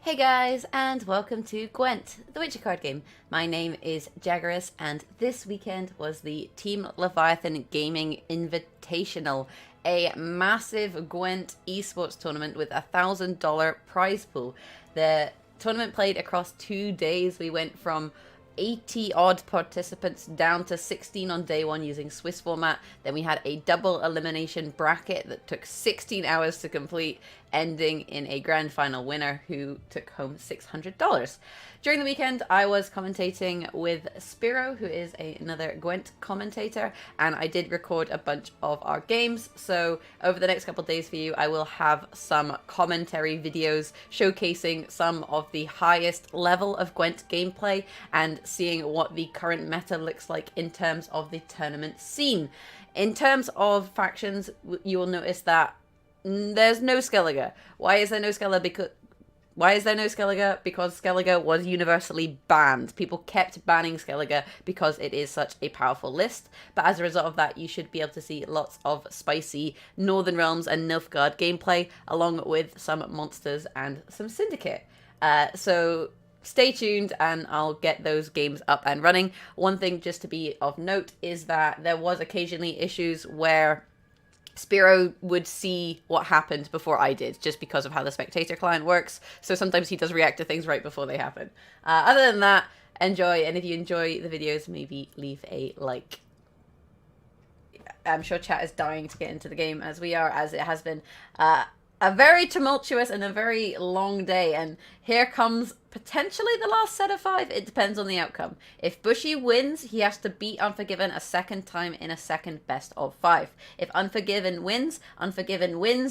Hey guys, and welcome to Gwent, the Witcher card game. My name is Jaggerus, and this weekend was the Team Leviathan Gaming Invitational, a massive Gwent esports tournament with a $1,000 prize pool. The tournament played across 2 days. We went from 80 odd participants down to 16 on day one using Swiss format. Then we had a double elimination bracket that took 16 hours to complete, ending in a grand final winner who took home $600. During the weekend, I was commentating with Spiro, who is another Gwent commentator, and I did record a bunch of our games. So over the next couple of days for you, I will have some commentary videos showcasing some of the highest level of Gwent gameplay and seeing what the current meta looks like in terms of the tournament scene. In terms of factions, you will notice that there's no Skellige. Why is there no Skellige? Because Skellige was universally banned. People kept banning Skellige because it is such a powerful list. But as a result of that, you should be able to see lots of spicy Northern Realms and Nilfgaard gameplay, along with some monsters and some Syndicate. So stay tuned and I'll get those games up and running. One thing just to be of note is that there was occasionally issues where Spiro would see what happened before I did, just because of how the spectator client works. So sometimes he does react to things right before they happen. Other than that, enjoy, and if you enjoy the videos, maybe leave a like. I'm sure chat is dying to get into the game, as we are, as it has been a very tumultuous and a very long day, and here comes potentially the last set of 5. It depends on the outcome. If Bushy wins, he has to beat Unforgiven a second time in a second best of 5. If Unforgiven wins,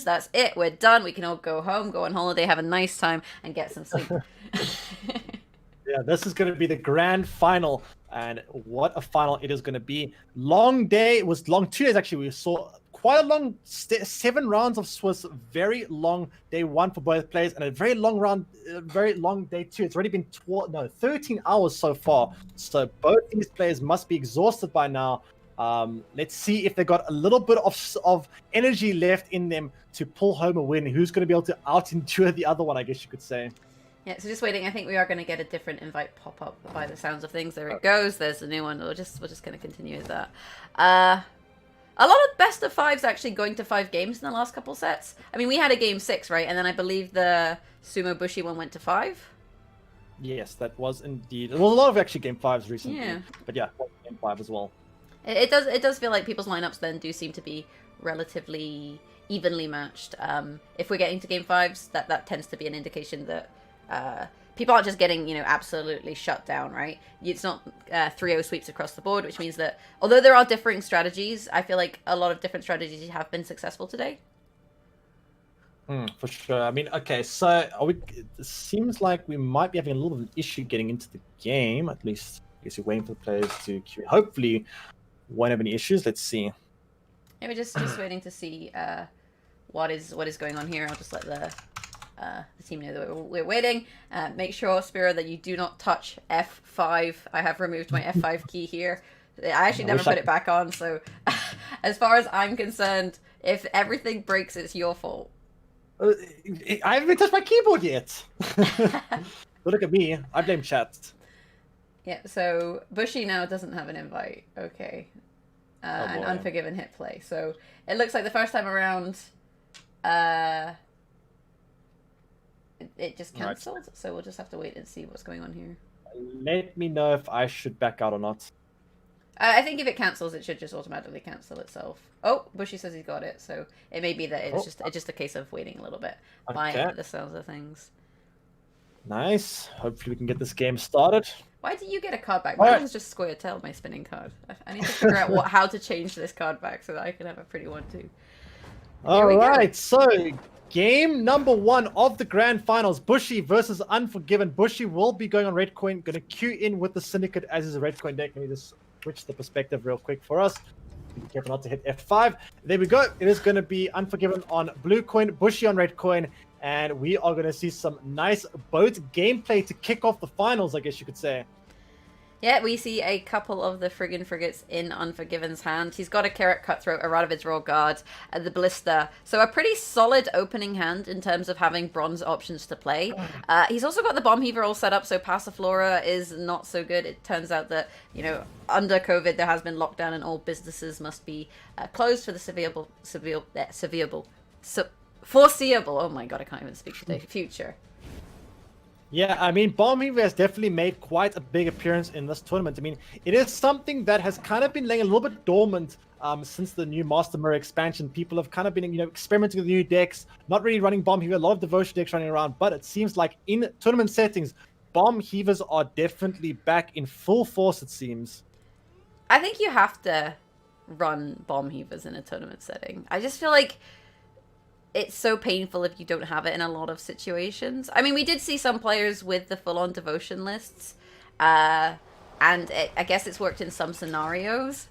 that's it. We're done. We can all go home, go on holiday, have a nice time, and get some sleep. Yeah, this is going to be the grand final, and what a final it is going to be. Long day. It was long 2 days, actually. We saw quite a long 7 rounds of Swiss, very long day 1 for both players, and a very long round, very long day 2. It's already been 13 hours so far. So both these players must be exhausted by now. Let's see if they got a little bit of energy left in them to pull home a win. Who's going to be able to out-endure the other one, I guess you could say. Yeah, so just waiting. I think we are going to get a different invite pop up by the sounds of things. There it goes. There's a new one. We're just going to continue with that. A lot of best of 5s actually going to 5 games in the last couple sets. I mean, we had a game 6, right? And then I believe the Sumo Bushy one went to 5. Yes, that was indeed. There was a lot of actually game 5s recently. Yeah. But yeah, game 5 as well. It does feel like people's lineups then do seem to be relatively evenly matched. If we're getting to game 5s, that tends to be an indication that people aren't just getting, absolutely shut down, right? It's not 3-0 sweeps across the board, which means that although there are differing strategies, I feel like a lot of different strategies have been successful today. For sure. I mean, okay, so it seems like we might be having a little bit of an issue getting into the game. At least, I guess you're waiting for the players to queue. Hopefully, won't have any issues. Let's see. Yeah, we're just waiting to see what is going on here. I'll just let the team know that we're waiting. Make sure, Spiro, that you do not touch F5. I have removed my F5 key here. I actually never put it back on, so as far as I'm concerned, if everything breaks, it's your fault. I haven't even touched my keyboard yet. Look at me. I blame chat. Yeah, so Bushy now doesn't have an invite. Okay. And Unforgiven hit play. So it looks like the first time around, it just cancelled, right. So we'll just have to wait and see what's going on here. Let me know if I should back out or not. I think if it cancels, it should just automatically cancel itself. Oh, Bushy says he's got it, so it may be that it's just a case of waiting a little bit by the sounds of things. Nice. Hopefully we can get this game started. Why do you get a card back? Mine was just square tailed my spinning card. I need to figure out how to change this card back so that I can have a pretty one too. Alright, so game number 1 of the grand finals, Bushy versus Unforgiven. Bushy will be going on red coin, going to queue in with the Syndicate as his red coin deck. Let me just switch the perspective real quick for us. Be careful not to hit F5. There we go. It is going to be Unforgiven on blue coin, Bushy on red coin, and we are going to see some nice boat gameplay to kick off the finals, I guess you could say. Yeah, we see a couple of the friggin' frigates in Unforgiven's hand. He's got a Carrot Cutthroat, a Radovid's Royal Guard, the Ballista. So a pretty solid opening hand in terms of having bronze options to play. He's also got the Bomb Heaver all set up, so Passiflora is not so good. It turns out that, you know, under COVID there has been lockdown and all businesses must be closed for the foreseeable, oh my god, I can't even speak today, future. Yeah, I mean, Bomb Heaver has definitely made quite a big appearance in this tournament. I mean, it is something that has kind of been laying a little bit dormant since the new Master Mirror expansion. People have kind of been, you know, experimenting with new decks, not really running Bomb Heaver, a lot of Devotion decks running around, but it seems like in tournament settings, Bomb Heavers are definitely back in full force, it seems. I think you have to run Bomb Heavers in a tournament setting. I just feel like it's so painful if you don't have it in a lot of situations. I mean, we did see some players with the full-on devotion lists, and I guess it's worked in some scenarios.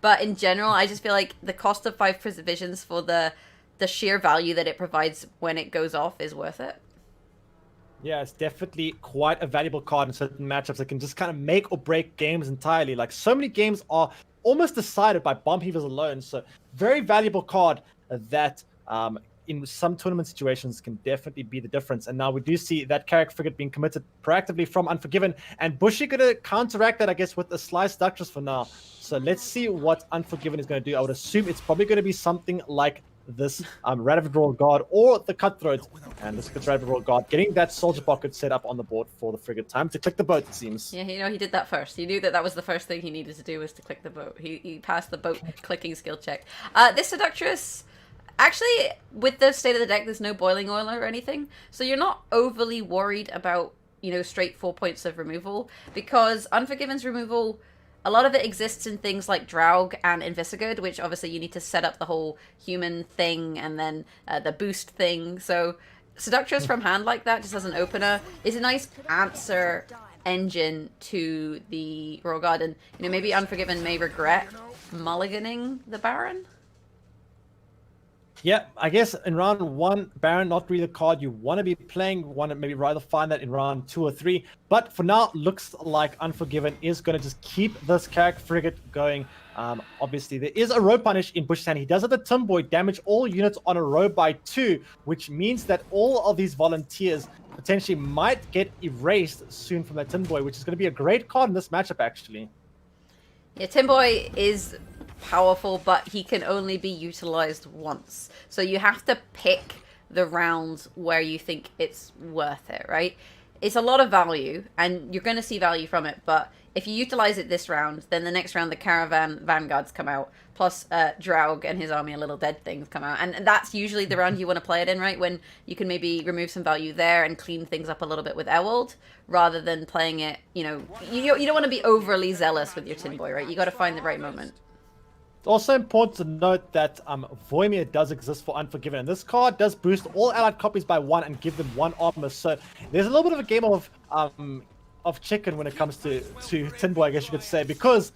But in general, I just feel like the cost of 5 Visions for the sheer value that it provides when it goes off is worth it. Yeah, it's definitely quite a valuable card in certain matchups that can just kind of make or break games entirely. Like, so many games are almost decided by Bomb Heavers alone. So, very valuable card that in some tournament situations can definitely be the difference. And now we do see that Carrack Frigate being committed proactively from Unforgiven, and Bushy gonna counteract that, I guess, with the Slice Duchess for now. So let's see what Unforgiven is going to do. I would assume it's probably going to be something like this Radovid Royal Guard or the Cutthroat. And this is Radovid Royal Guard getting that Soldier Pocket set up on the board for the frigate. Time to click the boat, it seems. Yeah, you know, he did that first. He knew that was the first thing he needed to do, was to click the boat. He passed the boat clicking skill check. This Seductress, actually, with the state of the deck, there's no Boiling Oil or anything. So you're not overly worried about, you know, straight 4 points of removal, because Unforgiven's removal, a lot of it exists in things like Draug and Invisigood, which obviously you need to set up the whole human thing and then the boost thing. So Seductress from hand like that, just as an opener, is a nice answer engine to the Royal Guard. And, you know, maybe Unforgiven may regret mulliganing the Baron. Yeah, I guess in round 1, Baron, not really the card you want to be playing. Want to maybe rather find that in round 2 or 3. But for now, looks like Unforgiven is going to just keep this Carrack Frigate going. Obviously, there is a row punish in Bush's hand. He does have the Timboy damage all units on a row by 2, which means that all of these volunteers potentially might get erased soon from that Timboy, which is going to be a great card in this matchup, actually. Yeah, Timboy is powerful, but he can only be utilized once. So you have to pick the rounds where you think it's worth it, right? It's a lot of value, and you're going to see value from it, but if you utilize it this round, then the next round the Caravan Vanguards come out, plus Draug and his army of little dead things come out, and that's usually the round you want to play it in, right? When you can maybe remove some value there and clean things up a little bit with Ewald, rather than playing it, you know, you don't want to be overly zealous with your Tinboy, right? You got to find the right moment. It's also important to note that Voimir does exist for Unforgiven, and this card does boost all allied copies by 1 and give them 1 armor. So there's a little bit of a game of chicken when it comes to Tinboy, I guess you could say, because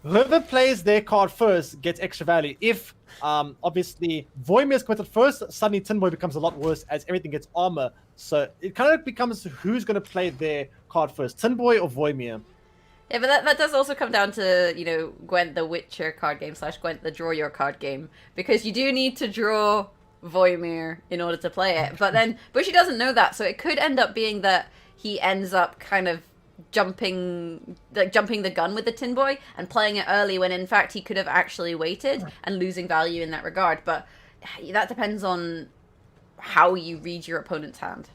whoever plays their card first gets extra value. If obviously Voimir is committed first, suddenly Tinboy becomes a lot worse as everything gets armor. So it kind of becomes who's going to play their card first, Tinboy or Voimir. Yeah, but that does also come down to, you know, Gwent the Witcher card game / Gwent the Draw Your card game, because you do need to draw Voimir in order to play it. But then Bushy doesn't know that, so it could end up being that he ends up kind of jumping the gun with the Tinboy and playing it early when in fact he could have actually waited and losing value in that regard. But that depends on how you read your opponent's hand.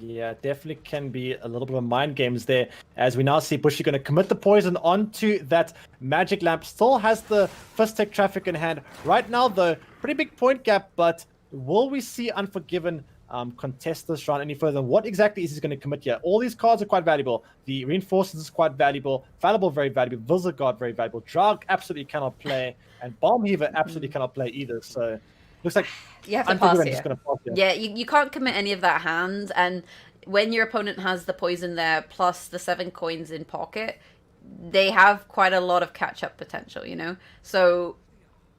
Yeah, definitely can be a little bit of mind games there, as we now see Bushy going to commit the poison onto that Magic Lamp. Still has the Fist Tech Traffic in hand. Right now, though, pretty big point gap, but will we see Unforgiven contest this round any further? What exactly is he going to commit here? All these cards are quite valuable. The Reinforcements is quite valuable. Fallible, very valuable. Visigoud, very valuable. Draug absolutely cannot play. And Bomb Heaver absolutely cannot play either, so looks like you have to pass here. Just gonna pass here. Yeah, you can't commit any of that hand, and when your opponent has the poison there plus the 7 coins in pocket, they have quite a lot of catch-up potential, you know? So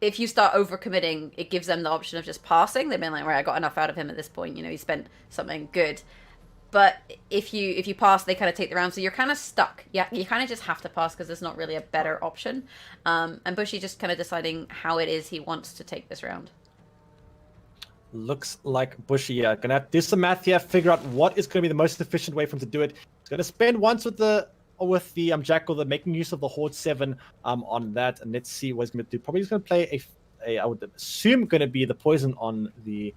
if you start overcommitting, it gives them the option of just passing. They've been like, right, I got enough out of him at this point, you know, he spent something good. But if you pass, they kind of take the round, so you're kind of stuck. Yeah, you kind of just have to pass because there's not really a better option. And Bushy just kind of deciding how it is he wants to take this round. Looks like Bushy, yeah, gonna have to do some math here, figure out what is going to be the most efficient way for him to do it. He's going to spend once with the Jackal, the making use of the Horde 7 on that, and let's see what he's going to do. Probably he's going to play a I would assume going to be the poison on the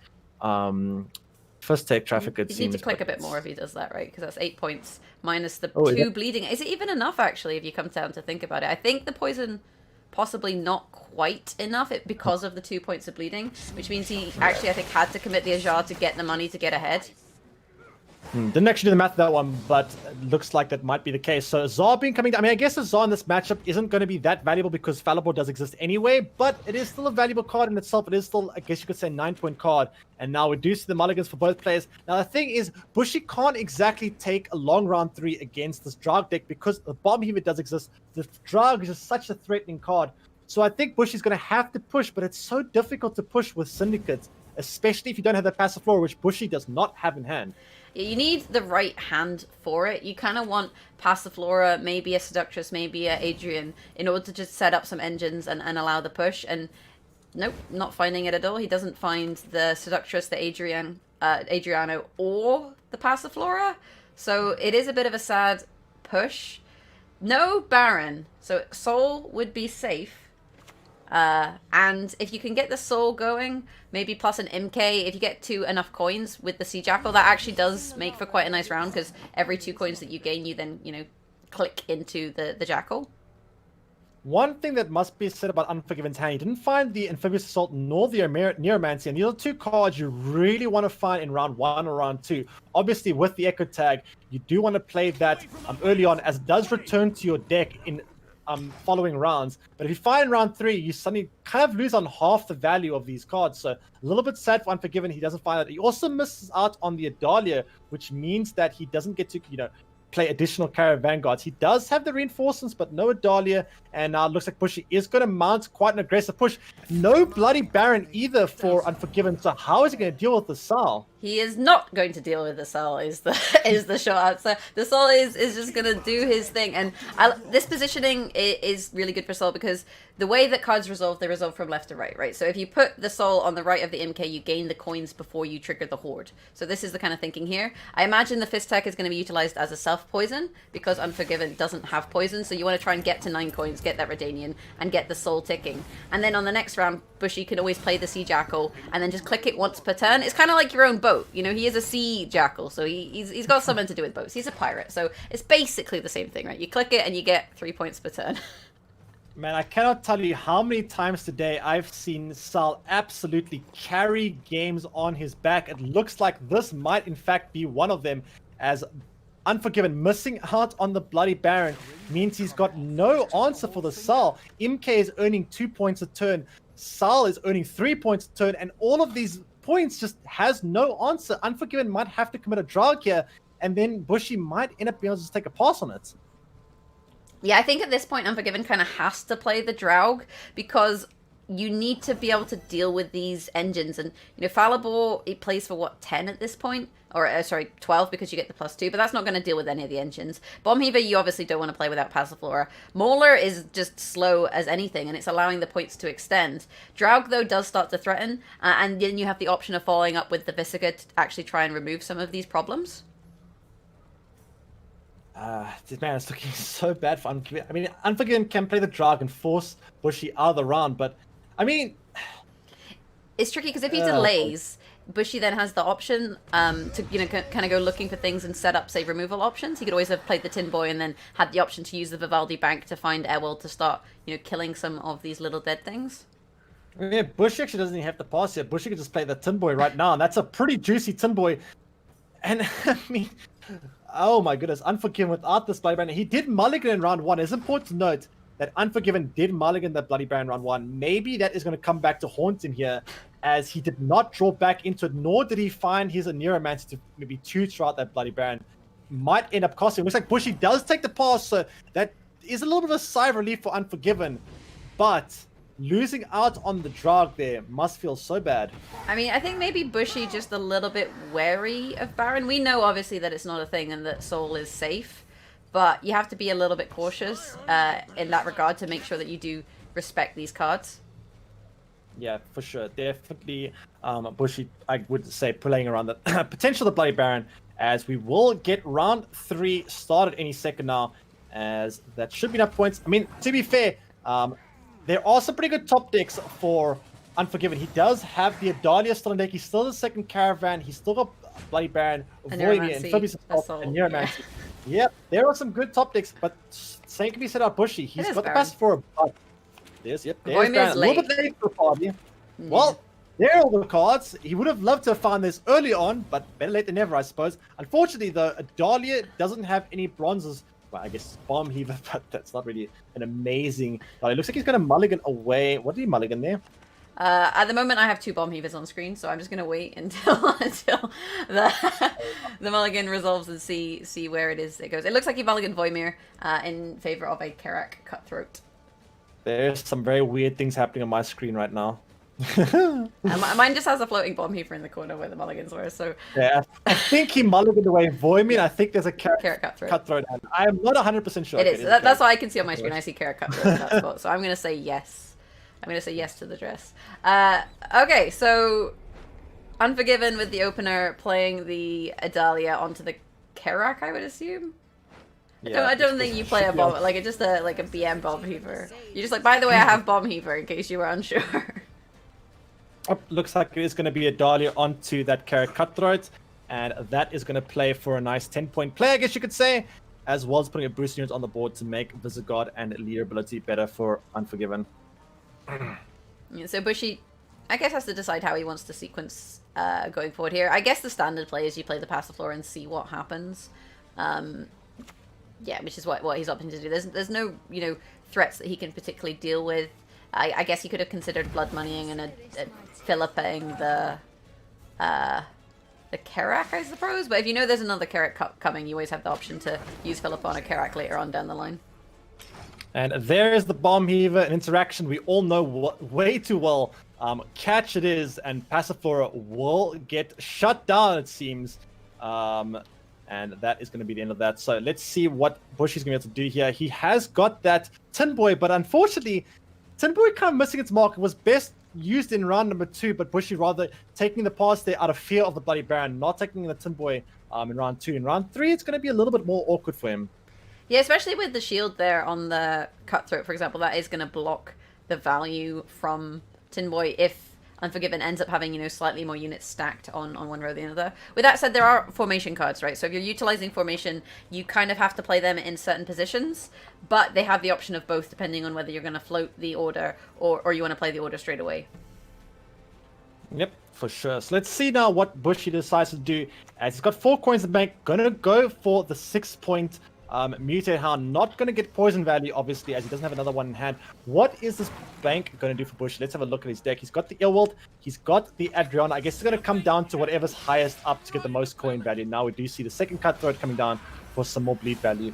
first take trafficker. You need to click a bit more if he does that, right? Because that's 8 points minus the 2 bleeding. Is it even enough, actually, if you come down to think about it? I think the poison possibly not quite enough because of the 2 points of bleeding, which means he actually, I think, had to commit the Ajar to get the money to get ahead. Didn't actually do the math of that one, but it looks like that might be the case. So Azar being coming down, I mean, I guess Azar in this matchup isn't going to be that valuable because Falibor does exist anyway, but it is still a valuable card in itself. It is still, I guess you could say, 9-point card. And now we do see the mulligans for both players. Now the thing is, Bushy can't exactly take a long round 3 against this Drag deck because the Bomb Heaver does exist. The Drag is just such a threatening card. So I think Bushy's going to have to push, but it's so difficult to push with Syndicates, especially if you don't have the passive floor, which Bushy does not have in hand. You need the right hand for it. You kind of want Passiflora, maybe a Seductress, maybe a Adrian, in order to just set up some engines and allow the push. And nope, not finding it at all. He doesn't find the Seductress, the Adriano, or the Passiflora. So it is a bit of a sad push. No Baron. So Soul would be safe. And if you can get the Soul going, maybe plus an MK, if you get to enough coins with the Sea Jackal, that actually does make for quite a nice round, because every 2 coins that you gain, you then, you know, click into the Jackal. One thing that must be said about Unforgiven's hand, you didn't find the Amphibious Assault nor the Neuromancy, and these are 2 cards you really want to find in round 1 or round 2. Obviously, with the Echo Tag, you do want to play that early on, as it does return to your deck in following rounds. But if you find round 3, you suddenly kind of lose on half the value of these cards. So a little bit sad for Unforgiven. He doesn't find that. He also misses out on the Adalia, which means that he doesn't get to, you know, play additional Carrier Vanguards. He does have the reinforcements, but no Adalia. And now it looks like Bushy is going to mount quite an aggressive push. No Bloody Baron either for Unforgiven. So how is he going to deal with the Sal? He is not going to deal with the Soul, is the short answer. The Soul is just going to do his thing. And this positioning is really good for Soul, because the way that cards resolve, they resolve from left to right, right? So if you put the Soul on the right of the MK, you gain the coins before you trigger the Horde. So this is the kind of thinking here. I imagine the Fist Tech is going to be utilized as a self-poison, because Unforgiven doesn't have poison. So you want to try and get to 9 coins, get that Redanian, and get the Soul ticking. And then on the next round, Bushy can always play the Sea Jackal, and then just click it once per turn. It's kind of like your own boat. You know, he is a sea jackal, so he's got something to do with boats. He's a pirate, so it's basically the same thing, right? You click it and you get 3 points per turn. Man, I cannot tell you how many times today I've seen Sal absolutely carry games on his back. It looks like this might in fact be one of them, as Unforgiven missing out on the Bloody Baron means he's got no answer for the Sal. MK is earning 2 points a turn. Sal is earning 3 points a turn, and all of these points just has no answer. Unforgiven might have to commit a drag here, and then Bushy might end up being able to just take a pass on it. Yeah, I think at this point Unforgiven kind of has to play the Draug, because you need to be able to deal with these engines. And, you know, Falibor, he plays for, what, 10 at this point? Or, sorry, 12, because you get the +2, but that's not going to deal with any of the engines. Bomb Heaver, you obviously don't want to play without Passiflora. Mauler is just slow as anything, and it's allowing the points to extend. Draug, though, does start to threaten, and then you have the option of following up with the Visiga to actually try and remove some of these problems. Man, it's looking so bad for Unforgiven. I mean, Unforgiven can play the Draug and force Bushy out of the round, but, I mean... It's tricky, because if he delays... Bushy then has the option to, you know, kind of go looking for things and set up, say, removal options. He could always have played the Tin Boy and then had the option to use the Vivaldi Bank to find Airworld to start, you know, killing some of these little dead things. Yeah, Bushy actually doesn't even have to pass here. Bushy could just play the Tin Boy right now, and that's a pretty juicy Tin Boy. And, I mean, oh my goodness, Unforgiven without this Bloody Baron. He did mulligan in round 1. It's important to note that Unforgiven did mulligan the Bloody Baron round 1. Maybe that is going to come back to haunt him here, as he did not draw back into it, nor did he find his Neuromancer to maybe choose throughout that Bloody Baron. Might end up costing. Looks like Bushy does take the pass, so that is a little bit of a sigh of relief for Unforgiven. But losing out on the drag there must feel so bad. I mean, I think maybe Bushy just a little bit wary of Baron. We know obviously that it's not a thing and that Soul is safe, but you have to be a little bit cautious in that regard to make sure that you do respect these cards. Yeah, for sure. Definitely Bushy, I would say, playing around the potential of the Bloody Baron, as we will get round 3 started any second now, as that should be enough points. I mean, to be fair, there are some pretty good top decks for Unforgiven. He does have the Adalia still in deck. He's still the second Caravan. He's still got Bloody Baron, Voiding, and Amphibious Assault, and Neuromancy. Yeah, there are some good top decks, but same can be said about Bushy. He's got the best for a there's Baron. A little bit late for Fabi. Well, there are all the cards. He would have loved to have found this early on, but better late than never, I suppose. Unfortunately, the Adalia doesn't have any bronzes. Well, I guess Bomb Heaver, but that's not really an amazing... it looks like he's going to mulligan away. What did he mulligan there? At the moment, I have 2 Bomb Heavers on screen, so I'm just going to wait until the mulligan resolves and see where it goes. It looks like he mulliganed Voimir in favor of a Karak Cutthroat. There's some very weird things happening on my screen right now. Mine just has a floating Bomb Heaver in the corner where the mulligans were, so... Yeah, I think he mulliganed away Voimir. I think there's a Karak Cutthroat. And I'm not 100% sure. It is. That's what I can see on my screen. I see Karak Cutthroat in that spot, so I'm going to say yes. I'm going to say yes to the dress. Okay, so Unforgiven with the opener, playing the Adalia onto the Karak, I would assume. Yeah, I don't think you play a bomb, like just a BM Bomb Heaver. You're just like, by the way, I have Bomb Heaver in case you were unsure. Oh, looks like it is going to be a Dahlia onto that Karak Cutthroat, and that is going to play for a nice 10-point play, I guess you could say, as well as putting a boost unit on the board to make Visigoth and Leader ability better for Unforgiven. Yeah, so Bushy, I guess, has to decide how he wants to sequence going forward here. I guess the standard play is you play the Passive Floor and see what happens. Yeah, which is what he's opting to do. There's no threats that he can particularly deal with. I guess he could have considered blood moneying and Philipping the Karak, I suppose. But if you know there's another Karak coming, you always have the option to use Philip on a Karak later on down the line. And there is the Bomb Heaver, an interaction we all know way too well. Catch it is, and Passiflora will get shut down, it seems. And that is going to be the end of that. So let's see what Bush is going to be able to do here. He has got that Tin Boy, but unfortunately, Tin Boy kind of missing its mark. It was best used in round number 2, but Bushy rather taking the pass there out of fear of the Bloody Baron, not taking the Tin Boy in round 2. In round 3, it's going to be a little bit more awkward for him. Yeah, especially with the shield there on the Cutthroat, for example, that is going to block the value from Tin Boy if Unforgiven ends up having, slightly more units stacked on one row than the other. With that said, there are formation cards, right? So if you're utilizing formation, you kind of have to play them in certain positions, but they have the option of both depending on whether you're going to float the order or you want to play the order straight away. Yep, for sure. So let's see now what Bushy decides to do. As he's got 4 coins in the bank, gonna go for the 6-point Mutate Hound. Not gonna get poison value, obviously, as he doesn't have another one in hand. What is this bank gonna do for Bushy? Let's have a look at his deck. He's got the Illwald, he's got the Adriana. I guess it's gonna come down to whatever's highest up to get the most coin value. Now we do see the second Cutthroat coming down for some more bleed value.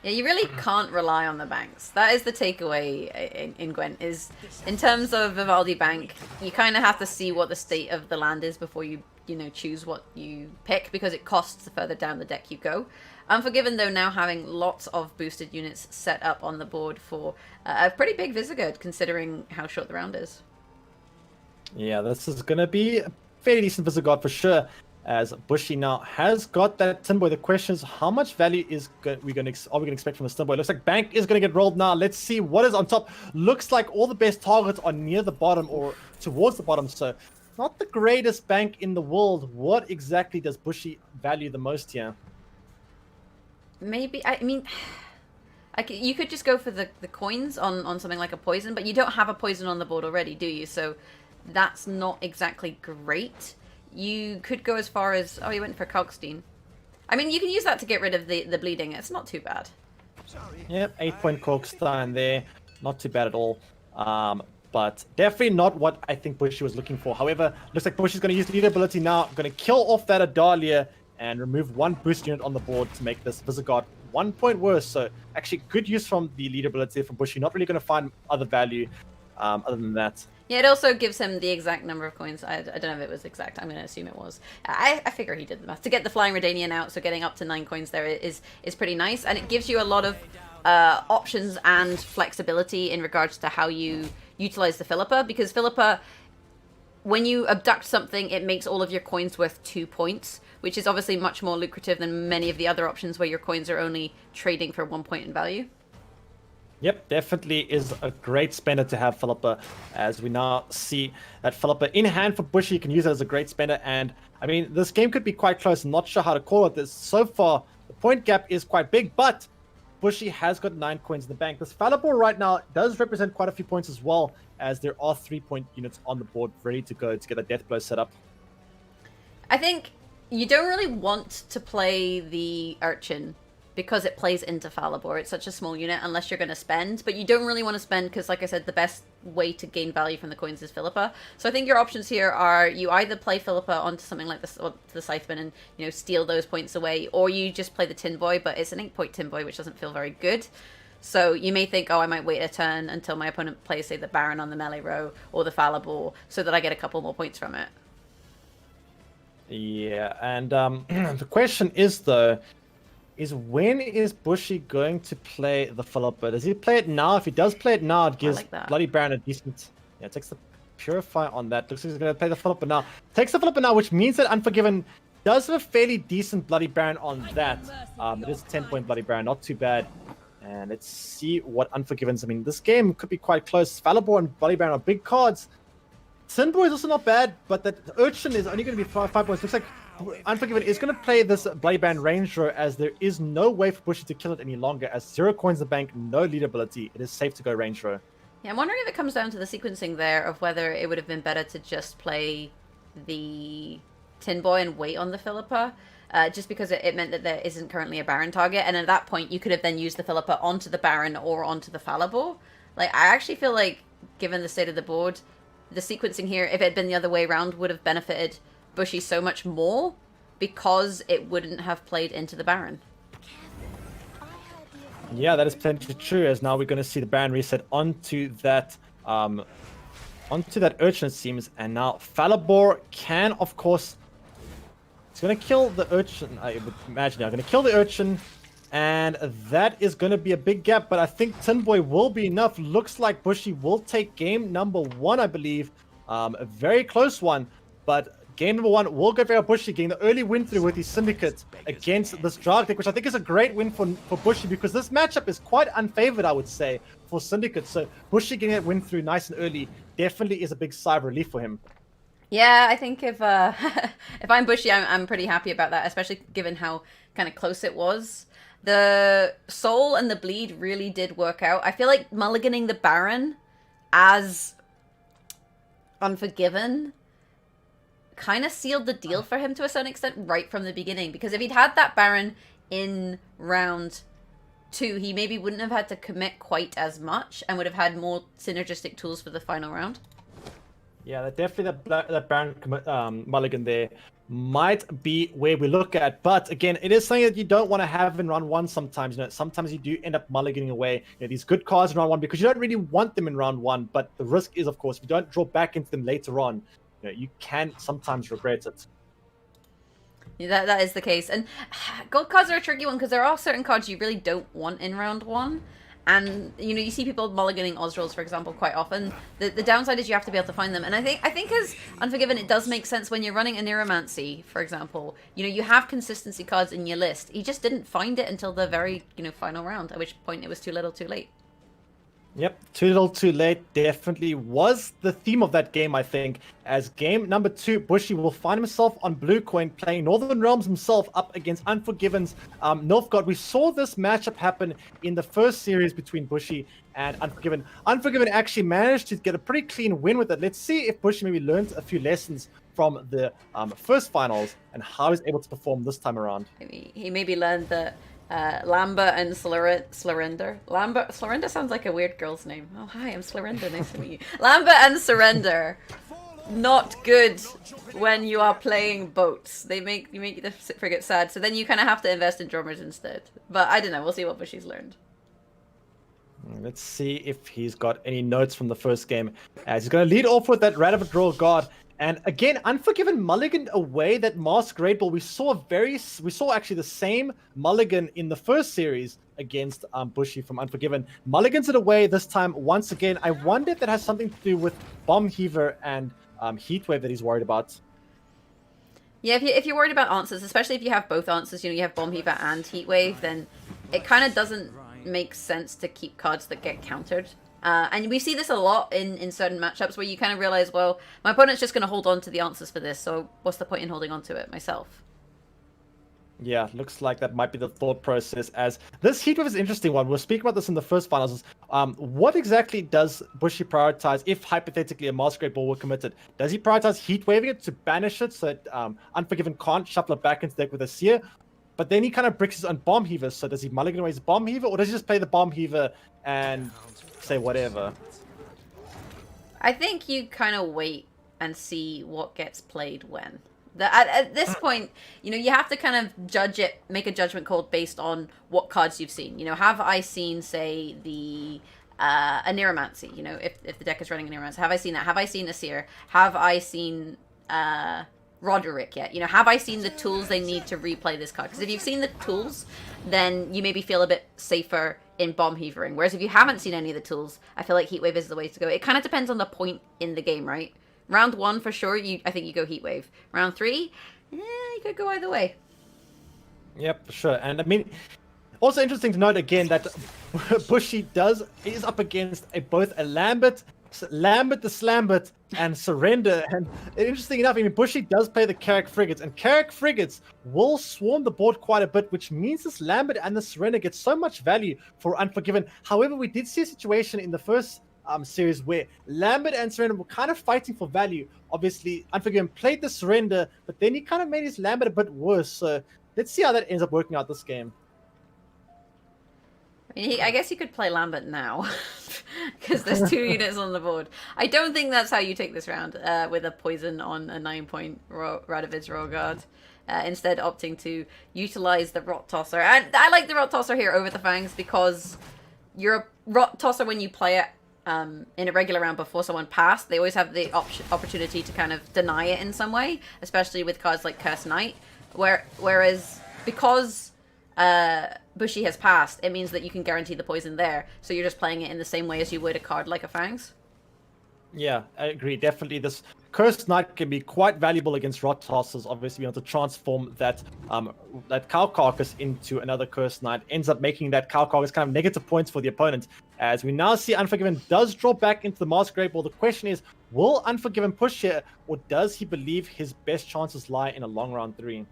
Yeah, you really can't rely on the banks. That is the takeaway in Gwent, is in terms of Vivaldi Bank, you kind of have to see what the state of the land is before you choose what you pick, because it costs the further down the deck you go. Unforgiven, though, now having lots of boosted units set up on the board for a pretty big Visigoth, considering how short the round is. Yeah, this is going to be a fairly decent Visigoth for sure, as Bushy now has got that Tin Boy. The question is, how much value are we going to expect from the Tin Boy? Looks like Bank is going to get rolled now. Let's see what is on top. Looks like all the best targets are near the bottom or towards the bottom, so not the greatest bank in the world. What exactly does Bushy value the most here? Maybe, I mean, you could just go for the coins on something like a poison, but you don't have a poison on the board already, do you? So that's not exactly great. You could go as far as, oh, you went for Kalkstein. I mean, you can use that to get rid of the bleeding. It's not too bad. Yep, 8-point Kalkstein there. Not too bad at all. But definitely not what I think Bushy was looking for. However, looks like Bushy's going to use the leader ability now. Going to kill off that Adalia and remove 1 boost unit on the board to make this Visigoth 1 point worse. So actually good use from the leader ability from Bushy. Not really going to find other value. Other than that. Yeah, it also gives him the exact number of coins. I don't know if it was exact. I'm going to assume it was. I figure he did the math. To get the Flying Redanian out, so getting up to 9 coins there is pretty nice. And it gives you a lot of options and flexibility in regards to how you utilize the Philippa. Because Philippa, when you abduct something, it makes all of your coins worth 2 points, which is obviously much more lucrative than many of the other options where your coins are only trading for 1 point in value. Yep, definitely is a great spender to have Philippa, as we now see that Philippa in hand for Bushy. You can use it as a great spender, and I mean, this game could be quite close. I'm not sure how to call it. This so far, the point gap is quite big, but Bushy has got 9 coins in the bank. This Fallible right now does represent quite a few points as well, as there are 3-point units on the board ready to go to get a death blow set up. I think you don't really want to play the Urchin because it plays into Falibor. It's such a small unit unless you're going to spend, but you don't really want to spend because, like I said, the best way to gain value from the coins is Philippa. So I think your options here are you either play Philippa onto something like this, or the Scytheman, and steal those points away, or you just play the Tin Boy, but it's an 8-point Tin Boy, which doesn't feel very good. So you may think, oh, I might wait a turn until my opponent plays, say, the Baron on the melee row or the Falibor, so that I get a couple more points from it. Yeah, and the question is, though, when is Bushy going to play the Philippa? Does he play it now? If he does play it now, it gives Bloody Baron a decent... Yeah, it takes the Purify on that. Looks like he's going to play the Philippa now. Takes the Philippa now, which means that Unforgiven does have a fairly decent Bloody Baron on that. It is a 10-point Bloody Baron, not too bad. And let's see what Unforgiven's... I mean, this game could be quite close. Falibor and Bloody Baron are big cards. Tin Boy is also not bad, but that Urchin is only going to be 5 points. Looks like Unforgiven is going to play this Bloody Baron range row, as there is no way for Bushy to kill it any longer, as 0 coins in the bank, no lead ability. It is safe to go range row. Yeah, I'm wondering if it comes down to the sequencing there of whether it would have been better to just play the Tin Boy and wait on the Philippa, just because it meant that there isn't currently a Baron target, and at that point you could have then used the Philippa onto the Baron or onto the Falibor. Like, I actually feel like, given the state of the board, the sequencing here, if it had been the other way around, would have benefited Bushy so much more, because it wouldn't have played into the Baron. Yeah, that is potentially true, as now we're going to see the Baron reset onto that Urchin, it seems, and now Falibor can, of course, it's going to kill the Urchin, I would imagine. I'm going to kill the Urchin, and that is going to be a big gap, but I think Tin Boy will be enough. Looks like Bushy will take game number 1, I believe. A very close one, but game number 1 will go very Bushy, getting the early win through with his Syndicate against this Drag deck, which I think is a great win for Bushy, because this matchup is quite unfavored, I would say, for Syndicate. So Bushy getting that win through nice and early definitely is a big sigh of relief for him. Yeah, I think if if I'm Bushy, I'm pretty happy about that, especially given how kind of close it was. The Soul and the Bleed really did work out. I feel like mulliganing the Baron as Unforgiven kind of sealed the deal for him to a certain extent right from the beginning, because if he'd had that Baron in round 2, he maybe wouldn't have had to commit quite as much and would have had more synergistic tools for the final round. Yeah, definitely that Baron mulligan there might be where we look at, but again, it is something that you don't want to have in round 1 sometimes. Sometimes you do end up mulliganing away these good cards in round 1 because you don't really want them in round 1, but the risk is, of course, if you don't draw back into them later on, you can sometimes regret it. Yeah, that is the case. And gold cards are a tricky one, because there are certain cards you really don't want in round 1. And, you see people mulliganing Osrils, for example, quite often. The downside is you have to be able to find them. And I think as Unforgiven, it does make sense when you're running a Neuromancy, for example. You have consistency cards in your list. He just didn't find it until the very, final round, at which point it was too little too late. Yep, too little too late definitely was the theme of that game, I think. As game number 2, Bushy will find himself on blue coin, playing Northern Realms himself up against Unforgiven's Nilfgaard. We saw this matchup happen in the first series between Bushy and Unforgiven. Unforgiven actually managed to get a pretty clean win with it. Let's see if Bushy maybe learned a few lessons from the first finals and how he's able to perform this time around. He maybe learned that Lamba and Slarinder. Slarinder sounds like a weird girl's name. Oh, hi, I'm Slarinder. Nice to meet you. Lamba and Surrender, not good when you are playing boats. They make the frigate sad. So then you kind of have to invest in drummers instead. But I don't know. We'll see what Bushy's learned. Let's see if he's got any notes from the first game. As he's going to lead off with that Rat of a Draw Guard. And again, Unforgiven mulliganed away that Mask Great Ball. We saw actually the same mulligan in the first series against Bushy from Unforgiven. Mulligans it away this time once again. I wonder if that has something to do with Bomb Heaver and Heatwave that he's worried about. Yeah, if you're worried about answers, especially if you have both answers, you have Bomb Heaver and Heatwave, then it kind of doesn't make sense to keep cards that get countered. And we see this a lot in certain matchups where you kind of realize, well, my opponent's just going to hold on to the answers for this, so what's the point in holding on to it myself? Yeah, looks like that might be the thought process. As this Heatwave is an interesting one. We were speaking about this in the first finals. What exactly does Bushy prioritize if hypothetically a Mask Great Ball were committed? Does he prioritize Heatwaving it to banish it so that Unforgiven can't shuffle it back into the deck with a Seer? But then he kind of bricks his own Bomb Heaver. So does he mulligan away his Bomb Heaver, or does he just play the Bomb Heaver and say whatever? I think you kind of wait and see what gets played when. At this point, you have to kind of make a judgment call based on what cards you've seen. Have I seen, say, the Aniromancy? If the deck is running Aniromancy, have I seen that? Have I seen a Seer? Have I seen Roderick yet? Have I seen the tools they need to replay this card? Because if you've seen the tools, then you maybe feel a bit safer in Bomb Heavering. Whereas if you haven't seen any of the tools, I feel like Heatwave is the way to go. It kind of depends on the point in the game, right? Round 1, for sure, I think you go Heatwave. Round 3, you could go either way. Yep, for sure. And I mean, also interesting to note again that Bushy is up against both a Lambert the Slambert, and Surrender. And interesting enough, Bushy does play the Carrack Frigates, and Carrack Frigates will swarm the board quite a bit, which means this Lambert and the Surrender get so much value for Unforgiven. However, we did see a situation in the first series where Lambert and Surrender were kind of fighting for value. Obviously, Unforgiven played the Surrender, but then he kind of made his Lambert a bit worse. So let's see how that ends up working out this game. I guess you could play Lambert now, because there's 2 units on the board. I don't think that's how you take this round, with a poison on a 9-point Radovid's Royal Guard. Instead opting to utilize the Rot Tosser. And I like the Rot Tosser here over the Fangs because you're a Rot Tosser when you play it in a regular round before someone passed. They always have the opportunity to kind of deny it in some way, especially with cards like Cursed Knight. Whereas, because Bushy has passed, it means that you can guarantee the poison there. So you're just playing it in the same way as you would a card like a Fangs. Yeah, I agree. Definitely, this Cursed Knight can be quite valuable against Rot Tossers. Obviously, being able to transform that cow carcass into another Cursed Knight ends up making that cow carcass kind of negative points for the opponent. As we now see Unforgiven does draw back into the Mask Great Ball. The question is, will Unforgiven push here, or does he believe his best chances lie in a long round 3?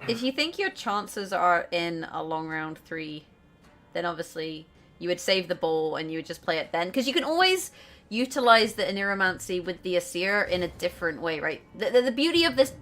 If you think your chances are in a long round 3, then obviously you would save the ball and you would just play it then. Because you can always utilize the Aniromancy with the Asir in a different way, right? The beauty of this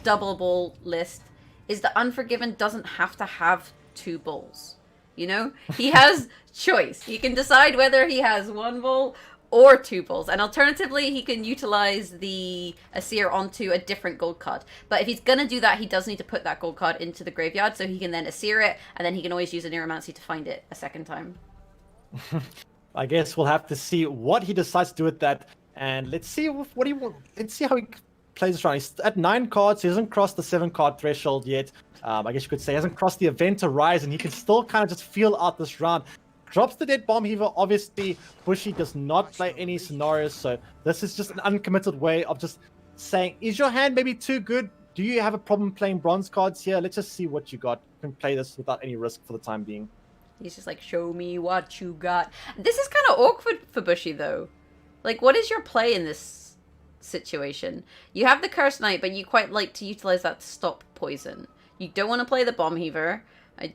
double ball list is that Unforgiven doesn't have to have 2 balls. He has choice. He can decide whether he has 1 ball or 2 balls. And alternatively, he can utilize the Asir onto a different gold card. But if he's going to do that, he does need to put that gold card into the graveyard so he can then Asir it, and then he can always use a Neuromancy to find it a second time. I guess we'll have to see what he decides to do with that. And let's see what he wants. Let's see how he plays this round. He's at 9 cards. He hasn't crossed the 7-card threshold yet. I guess you could say he hasn't crossed the Event Horizon. He can still kind of just feel out this round. Drops the Dead Bomb Heaver. Obviously, Bushy does not play any scenarios, so this is just an uncommitted way of just saying, is your hand maybe too good? Do you have a problem playing bronze cards here? Let's just see what you got. You can play this without any risk for the time being. He's just like, show me what you got. This is kind of awkward for Bushy, though. Like, what is your play in this situation? You have the Cursed Knight, but you quite like to utilize that to stop poison. You don't want to play the Bomb Heaver. I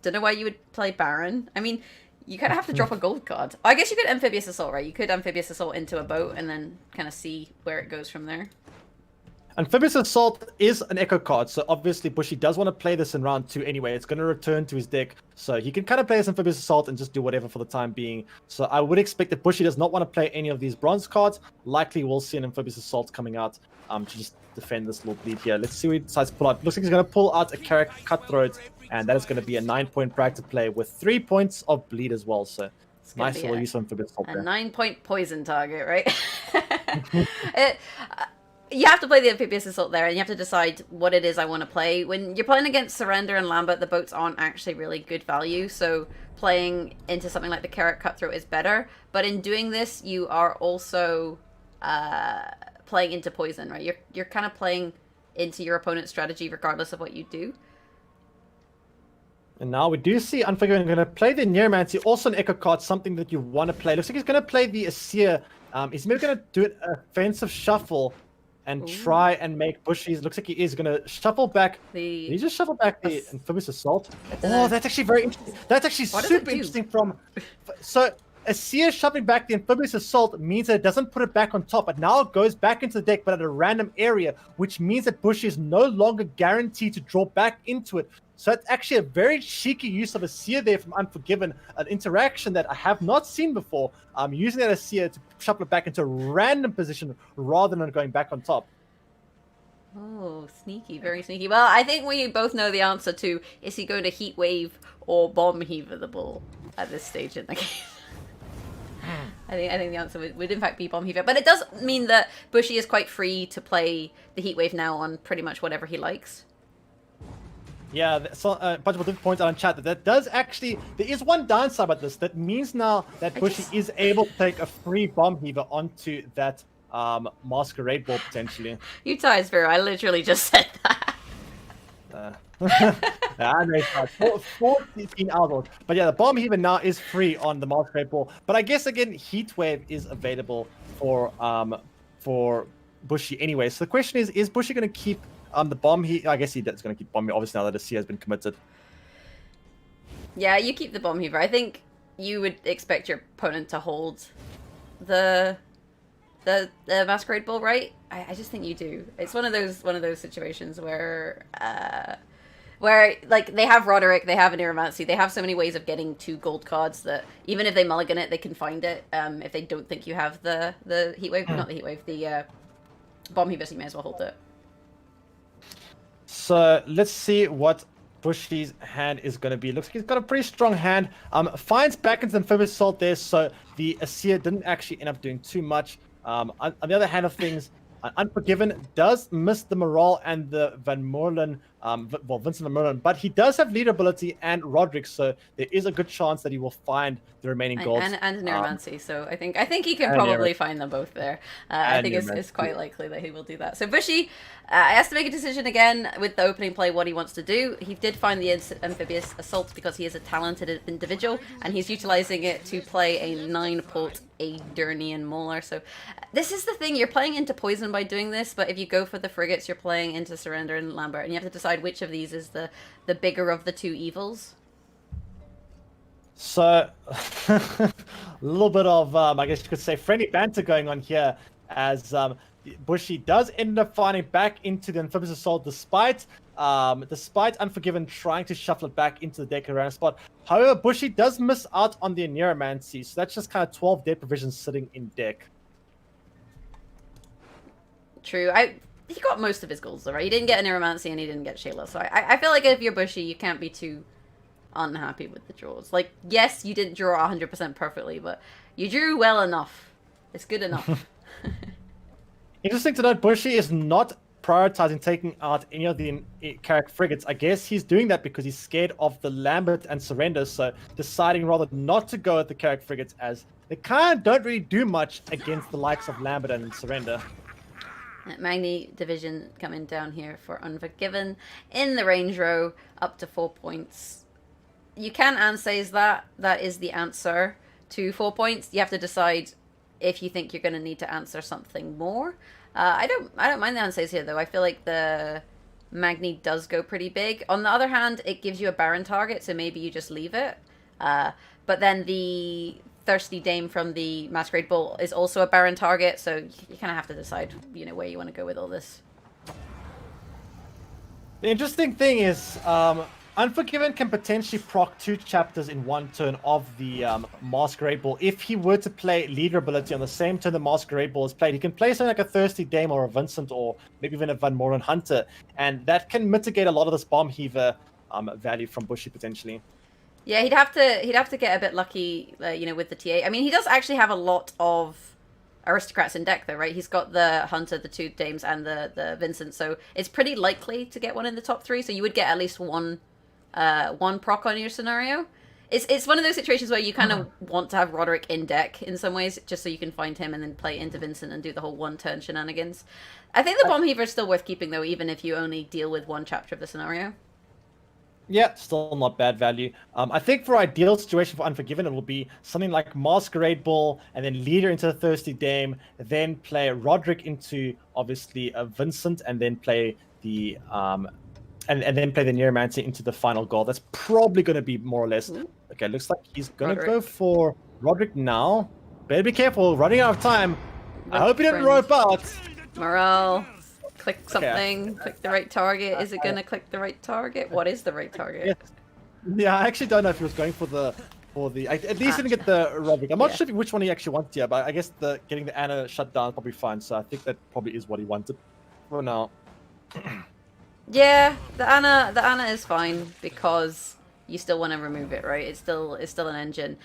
don't know why you would play Baron. I mean, you kind of have to drop a gold card. I guess you could Amphibious Assault, right? You could Amphibious Assault into a boat and then kind of see where it goes from there. Amphibious Assault is an echo card, so obviously Bushy does want to play this in round 2 anyway. It's going to return to his deck, so he can kind of play this Amphibious Assault and just do whatever for the time being. So I would expect that Bushy does not want to play any of these bronze cards. Likely we'll see an Amphibious Assault coming out to just defend this little bleed here. Let's see what he decides to pull out. Looks like he's going to pull out a Carrick Cutthroat, and that is going to be a 9-point brag to play with 3 points of bleed as well. So nice little use of Amphibious Assault there. A 9-point poison target, right? You have to play the Amphibious Assault there, and you have to decide what it is I want to play. When you're playing against Surrender and Lambert, the boats aren't actually really good value, so playing into something like the Carrot Cutthroat is better. But in doing this, you are also playing into poison, right? You're kind of playing into your opponent's strategy regardless of what you do. And now we do see Unforgiven going to play the Neuromancy, also an echo card, something that you want to play. Looks like he's going to play the Asir. He's maybe going to do an offensive shuffle and try and make Bushy's. Looks like he is going to shuffle back. Did he just shuffle back the Amphibious Assault? Oh, that's actually very interesting. That's actually super interesting from... So, Asir shuffling back the Amphibious Assault means that it doesn't put it back on top. It now goes back into the deck, but at a random area, which means that Bushy is no longer guaranteed to draw back into it. So it's actually a very cheeky use of Asir there from Unforgiven, an interaction that I have not seen before. Using that Asir to shuffle it back into a random position rather than going back on top. Oh, sneaky, very sneaky. Well, I think we both know the answer to, is he going to Heat Wave or Bomb Heaver the ball at this stage in the game? I think the answer would in fact be Bomb Heaver. But it does mean that Bushy is quite free to play the Heat Wave now on pretty much whatever he likes. Yeah, so a bunch of different points out in chat that does actually, there is one downside about this. That means now that Bushy is able to take a free Bomb Heaver onto that Masquerade ball potentially. You ties, Vero. I literally just said that. I know it's 14 hours. But yeah, the Bomb Heaver now is free on the Masquerade ball. But I guess again, Heat Wave is available for Bushy anyway. So the question is Bushy going to keep the Bomb Heaver? I guess he's going to keep Bomb Heaver, obviously now that the C has been committed. Yeah, you keep the Bomb Heaver. I think you would expect your opponent to hold the Masquerade Ball, right? I just think you do. It's one of those situations where like they have Roderick, they have an Neuromancy, they have so many ways of getting 2 gold cards that even if they mulligan it, they can find it. If they don't think you have the Heat Wave, not the Heat Wave, the Bomb Heaver, so you may as well hold it. So let's see what Bushy's hand is going to be. Looks like he's got a pretty strong hand. Finds back into the Amphibious Assault there, so the Asir didn't actually end up doing too much. On the other hand of things, Unforgiven does miss the Morale and the Van Moorlen, Vincent Van Moorlen, but he does have lead ability and Roderick, so there is a good chance that he will find the remaining golds. And Neuromancy, so I think he can probably find them both there. I think it's quite likely that he will do that. So Bushy has to make a decision again with the opening play what he wants to do. He did find the Amphibious Assault because he is a talented individual, and he's utilizing it to play a 9-port Aedirnian Mauler. So this is the thing, you're playing into poison by doing this, but if you go for the frigates, you're playing into Surrender and Lambert, and you have to decide which of these is the bigger of the 2 evils. So a little bit of I guess you could say friendly banter going on here, as Bushy does end up finding back into the Amphibious Assault despite Unforgiven trying to shuffle it back into the deck around a spot. However, Bushy does miss out on the Neuromancy, so that's just kind of 12 dead provisions sitting in deck. True. He got most of his goals though, right? He didn't get a Neuromancy and he didn't get Shayla, so I feel like if you're Bushy, you can't be too unhappy with the draws. Like, yes, you didn't draw 100% perfectly, but you drew well enough. It's good enough. Interesting to note, Bushy is not prioritizing taking out any of the Carrick frigates. I guess he's doing that because he's scared of the Lambert and Surrender, so deciding rather not to go at the Carrick frigates, as they kind of don't really do much against the likes of Lambert and Surrender. Magni division coming down here for Unforgiven in the range row, up to 4 points. You can answer that is the answer to 4 points. You have to decide if you think you're going to need to answer something more. I don't mind the answers here though. I feel like the Magni does go pretty big. On the other hand, it gives you a Baron target, so maybe you just leave it. But then the Thirsty Dame from the Masquerade Ball is also a Baron target, so you kind of have to decide, where you want to go with all this. The interesting thing is, Unforgiven can potentially proc 2 chapters in one turn of the Masquerade Ball. If he were to play leader ability on the same turn the Masquerade Ball is played, he can play something like a Thirsty Dame or a Vincent or maybe even a Van Moren Hunter, and that can mitigate a lot of this Bomb Heaver value from Bushy potentially. Yeah, he'd have to get a bit lucky, with the TA. I mean, he does actually have a lot of aristocrats in deck though, right? He's got the Hunter, the 2 Dames, and the Vincent, so it's pretty likely to get one in the top 3. So you would get at least one proc on your scenario. It's one of those situations where you kind of want to have Roderick in deck in some ways, just so you can find him and then play into Vincent and do the whole 1-turn shenanigans. I think the Bomb Heaver is still worth keeping though, even if you only deal with one chapter of the scenario. Yeah, still not bad value. I think for ideal situation for Unforgiven, it will be something like Masquerade Ball, and then Leader into the Thirsty Dame, then play Roderick into obviously a Vincent, and then play the and then play the Neuromancer into the final goal. That's probably going to be more or less. Ooh. Okay, looks like he's going to go for Roderick now. Better be careful, running out of time. I hope he didn't rope out. Morale. Click something. Okay. Click the right target. Is it going to click the right target? What is the right target? Yeah, I actually don't know if he was going for the. At least didn't get the Roderick. I'm not sure which one he actually wanted here, but I guess getting the Anna shut down is probably fine. So I think that probably is what he wanted for now. Yeah, the Anna is fine because you still want to remove it, right? It's still an engine.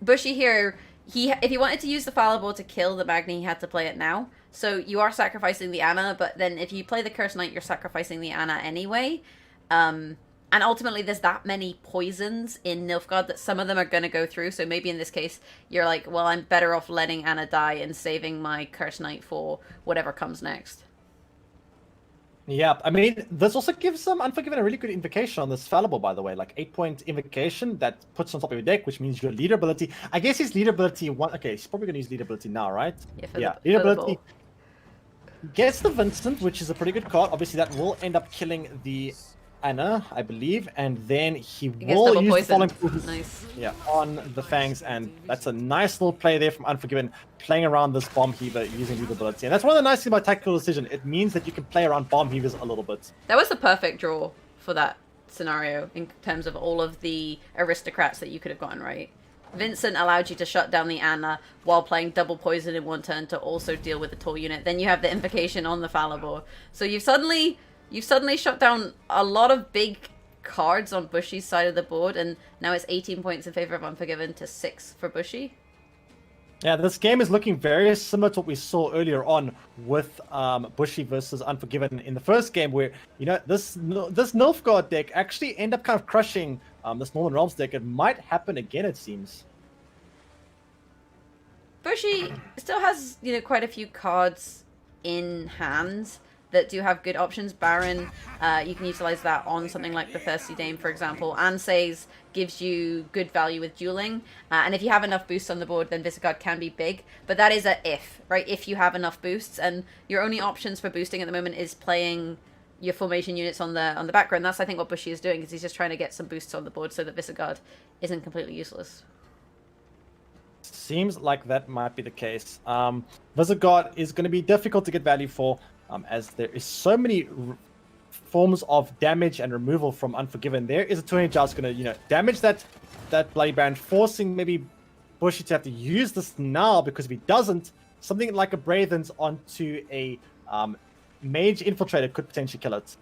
Bushy here, if he wanted to use the Fallible to kill the Magni, he had to play it now. So you are sacrificing the Anna, but then if you play the Cursed Knight, you're sacrificing the Anna anyway. And ultimately, there's that many poisons in Nilfgaard that some of them are going to go through. So maybe in this case, you're like, well, I'm better off letting Anna die and saving my Cursed Knight for whatever comes next. Yeah, I mean, this also gives Unforgiven a really good invocation on this Fallible, by the way. Like 8-point invocation that puts on top of your deck, which means your leader ability. I guess his leader ability okay, he's probably gonna use leader ability now, right? Yeah, leader ability gets the Vincent, which is a pretty good card. Obviously, that will end up killing the Anna, I believe, and then he will use the following nice. Yeah, on the Fangs, and that's a nice little play there from Unforgiven, playing around this Bomb Heaver using leader ability. And that's one of the nice things about Tactical Decision. It means that you can play around Bomb Heavers a little bit. That was the perfect draw for that scenario in terms of all of the aristocrats that you could have gotten right. Vincent allowed you to shut down the Anna while playing double poison in one turn to also deal with the tall unit. Then you have the invocation on the Fallible. So you've suddenly shut down a lot of big cards on Bushy's side of the board, and now it's 18 points in favor of Unforgiven to 6 for Bushy. Yeah, this game is looking very similar to what we saw earlier on with Bushy versus Unforgiven in the first game, where this Nilfgaard deck actually end up kind of crushing this Northern Realms deck. It might happen again, it seems. Bushy still has quite a few cards in hand that do have good options. Baron, you can utilize that on something like the Thirsty Dame, for example. Ansays gives you good value with dueling. And if you have enough boosts on the board, then Visigoth can be big. But that is a if, right? If you have enough boosts. And your only options for boosting at the moment is playing your formation units on the background. That's, I think, what Bushy is doing, because he's just trying to get some boosts on the board so that Visigoth isn't completely useless. Seems like that might be the case. Visigoth is going to be difficult to get value for, as there is so many forms of damage and removal from Unforgiven. There is a 20 Joust going to, damage that Bloody Baron, forcing maybe Bushy to have to use this now, because if he doesn't, something like a Bravens onto a Mage Infiltrator could potentially kill it.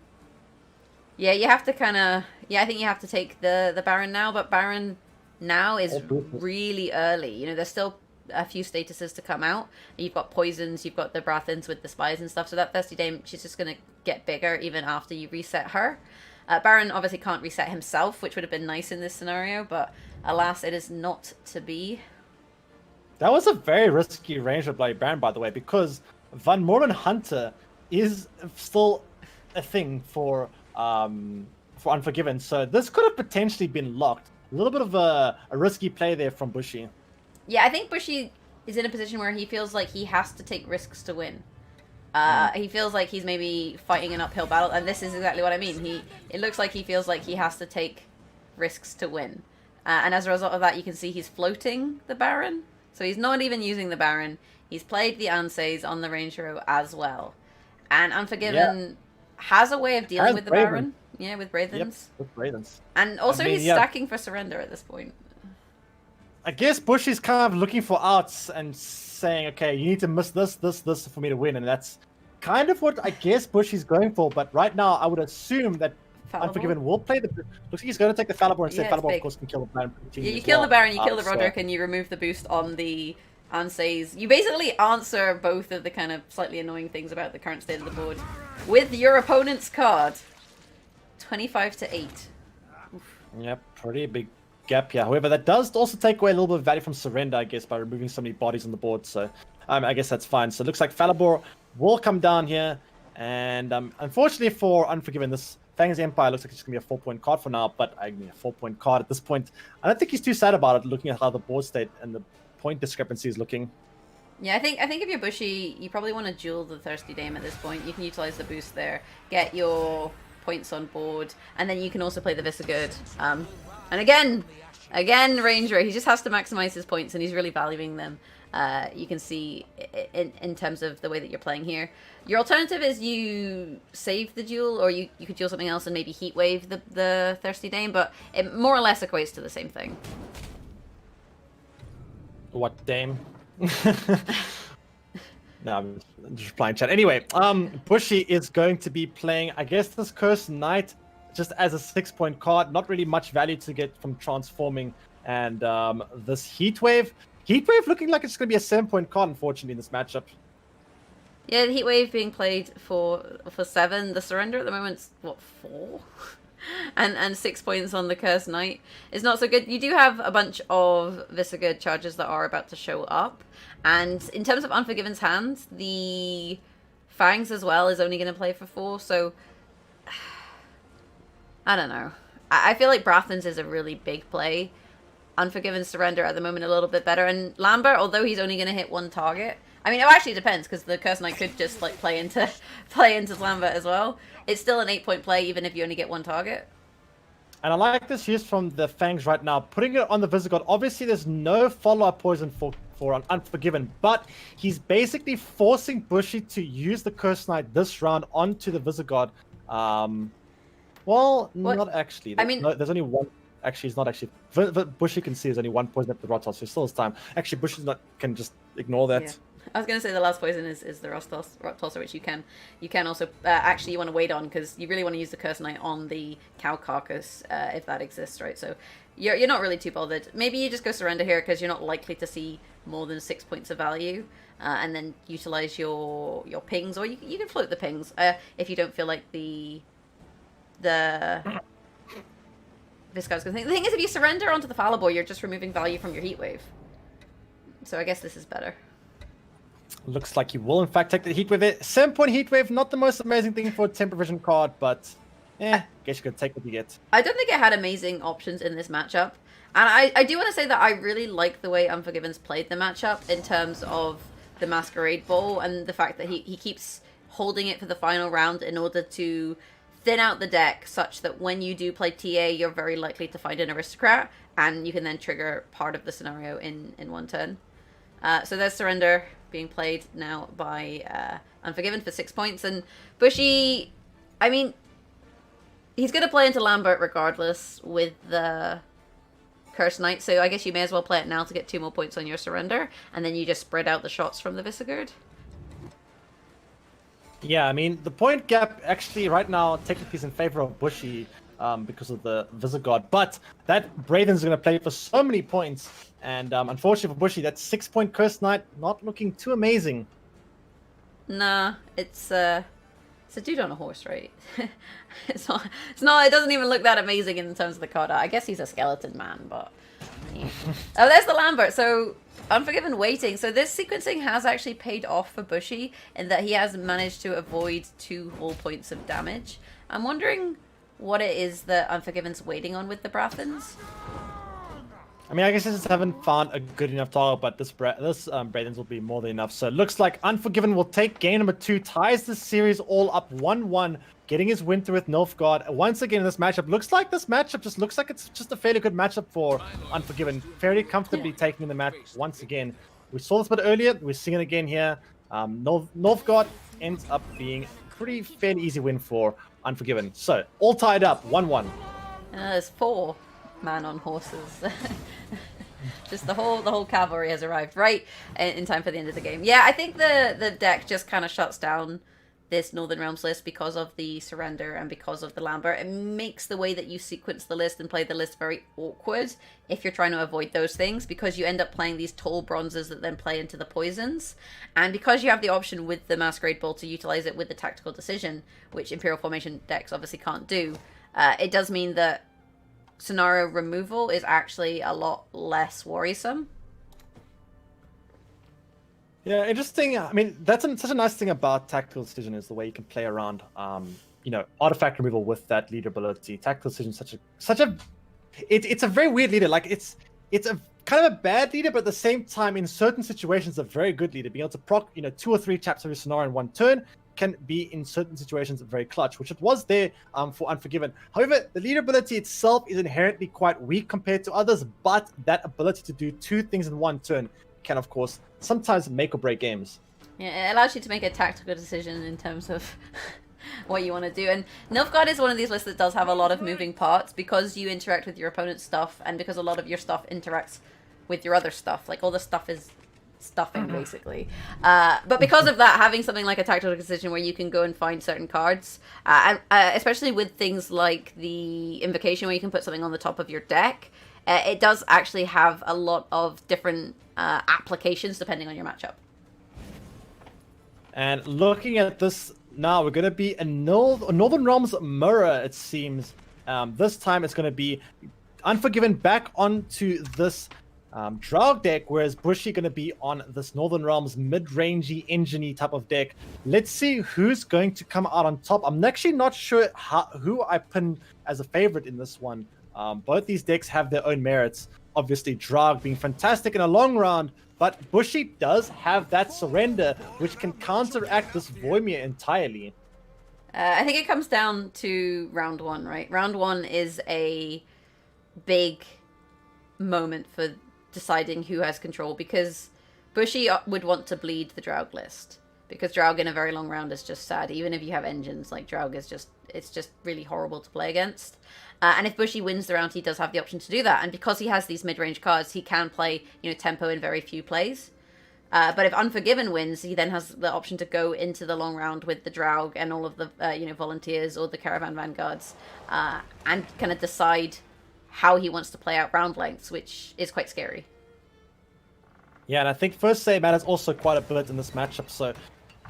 Yeah, you have to I think you have to take the Baron now, but Baron now is really early. There's still a few statuses to come out. You've got poisons, you've got the Brathens with the spies and stuff, so that Thirsty Dame, she's just going to get bigger even after you reset her. Baron obviously can't reset himself, which would have been nice in this scenario, but alas, it is not to be. That was a very risky range of Bloody Baron, by the way, because Van Moren Hunter is still a thing for Unforgiven, so this could have potentially been locked. A little bit of a risky play there from Bushy. Yeah, I think Bushy is in a position where he feels like he has to take risks to win. He feels like he's maybe fighting an uphill battle, and this is exactly what I mean. It looks like he feels like he has to take risks to win. And as a result of that, you can see he's floating the Baron. So he's not even using the Baron. He's played the Ansays on the Range Row as well. And Unforgiven has a way of dealing with the Braven. Baron. Yeah, with Bravens. Yep, with Ravens. And also he's yeah. stacking for surrender at this point. I guess Bush is kind of looking for outs and saying, okay, you need to miss this for me to win. And that's kind of what I guess Bush is going for. But right now, I would assume that Fallible. Unforgiven will play the... Looks like he's going to take the Fallible and say Fallible, big. of course, can kill the Baron. You kill the Baron, you kill the Roderick, and you remove the boost on the Anseys. You basically answer both of the kind of slightly annoying things about the current state of the board with your opponent's card. 25 to 8. Oof. Yep, pretty big gap here. However, that does also take away a little bit of value from surrender, I guess, by removing so many bodies on the board. So I guess that's fine. So it looks like Fallible will come down here. And unfortunately for Unforgiven, this Fang's Empire looks like it's going to be a 4-point card for now. But I mean, a 4-point card at this point, I don't think he's too sad about it, looking at how the board state and the point discrepancy is looking. Yeah, I think if you're Bushy, you probably want to duel the Thirsty Dame at this point. You can utilize the boost there, get your points on board, and then you can also play the Visigood. And again, Ranger, he just has to maximize his points, and he's really valuing them. You can see in terms of the way that you're playing here. Your alternative is you save the duel, or you could duel something else and maybe Heat Wave the Thirsty Dame, but it more or less equates to the same thing. What Dame? No, I'm just replying chat. Anyway, Bushy is going to be playing, I guess, this Cursed Knight just as a 6-point card. Not really much value to get from transforming. And this Heatwave looking like it's going to be a 7-point card, unfortunately, in this matchup. Yeah, the Heatwave being played for 7. The Surrender at the moment's, what, 4? and 6 points on the Cursed Knight is not so good. You do have a bunch of Visigood charges that are about to show up. And in terms of Unforgiven's hands, the Fangs as well is only going to play for 4. So, I don't know. I feel like Brathens is a really big play. Unforgiven's Surrender at the moment a little bit better. And Lambert, although he's only going to hit 1 target, I mean, it actually depends, because the Cursed Knight could just like play into Lambert as well. It's still an 8-point play, even if you only get 1 target. And I like this use from the Fangs right now, putting it on the Visigoth. Obviously, there's no follow-up poison for Unforgiven, but he's basically forcing Bushy to use the Cursed Knight this round onto the Visigoth. Well, not actually. I mean, there's only 1. Actually, it's not actually. Bushy can see there's only 1 poison up the Rotos, so still has time. Actually, Bushy can just ignore that. Yeah. I was going to say the last poison is the Rot Tosser, which you can also actually you want to wait on, because you really want to use the Cursed Knight on the cow carcass if that exists, right? So you're not really too bothered. Maybe you just go Surrender here, because you're not likely to see more than 6 points of value, and then utilize your pings, or you can float the pings if you don't feel like the Viscard's going to think. The thing is, if you surrender onto the Fallible, you're just removing value from your Heatwave. So I guess this is better. Looks like you will, in fact, take the Heatwave. 7-point Heatwave, not the most amazing thing for a Temper Vision card, but I guess you could take what you get. I don't think it had amazing options in this matchup. And I do want to say that I really like the way Unforgiven's played the matchup in terms of the Masquerade Ball and the fact that he keeps holding it for the final round in order to thin out the deck such that when you do play TA, you're very likely to find an Aristocrat, and you can then trigger part of the scenario in 1 turn. So there's Surrender being played now by Unforgiven for 6 points. And Bushy, I mean, he's going to play into Lambert regardless with the Cursed Knight, so I guess you may as well play it now to get 2 more points on your Surrender, and then you just spread out the shots from the Visigood. Yeah, I mean, the point gap actually right now technically is in favor of Bushy because of the Visigoth, but that Braden's going to play for so many points, and unfortunately for Bushy, that 6-point Cursed Knight not looking too amazing. Nah, it's a dude on a horse, right? It's not, it doesn't even look that amazing in terms of the card art. I guess he's a skeleton man, but yeah. Oh, there's the Lambert. So Unforgiven waiting. So this sequencing has actually paid off for Bushy in that he has managed to avoid 2 whole points of damage. I'm wondering what it is that Unforgiven's waiting on with the Brathens. I mean, I guess I just haven't found a good enough target, but this Braden's will be more than enough. So it looks like Unforgiven will take game number 2, ties the series all up 1-1, getting his win through with Nilfgaard. Once again, this matchup looks like it's just a fairly good matchup for Unforgiven. Fairly comfortably taking the match once again. We saw this a bit earlier. We're seeing it again here. Northgard ends up being a pretty fairly easy win for Unforgiven. So all tied up, 1-1. There's 4 man on horses. Just the whole cavalry has arrived right in time for the end of the game. Yeah, I think the deck just kind of shuts down this Northern Realms list because of the surrender and because of the Lambert. It makes the way that you sequence the list and play the list very awkward if you're trying to avoid those things, because you end up playing these tall bronzes that then play into the poisons. And because you have the option with the Masquerade Ball to utilize it with the tactical decision, which Imperial Formation decks obviously can't do, it does mean that scenario removal is actually a lot less worrisome. Yeah, interesting. I mean, that's such a nice thing about tactical decision is the way you can play around, artifact removal with that leader ability. Tactical decision is it's a very weird leader. Like it's a kind of a bad leader, but at the same time, in certain situations, a very good leader. Being able to proc, 2 or 3 chaps of your scenario in one turn can be in certain situations very clutch, which it was there for Unforgiven. However, the leader ability itself is inherently quite weak compared to others, but that ability to do 2 things in one turn can, of course, sometimes make or break games. Yeah, it allows you to make a tactical decision in terms of what you want to do. And Nilfgaard is one of these lists that does have a lot of moving parts because you interact with your opponent's stuff and because a lot of your stuff interacts with your other stuff. Like, all the stuff is stuffing, basically. But because of that, having something like a tactical decision where you can go and find certain cards, especially with things like the Invocation where you can put something on the top of your deck, it does actually have a lot of different applications depending on your matchup. And looking at this now, we're going to be a Northern Realms mirror, it seems. This time it's going to be Unforgiven back onto this Drow deck, whereas Bushy going to be on this Northern Realms mid-rangey, engine-y type of deck. Let's see who's going to come out on top. I'm actually not sure who I pin as a favorite in this one. Both these decks have their own merits. Obviously, Drag being fantastic in a long round, but Bushy does have that surrender, which can counteract this Voimir entirely. I think it comes down to round 1, right? Round 1 is a big moment for deciding who has control, because Bushy would want to bleed the Draug list, because Draug in a very long round is just sad. Even if you have engines, like, Draug is just really horrible to play against. And if Bushy wins the round, he does have the option to do that. And because he has these mid-range cards, he can play, tempo in very few plays. But if Unforgiven wins, he then has the option to go into the long round with the Draug and all of the, volunteers or the Caravan Vanguards, and kind of decide how he wants to play out round lengths, which is quite scary. Yeah, and I think first say matters also quite a bit in this matchup. So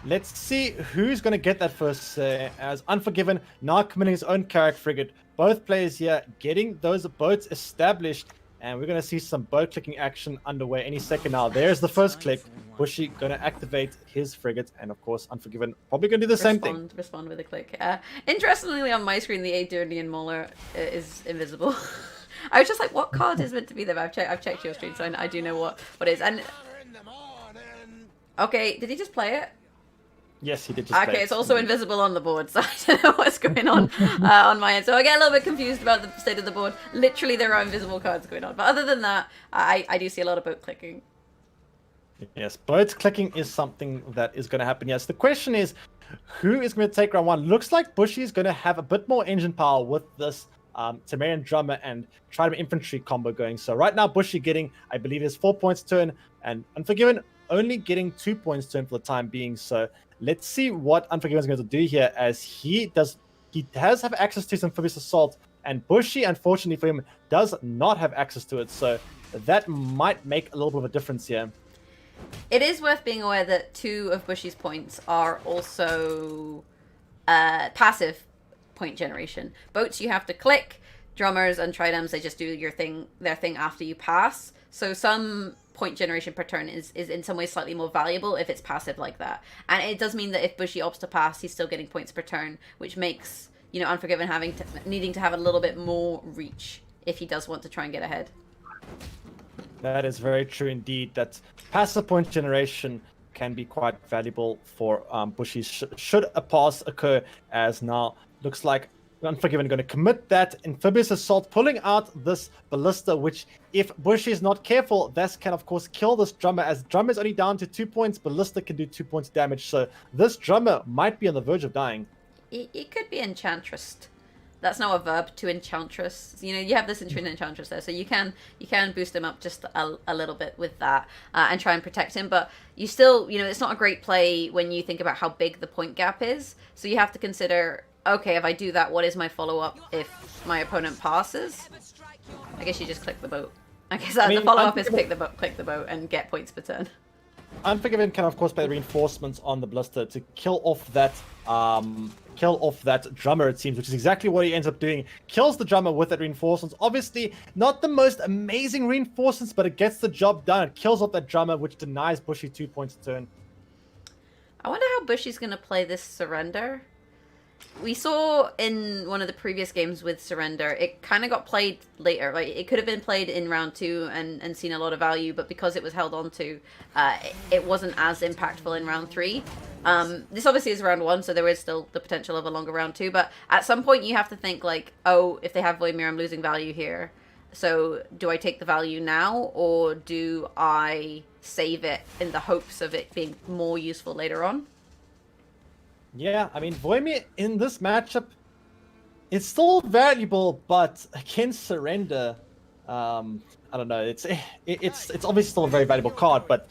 let's see who's going to get that first say, as Unforgiven now committing his own Carrack Frigate. Both players here getting those boats established, and we're going to see some boat clicking action underway any second now. There's the first click. Bushy going to activate his frigate, and of course Unforgiven probably going to do the same thing. Respond with a click. Interestingly, on my screen, the Aedurnian Mauler is invisible. I was just like, what card is meant to be there? I've checked your screen, so I do know what it is. And okay, did he just play it? Yes, he did just play it. Okay, it's also invisible on the board, so I don't know what's going on my end. So I get a little bit confused about the state of the board. Literally, there are invisible cards going on. But other than that, I do see a lot of boat clicking. Yes, boat clicking is something that is going to happen. Yes, the question is, who is going to take round 1? Looks like Bushy is going to have a bit more engine power with this Temerian Drummer and Trident Infantry combo going. So right now, Bushy getting, I believe, his 4 points turn, and Unforgiven only getting 2 points turn for the time being. So let's see what Unforgiven is going to do here, as he does have access to some Amphibious Assault, and Bushy, unfortunately for him, does not have access to it. So that might make a little bit of a difference here. It is worth being aware that 2 of Bushy's points are also passive point generation. Boats you have to click, drummers and tridems, they just do their thing after you pass. So some point generation per turn is in some ways slightly more valuable if it's passive like that. And it does mean that if Bushy opts to pass, he's still getting points per turn, which makes, Unforgiven needing to have a little bit more reach if he does want to try and get ahead. That is very true indeed. That passive point generation can be quite valuable for Bushy should a pass occur, as now looks like Unforgiven going to commit that amphibious assault, pulling out this ballista, which, if Bushr is not careful, this can of course kill this drummer, as drummer is only down to 2 points, ballista can do 2 points damage, so this drummer might be on the verge of dying. It could be enchantress. That's not a verb, to enchantress. You know, you have this entry in enchantress there, so you can boost him up just a little bit with that and try and protect him. But you still, you know, it's not a great play when you think about how big the point gap is. So you have to consider, okay, if I do that, what is my follow-up if my opponent passes? I guess you just click the boat. I guess the follow-up is click the boat and get points per turn. Unforgiven can of course play reinforcements on the ballista to kill off that drummer, it seems, which is exactly what he ends up doing. Kills the drummer with that reinforcements. Obviously not the most amazing reinforcements, but it gets the job done. It kills off that drummer, which denies Bushy 2 points a turn. I wonder how Bushy's going to play this surrender. We saw in one of the previous games with surrender, it kind of got played later. Like, it could have been played in round 2 and seen a lot of value, but because it was held on to, it wasn't as impactful in round 3. This obviously is round 1, so there is still the potential of a longer round 2, but at some point you have to think like, oh, if they have Voidmere, I'm losing value here. So do I take the value now, or do I save it in the hopes of it being more useful later on? Yeah, I mean, Voidmere in this matchup, it's still valuable, but against surrender, I don't know. It's obviously still a very valuable card, but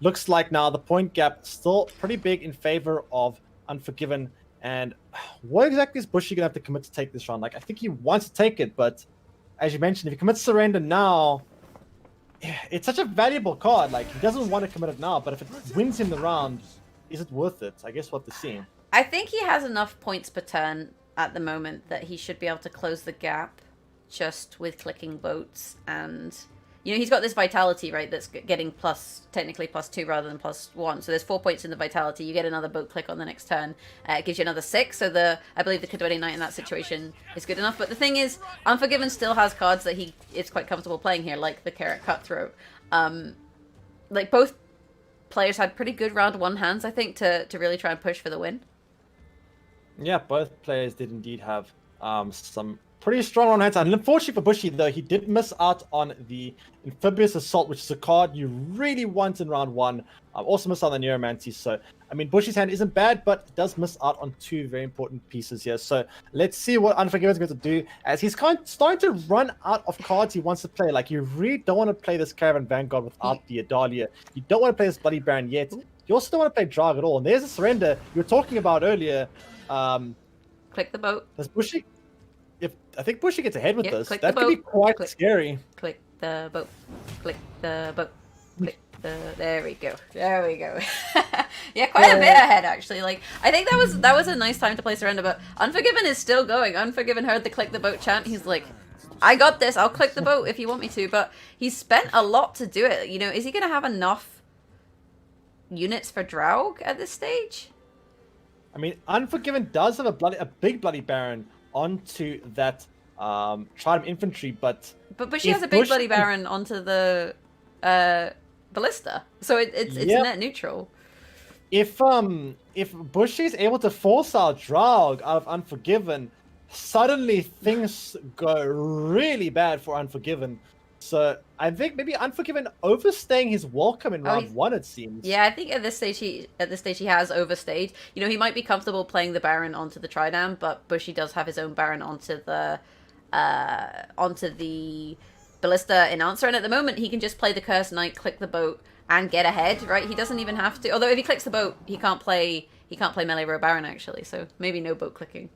looks like now the point gap still pretty big in favor of Unforgiven. And what exactly is Bushy gonna have to commit to take this round? Like, I think he wants to take it, but as you mentioned, if he commits surrender now, it's such a valuable card. Like, he doesn't want to commit it now, but if it wins him the round, is it worth it? I guess we'll have to see. I think he has enough points per turn at the moment that he should be able to close the gap just with clicking boats. And, you know, he's got this vitality, right, that's getting technically +2 rather than +1. So there's 4 points in the vitality. You get another boat click on the next turn. It gives you another 6. So I believe the Kedweli Knight in that situation is good enough. But the thing is, Unforgiven still has cards that he is quite comfortable playing here, like the Carrot Cutthroat. Like, both players had pretty good round 1 hands, I think, to really try and push for the win. Yeah, both players did indeed have some pretty strong round hands. And unfortunately for Bushy, though, he did miss out on the Amphibious Assault, which is a card you really want in round 1. Also missed out on the Neuromancy. So, I mean, Bushy's hand isn't bad, but does miss out on 2 very important pieces here. So, let's see what Unforgiven is going to do, as he's kind of starting to run out of cards he wants to play. Like, you really don't want to play this Caravan Vanguard without the Adalia. You don't want to play this Bloody Baron yet. You also don't want to play Drag at all. And there's a surrender you were talking about earlier. Click the boat. Does Bushy? I think Bushy gets ahead with this. That could be quite scary. Click the boat. Click the boat. Click the. There we go. There we go. Yeah, quite a bit ahead actually. Like, I think that was a nice time to play surrender. But Unforgiven is still going. Unforgiven heard the click the boat chant. He's like, I got this. I'll click the boat if you want me to. But he's spent a lot to do it. You know, is he gonna have enough units for Draug at this stage? I mean, Unforgiven does have a big Bloody Baron onto that Trident Infantry, but she has a big Bloody Baron onto the Ballista, so it's net neutral. If Bushy is able to force out Draug out of Unforgiven, suddenly things go really bad for Unforgiven. So I think maybe Unforgiven overstaying his welcome in round 1, it seems. Yeah, I think at this stage he has overstayed. You know, he might be comfortable playing the Baron onto the Tridam, but Bushy does have his own Baron onto the Ballista in answer. And at the moment, he can just play the Cursed Knight, click the boat, and get ahead. Right? He doesn't even have to. Although if he clicks the boat, he can't play melee row Baron actually. So maybe no boat clicking.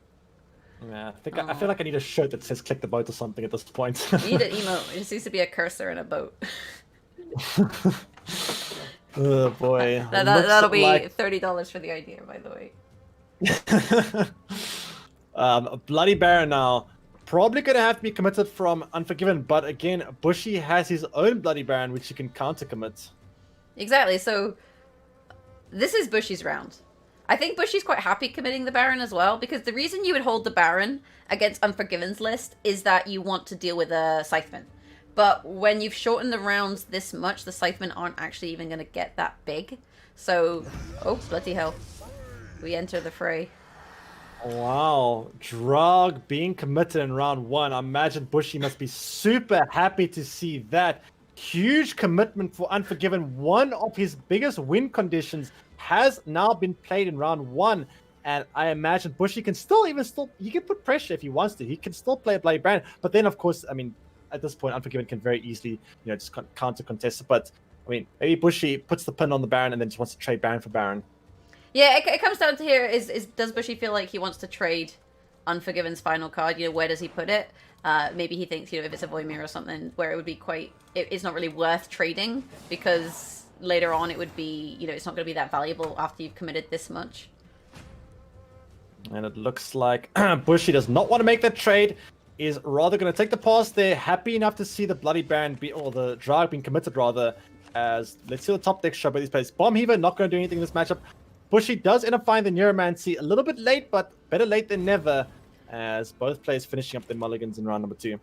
Yeah, I feel like I need a shirt that says "click the boat" or something at this point. You need an emote. It just needs to be a cursor in a boat. Oh boy. That'll be $30 for the idea, by the way. Bloody Baron now. Probably gonna have to be committed from Unforgiven, but again, Bushy has his own Bloody Baron, which he can counter commit. Exactly. So this is Bushy's round. I think Bushy's quite happy committing the Baron as well, because the reason you would hold the Baron against Unforgiven's list is that you want to deal with a Scytheman. But when you've shortened the rounds this much, the Scythemen aren't actually even going to get that big. So, oh, bloody hell. We enter the fray. Wow, Drog being committed in round 1. I imagine Bushy must be super happy to see that. Huge commitment for Unforgiven. One of his biggest win conditions has now been played in round 1. And I imagine Bushy can still, he can put pressure if he wants to. He can still play a Bloody Brand. But then, of course, I mean, at this point, Unforgiven can very easily, just counter contest it. But, I mean, maybe Bushy puts the pin on the Baron and then just wants to trade Baron for Baron. Yeah, it comes down to here is does Bushy feel like he wants to trade Unforgiven's final card? Where does he put it? Maybe he thinks, if it's a Voimir or something, where it would be it's not really worth trading because later on it would be, it's not going to be that valuable after you've committed this much. And it looks like Bushy does not want to make that trade, is rather going to take the pass there, happy enough to see the Bloody Baron or the Drag being committed rather, as let's see the top deck show by these players. Bomb Heaver not going to do anything in this matchup. Bushy does end up finding the Neuromancy a little bit late, but better late than never, as both players finishing up their mulligans in round number 2.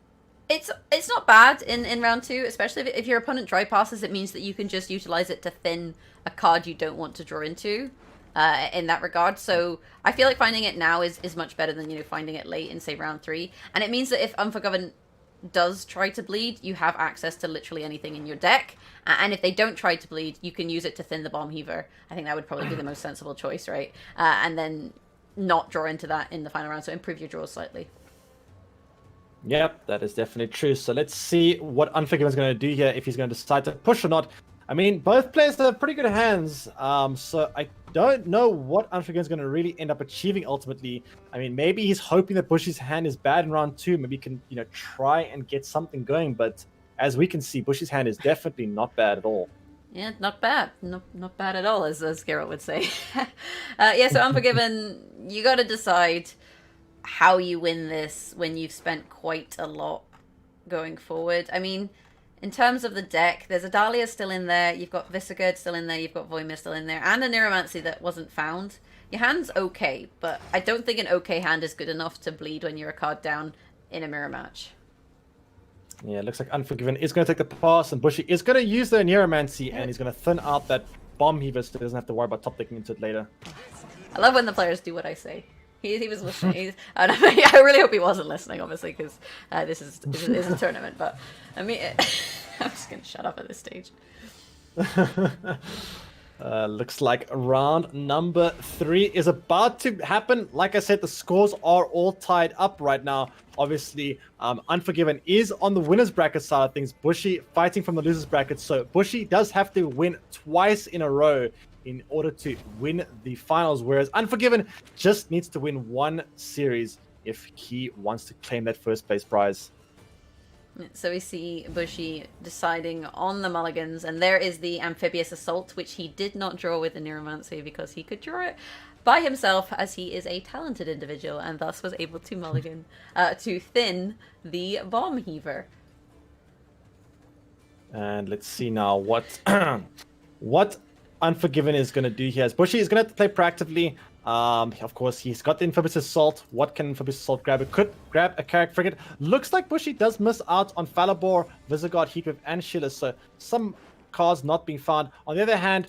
It's not bad in round 2, especially if your opponent dry passes. It means that you can just utilize it to thin a card you don't want to draw into, in that regard. So I feel like finding it now is much better than finding it late in, say, round 3. And it means that if Unforgiven does try to bleed, you have access to literally anything in your deck. And if they don't try to bleed, you can use it to thin the Bomb Heaver. I think that would probably be the most sensible choice, right? And then not draw into that in the final round, so improve your draws slightly. Yep, that is definitely true. So let's see what Unforgiven is going to do here, if he's going to decide to push or not. I mean, both players have pretty good hands, so I don't know what Unforgiven is going to really end up achieving ultimately. I mean, maybe he's hoping that Bushy's hand is bad in round 2. Maybe he can, try and get something going. But as we can see, Bushy's hand is definitely not bad at all. Yeah, not bad. Not bad at all, as Geralt would say. Yeah, so Unforgiven, you got to decide how you win this when you've spent quite a lot going forward. I mean, in terms of the deck, there's a Dahlia still in there, you've got Visagurd still in there, you've got Voimir still in there, and a Neuromancy that wasn't found. Your hand's okay, but I don't think an okay hand is good enough to bleed when you're a card down in a mirror match. Yeah, it looks like Unforgiven is going to take the pass, and Bushy is going to use the Neuromancy, and he's going to thin out that Bomb Heaver so he doesn't have to worry about top decking into it later. I love when the players do what I say. He was listening. I really hope he wasn't listening, obviously, because this is a tournament. But I mean, I'm just gonna shut up at this stage. Looks like round number 3 is about to happen. Like I said, the scores are all tied up right now. Obviously, Unforgiven is on the winner's bracket side of things. Bushy fighting from the loser's bracket. So Bushy does have to win twice in a row in order to win the finals, whereas Unforgiven just needs to win one series if he wants to claim that first place prize. So we see Bushy deciding on the mulligans, and there is the Amphibious Assault, which he did not draw with the Neuromancy because he could draw it by himself, as he is a talented individual, and thus was able to mulligan to thin the Bomb Heaver. And let's see now what what Unforgiven is going to do here. As Bushy is going to have to play proactively. Of course, he's got the Amphibious Assault. What can Amphibious Assault grab? It could grab a Carrack Frigate. Looks like Bushy does miss out on Falibor, Visagard, Heatwave, and Sheila. So some cards not being found. On the other hand,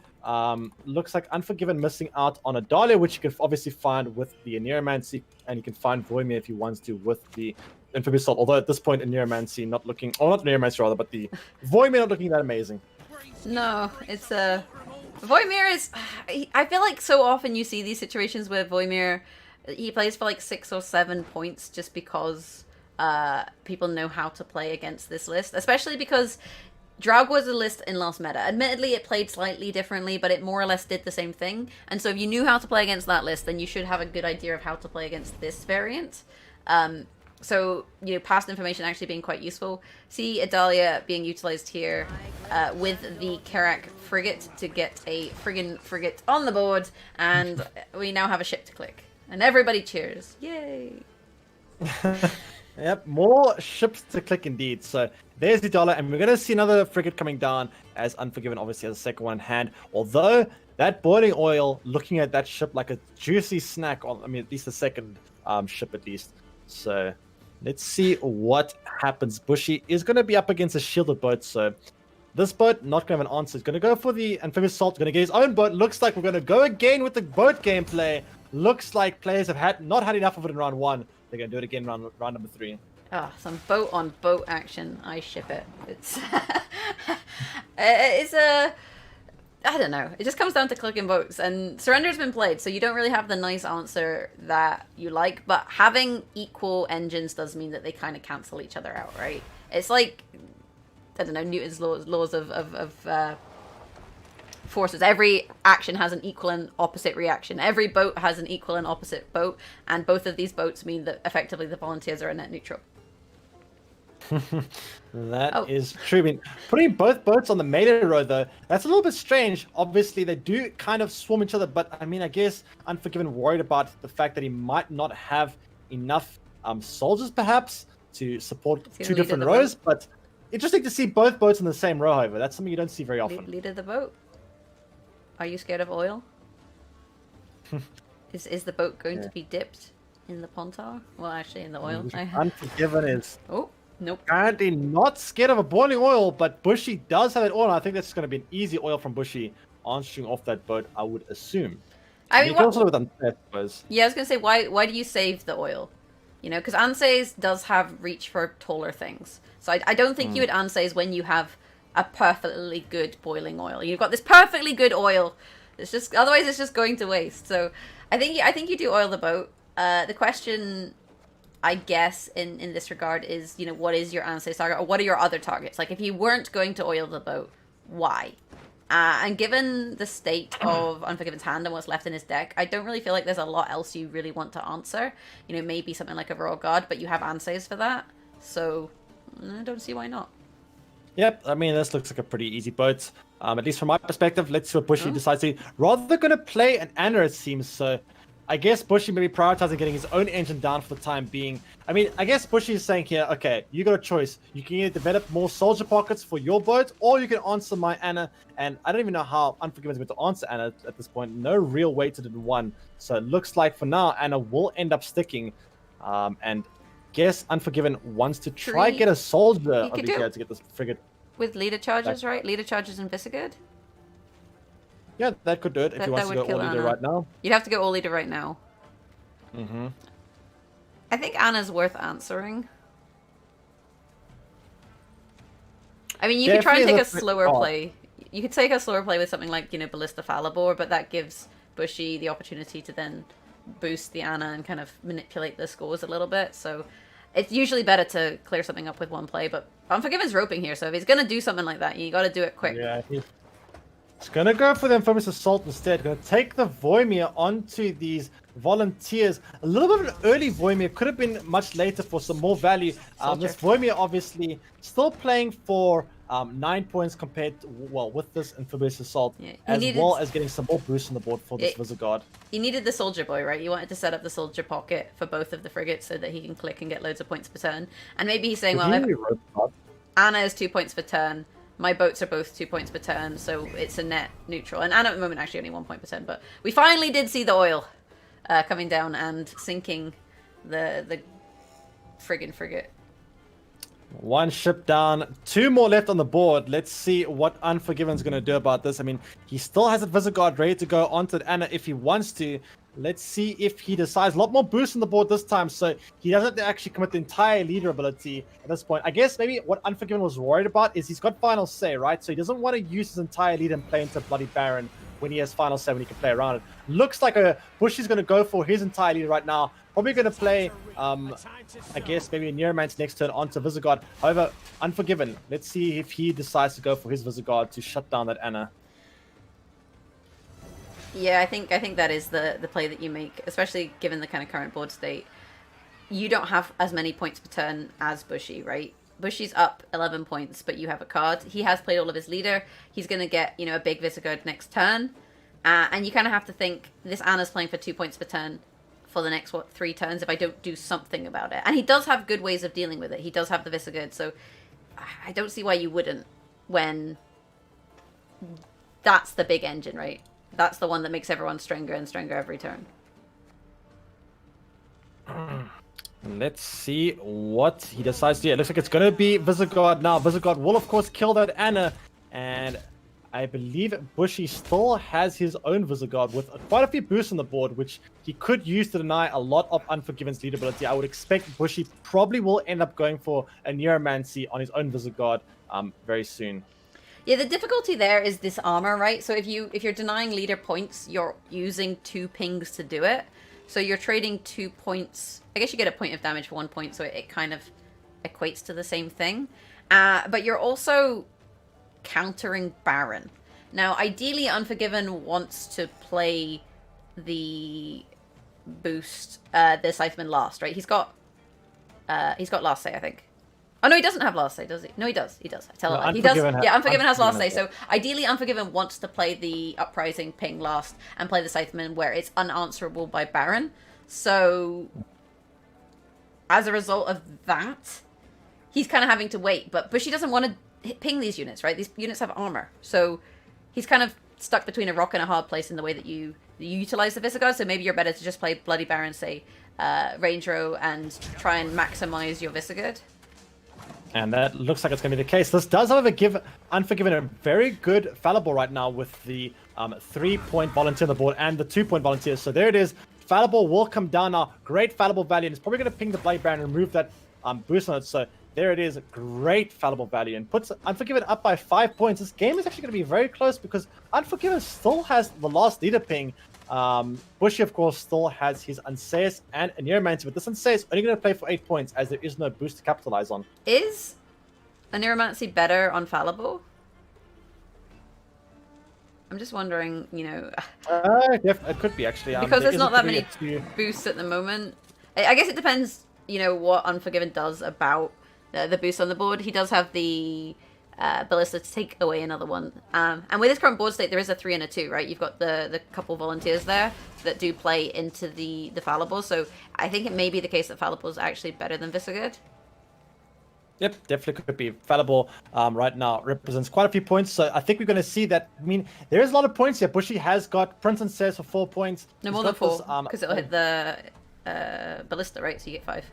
looks like Unforgiven missing out on a Dahlia, which you can obviously find with the Neuromancy, and you can find Voimir if he wants to with the Amphibious Assault. Although at this point, in Neuromancy not looking, or not Neuromancy rather, but the Voimir not looking that amazing. No, it's Voimir is... I feel like so often you see these situations where Voimir, he plays for like 6 or 7 points just because people know how to play against this list. Especially because Draug was a list in last meta. Admittedly, it played slightly differently, but it more or less did the same thing. And so if you knew how to play against that list, then you should have a good idea of how to play against this variant. So, past information actually being quite useful. See Adalia being utilized here with the Carrack Frigate to get a friggin' frigate on the board, and we now have a ship to click. And everybody cheers. Yay! Yep, more ships to click indeed. So there's the dollar, and we're going to see another frigate coming down, as Unforgiven obviously has a second one in hand. Although that boiling oil, looking at that ship like a juicy snack, I mean, at least the second ship at least. So let's see what happens. Bushy is going to be up against a shielded boat, so this boat not going to have an answer. He's going to go for the Amphibious Assault, going to get his own boat. Looks like we're going to go again with the boat gameplay. looks like players have not had enough of it in round 1. They're going to do it again round number 3. Oh, some boat on boat action. I ship it. It's it's I don't know. It just comes down to clicking boats, and surrender's been played, so you don't really have the nice answer that you like. But having equal engines does mean that they kind of cancel each other out, right? It's like, I don't know, Newton's laws of forces. Every action has an equal and opposite reaction. Every boat has an equal and opposite boat, and both of these boats mean that effectively the volunteers are a net neutral. That is true. I mean, putting both boats on the melee row, though, that's a little bit strange. Obviously, they do kind of swarm each other, but I mean, I guess Unforgiven worried about the fact that he might not have enough soldiers, perhaps, to support 2 different rows. But interesting to see both boats in the same row, however. That's something you don't see very often. Leader of the boat. Are you scared of oil? Is the boat going to be dipped in the pontar? Well, actually, in the oil. Unforgiven is... Oh. Nope. Apparently not scared of a boiling oil, but Bushy does have that oil. I think that's going to be an easy oil from Bushy answering off that boat, I would assume. I mean, you can also with Unsays, I suppose. Yeah, I was going to say, why do you save the oil? You know, because Unsays does have reach for taller things. So I don't think you would Unsays when you have a perfectly good boiling oil. You've got this perfectly good oil. It's just, otherwise it's just going to waste. So I think you do oil the boat. The question, I guess, in this regard is, you know, what is your Unsays target, or what are your other targets? Like, if you weren't going to oil the boat, why? And given the state of Unforgiven's hand and what's left in his deck, I don't really feel like there's a lot else you really want to answer. You know, maybe something like a Royal Guard, but you have Unsays for that. So, I don't see why not. Yep, I mean, this looks like a pretty easy boat. At least from my perspective, let's see what Bushy decides to. Rather than going to play an Anna, it seems, so... I guess Bushy may be prioritizing getting his own engine down for the time being. I mean, I guess Bushy is saying here, okay, you got a choice. You can either develop more soldier pockets for your boat, or you can answer my Anna. And I don't even know how Unforgiven is going to answer Anna at this point. No real way to do one. So it looks like for now, Anna will end up sticking. And guess Unforgiven wants to try get a soldier over here to get this frigate. With leader charges, right? Leader charges and Visigood? Yeah, that could do it if he wants to go all leader right now. You'd have to go all leader right now. Mm-hmm. I think Anna's worth answering. I mean, you could try and take a slower play. You could take a slower play with something like, you know, Ballista Falibor, but that gives Bushy the opportunity to then boost the Anna and kind of manipulate the scores a little bit. So it's usually better to clear something up with one play, but Unforgiven's roping here, so if he's going to do something like that, you got to do it quick. Yeah, he's going to go for the Infamous Assault instead. Going to take the Voimir onto these volunteers. A little bit of an early Voimir. Could have been much later for some more value. This Voimir obviously still playing for 9 points compared to, well, with this Infamous Assault, well as getting some more boosts on the board for this Visigodd. He needed the Soldier Boy, right? You wanted to set up the Soldier Pocket for both of the frigates so that he can click and get loads of points per turn. And maybe he's saying, well, Anna is 2 points per turn. My boats are both 2 points per turn, so it's a net neutral. And Anna at the moment actually only 1 point per turn, but we finally did see the oil coming down and sinking the friggin' frigate. One ship down, 2 more left on the board. Let's see what Unforgiven's going to do about this. I mean, he still has a Visigodd ready to go onto Anna if he wants to. Let's see if he decides. A lot more boost on the board this time, so he doesn't actually commit the entire leader ability at this point. I guess maybe what Unforgiven was worried about is he's got final say, right? So he doesn't want to use his entire leader and play into Bloody Baron when he has final say when he can play around it. Looks like Bush is going to go for his entire leader right now. Probably going to play, I guess, maybe a Neuromancer next turn onto Visigodd. However, Unforgiven, let's see if he decides to go for his Visigodd to shut down that Anna. Yeah, I think that is the play that you make, especially given the kind of current board state. You don't have as many points per turn as Bushy, right? Bushy's up 11 points, but you have a card. He has played all of his leader. He's going to get, you know, a big Visigodd next turn. And you kind of have to think, this Anna's playing for 2 points per turn for the next, 3 turns if I don't do something about it. And he does have good ways of dealing with it. He does have the Visigodd, so I don't see why you wouldn't when that's the big engine, right? That's the one that makes everyone stronger and stronger every turn. Let's see what he decides to do. It looks like it's going to be Visigodd now. Visigodd will, of course, kill that Anna. And I believe Bushy still has his own Visigoth with quite a few boosts on the board, which he could use to deny a lot of Unforgiven's leadability. I would expect Bushy probably will end up going for a Neuromancy on his own Visigoth very soon. Yeah, the difficulty there is this armor, right? So if you're denying leader points, you're using 2 pings to do it. So you're trading 2 points. I guess you get a point of damage for 1 point, so it kind of equates to the same thing. But you're also countering Baron. Now, ideally, Unforgiven wants to play the boost, the Scytheman last, right? He's got last say, I think. Oh no, he doesn't have last say, does he? No, he does. He does. I tell him. He does. Yeah, Unforgiven has last say. So ideally, Unforgiven wants to play the Uprising ping last and play the Scytheman where it's unanswerable by Baron. So as a result of that, he's kind of having to wait. But Bushy doesn't want to ping these units, right? These units have armor, so he's kind of stuck between a rock and a hard place in the way that you utilize the Visigoth. So maybe you're better to just play Bloody Baron, say, range row, and try and maximize your Visigoth. And that looks like it's going to be the case. This does, however, give Unforgiven a very good fallible right now with the 3-point volunteer on the board and the 2-point volunteer. So there it is. Fallible will come down now. Great fallible value. And it's probably going to ping the Bloody Baron and remove that boost on it. So there it is. Great fallible value. And puts Unforgiven up by 5 points. This game is actually going to be very close because Unforgiven still has the last leader ping. Bushy, of course, still has his Unseus and a Neuromancy, but this Unseus only going to play for 8 points as there is no boost to capitalize on. Is a Neuromancy better on Fallible? I'm just wondering, you know... It could be, actually. Because there's not that many boosts at the moment. I guess it depends, you know, what Unforgiven does about the boost on the board. He does have the... Ballista to take away another one. And with this current board state, there is a 3 and a 2, right? You've got the couple volunteers there that do play into the Fallible. So I think it may be the case that Fallible is actually better than Visigoth. Yep, definitely could be. Fallible right now represents quite a few points. So I think we're going to see that. I mean, there is a lot of points here. Bushy has got Prince and Says for 4 points. No, more than 4, because it'll hit the Ballista, right? So you get 5.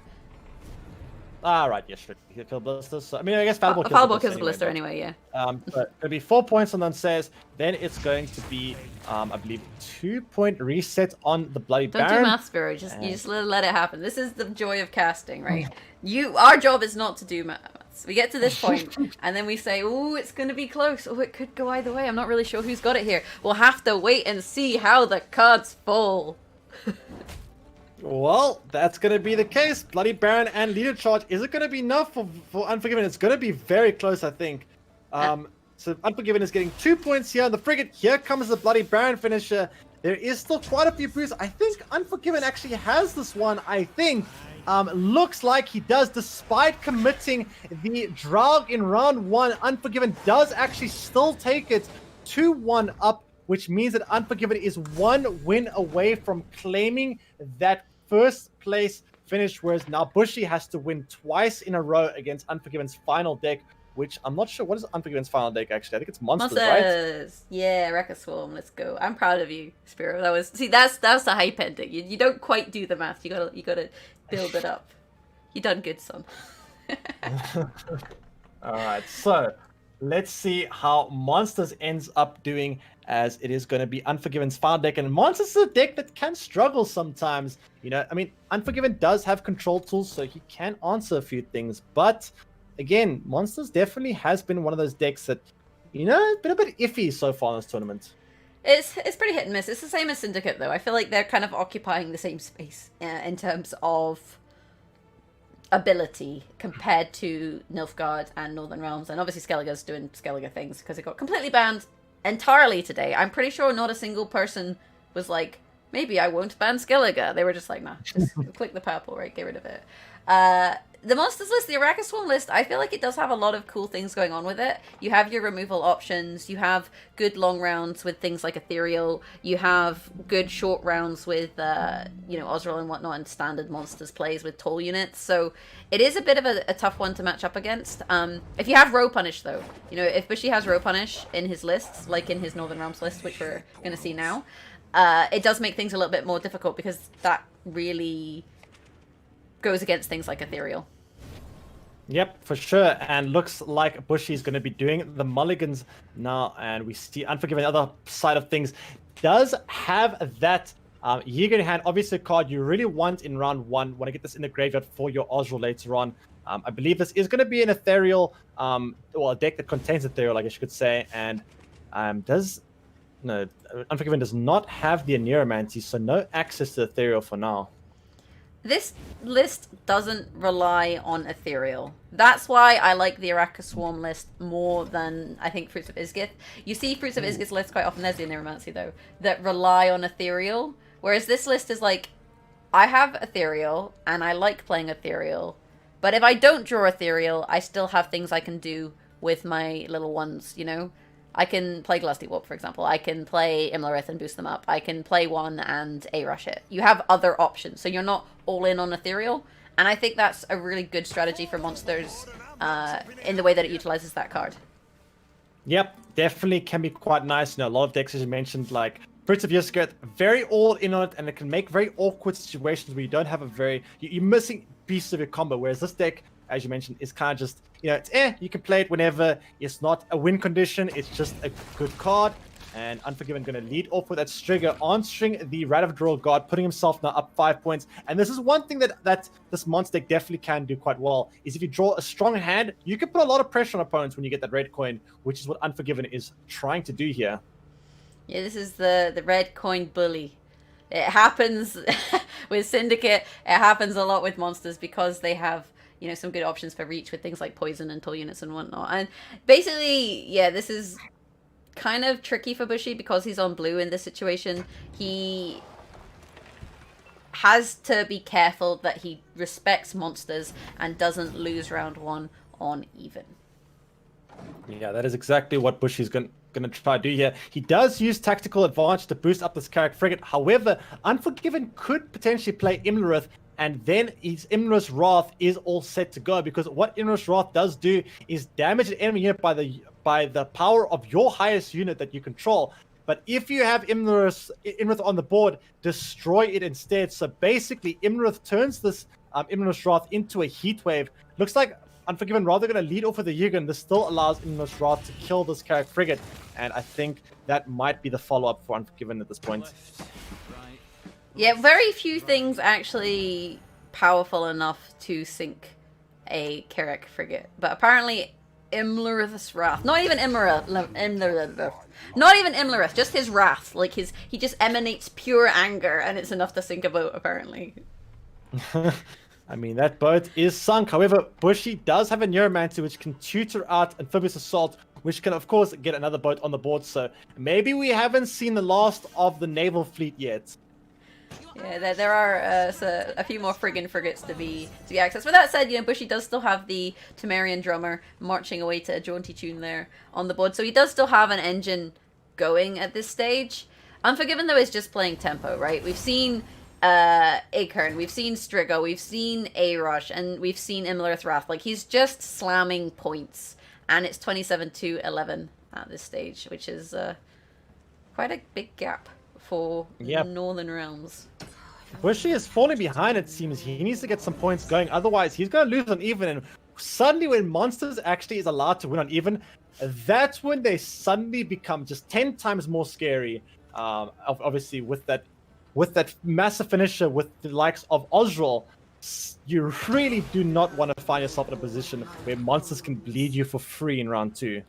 Ah, right, yes, sure. You kill ballistas. So, I mean, I guess Fallible kills the ballista anyway, yeah. But it'll be 4 points on Unsays. Then it's going to be, I believe, 2-point reset on the Bloody Baron. Don't do math, Spiro. You just let it happen. This is the joy of casting, right? Our job is not to do maths. We get to this point, and then we say, "Oh, it's going to be close. Oh, it could go either way. I'm not really sure who's got it here. We'll have to wait and see how the cards fall." Well, that's going to be the case. Bloody Baron and leader charge. Is it going to be enough for Unforgiven? It's going to be very close, I think. So Unforgiven is getting 2 points here on the frigate. Here comes the Bloody Baron finisher. There is still quite a few boosts. I think Unforgiven actually has this one, I think. Looks like he does, despite committing the Draug in round 1. Unforgiven does actually still take it 2-1 up, which means that Unforgiven is 1 win away from claiming that first place finish, whereas now Bushy has to win twice in a row against Unforgiven's final deck, which I'm not sure. What is Unforgiven's final deck, actually? I think it's Monsters, right? Yeah, Wrecker Swarm, let's go. I'm proud of you, Spiro. That's the hype ending. You don't quite do the math. You gotta build it up. You done good, son. Alright, so let's see how Monsters ends up doing, as it is going to be Unforgiven's final deck. And Monsters is a deck that can struggle sometimes. You know, I mean, Unforgiven does have control tools, so he can answer a few things. But, again, Monsters definitely has been one of those decks that, you know, been a bit iffy so far in this tournament. It's pretty hit and miss. It's the same as Syndicate, though. I feel like they're kind of occupying the same space in terms of ability compared to Nilfgaard and Northern Realms. And obviously Skellige's doing Skellige things because it got completely banned entirely today. I'm pretty sure not a single person was like, maybe I won't ban Skellige. They were just like, nah, just click the purple, right? Get rid of it. The Monsters list, the Arrakis Swarm list, I feel like it does have a lot of cool things going on with it. You have your removal options. You have good long rounds with things like Ethereal. You have good short rounds with, you know, Osril and whatnot, and standard Monsters plays with tall units. So it is a bit of a tough one to match up against. If you have Row Punish, though, you know, if Bushy has Row Punish in his lists, like in his Northern Realms list, which we're going to see now, it does make things a little bit more difficult because that really goes against things like Ethereal. Yep, for sure. And looks like Bushy is going to be doing the mulligans now. And we see Unforgiven, the other side of things, does have that Jäger in hand. Obviously, a card you really want in round one. Want to get this in the graveyard for your Osral later on. I believe this is going to be an ethereal, a deck that contains ethereal, I guess you could say. And Unforgiven does not have the Aneromancy, so no access to ethereal for now. This list doesn't rely on ethereal. That's why I like the Araka Swarm list more than I think Fruits of Isgith. You see Fruits of Isgith's list quite often, there's the Aneromancy though, that rely on ethereal. Whereas this list is like, I have ethereal, and I like playing ethereal. But if I don't draw ethereal, I still have things I can do with my little ones, you know? I can play Glusty Warp, for example. I can play Imlerith and boost them up. I can play one and A-Rush it. You have other options, so you're not all in on ethereal. And I think that's a really good strategy for monsters in the way that it utilizes that card. Yep, definitely can be quite nice. You know, a lot of decks, as you mentioned, like Fruits of Isgith, very all in on it, and it can make very awkward situations where you don't have a very... You're missing pieces of your combo, whereas this deck, as you mentioned, is kind of just, it's you can play it whenever. It's not a win condition, it's just a good card. And Unforgiven going to lead off with that Strigger, answering the Rat of Droll God, putting himself now up 5 points. And this is one thing that this monster deck definitely can do quite well, is if you draw a strong hand, you can put a lot of pressure on opponents when you get that red coin, which is what Unforgiven is trying to do here. Yeah, this is the red coin bully. It happens with Syndicate, it happens a lot with monsters because they have some good options for reach with things like poison and toll units and whatnot. And basically, yeah, this is kind of tricky for Bushy because he's on blue in this situation. He has to be careful that he respects monsters and doesn't lose round one on even. Yeah, that is exactly what Bushy's going to try to do here. He does use tactical advantage to boost up this Carrack Frigate. However, Unforgiven could potentially play Imlerith, and then his Imlerith's Wrath is all set to go, because what Imlerith's Wrath does do is damage an enemy unit by the power of your highest unit that you control. But if you have Imlerith on the board, destroy it instead. So basically, Imlerith turns this Imlerith's Wrath into a heat wave. Looks like Unforgiven rather going to lead off with the Yugen. This still allows Imlerith's Wrath to kill this Carrack Frigate, and I think that might be the follow-up for Unforgiven at this point. Yeah, very few things actually powerful enough to sink a Carrack Frigate, but apparently Imlerith's Wrath, not even Imlerith, just his wrath, like he just emanates pure anger, and it's enough to sink a boat apparently. I mean, that boat is sunk. However, Bushy does have a Neuromancer which can tutor out Amphibious Assault, which can, of course, get another boat on the board. So maybe we haven't seen the last of the naval fleet yet. Yeah, there are a few more frigates to be accessed. With that said, Bushy does still have the Temerian drummer marching away to a jaunty tune there on the board, so he does still have an engine going at this stage. Unforgiven, though, is just playing tempo, right? We've seen Akern, we've seen Strigo, we've seen A-Rush, and we've seen Imlerith Wrath. Like, he's just slamming points, and it's 27-11 at this stage, which is quite a big gap for Northern Realms. Bushy is falling behind, it seems. He needs to get some points going, otherwise he's going to lose on even. And suddenly when Monsters actually is allowed to win on even, that's when they suddenly become just 10 times more scary. Obviously with that massive finisher with the likes of Osral, you really do not want to find yourself in a position where Monsters can bleed you for free in round 2.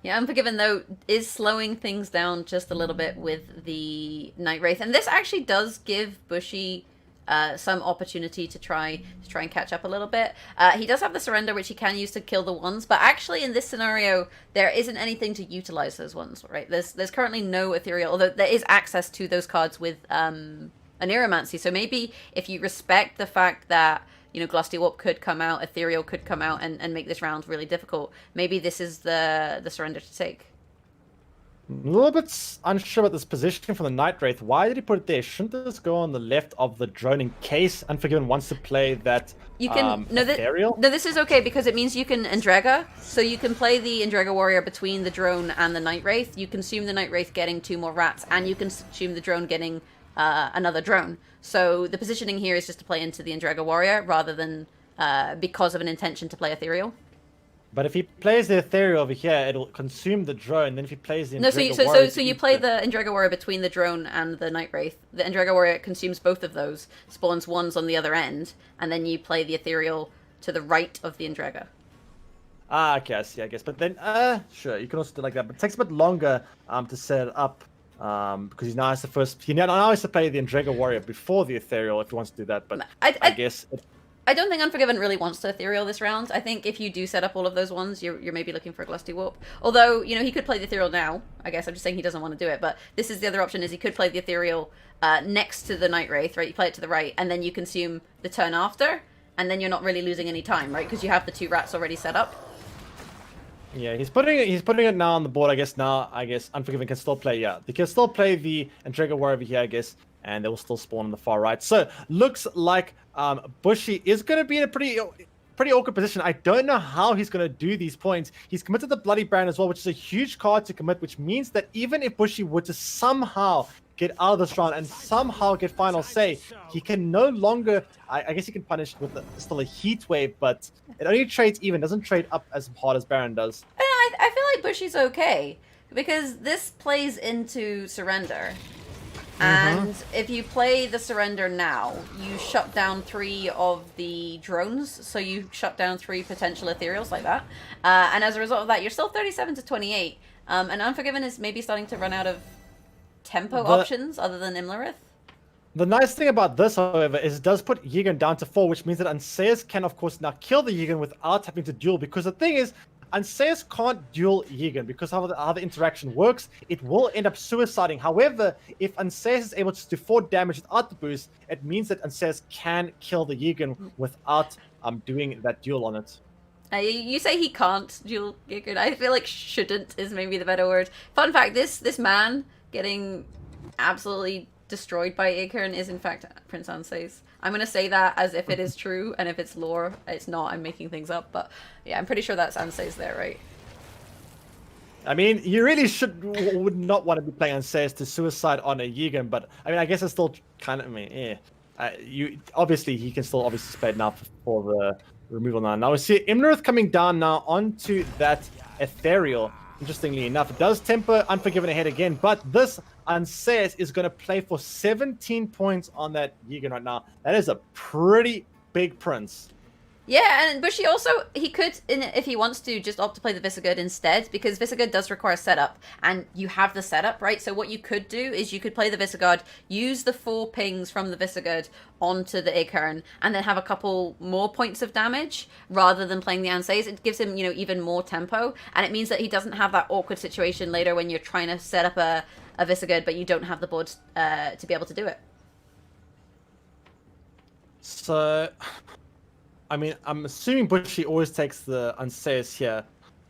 Yeah, Unforgiven, though, is slowing things down just a little bit with the Night Wraith. And this actually does give Bushy some opportunity to try and catch up a little bit. He does have the Surrender, which he can use to kill the ones. But actually, in this scenario, there isn't anything to utilize those ones, right? There's currently no Ethereal, although there is access to those cards with an Aneromancy. So maybe if you respect the fact that Glusty Warp could come out, Ethereal could come out and make this round really difficult, maybe this is the surrender to take. A little bit unsure about this position for the Night Wraith. Why did he put it there? Shouldn't this go on the left of the drone in case Unforgiven wants to play that Ethereal? No, this is okay because it means you can Endrega. So you can play the Endrega Warrior between the drone and the Night Wraith. You consume the Night Wraith getting 2 more rats, and you consume the drone getting another drone. So the positioning here is just to play into the Endrega Warrior rather than because of an intention to play Ethereal. But if he plays the Ethereal over here, it'll consume the drone. Then if he plays the No, Endrega Warrior... so you play the Endrega Warrior between the drone and the Night Wraith. The Endrega Warrior consumes both of those, spawns ones on the other end, and then you play the Ethereal to the right of the Endrega. Ah, okay, I see, I guess. But then, sure, you can also do like that. But it takes a bit longer to set it up because he now has to play the Endrega Warrior before the Ethereal if he wants to do that. But I guess... I don't think Unforgiven really wants to Ethereal this round. I think if you do set up all of those ones, you're maybe looking for a Glusty Warp. Although, he could play the Ethereal now. I guess I'm just saying he doesn't want to do it. But this is the other option, is he could play the Ethereal next to the Night Wraith, right? You play it to the right, and then you consume the turn after, and then you're not really losing any time, right? Because you have the 2 rats already set up. Yeah, he's putting it now on the board. I guess Unforgiven can still play. Yeah, they can still play the Endrega Warrior over here, I guess, and they will still spawn on the far right. So looks like Bushy is going to be in a pretty awkward position. I don't know how he's going to do these points. He's committed the Bloody Brand as well, which is a huge card to commit, which means that even if Bushy were to somehow get out of this round and somehow get final say, he can no longer... I guess he can punish with still a Heat Wave, but it only trades even, doesn't trade up as hard as Baron does. I feel like Bushy's okay, because this plays into Surrender. And if you play the Surrender now, you shut down 3 of the drones, so you shut down 3 potential Ethereals like that. And as a result of that, you're still 37 to 28. And Unforgiven is maybe starting to run out of tempo options other than Imlerith. The nice thing about this, however, is it does put Yegan down to 4, which means that Anseus can, of course, now kill the Yegan without having to duel, because the thing is, Anseus can't duel Yegan because of how the interaction works. It will end up suiciding. However, if Anseus is able to do 4 damage without the boost, it means that Anseus can kill the Yegan without doing that duel on it. You say he can't duel Yegan. I feel like shouldn't is maybe the better word. Fun fact, this man getting absolutely destroyed by Acorn is in fact Prince Anseus. I'm going to say that as if it is true, and if it's lore, it's not. I'm making things up, but yeah, I'm pretty sure that's Anseus there, right? I mean, you really would not want to be playing Anseus to suicide on a Yegan, but I mean, I guess it's still kind of, obviously he can still obviously spade now for the removal now. Now we see Imlerith coming down now onto that Ethereal. Interestingly enough, it does temper Unforgiven ahead again, but this Anseus is going to play for 17 points on that Yegan right now. That is a pretty big prince. Yeah, and Bushy also, he could, if he wants to, just opt to play the Visigoth instead, because Visigoth does require setup, and you have the setup, right? So what you could do is you could play the Visigoth, use the 4 pings from the Visigoth onto the Acorn, and then have a couple more points of damage, rather than playing the Anseus. It gives him, even more tempo, and it means that he doesn't have that awkward situation later when you're trying to set up a Visigoth, but you don't have the board to be able to do it. So... I mean, I'm assuming Bushy always takes the Anseus here.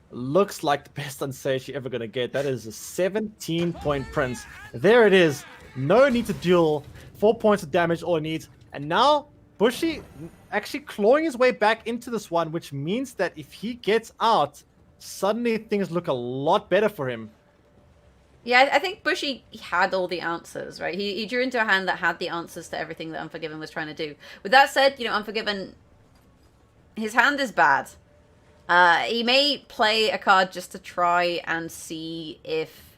Looks like the best Anseus you're ever going to get. That is a 17-point prince. There it is. No need to duel. 4 points of damage, all it needs. And now, Bushy actually clawing his way back into this one, which means that if he gets out, suddenly things look a lot better for him. Yeah, I think Bushy had all the answers, right? He drew into a hand that had the answers to everything that Unforgiven was trying to do. With that said, Unforgiven... his hand is bad. He may play a card just to try and see if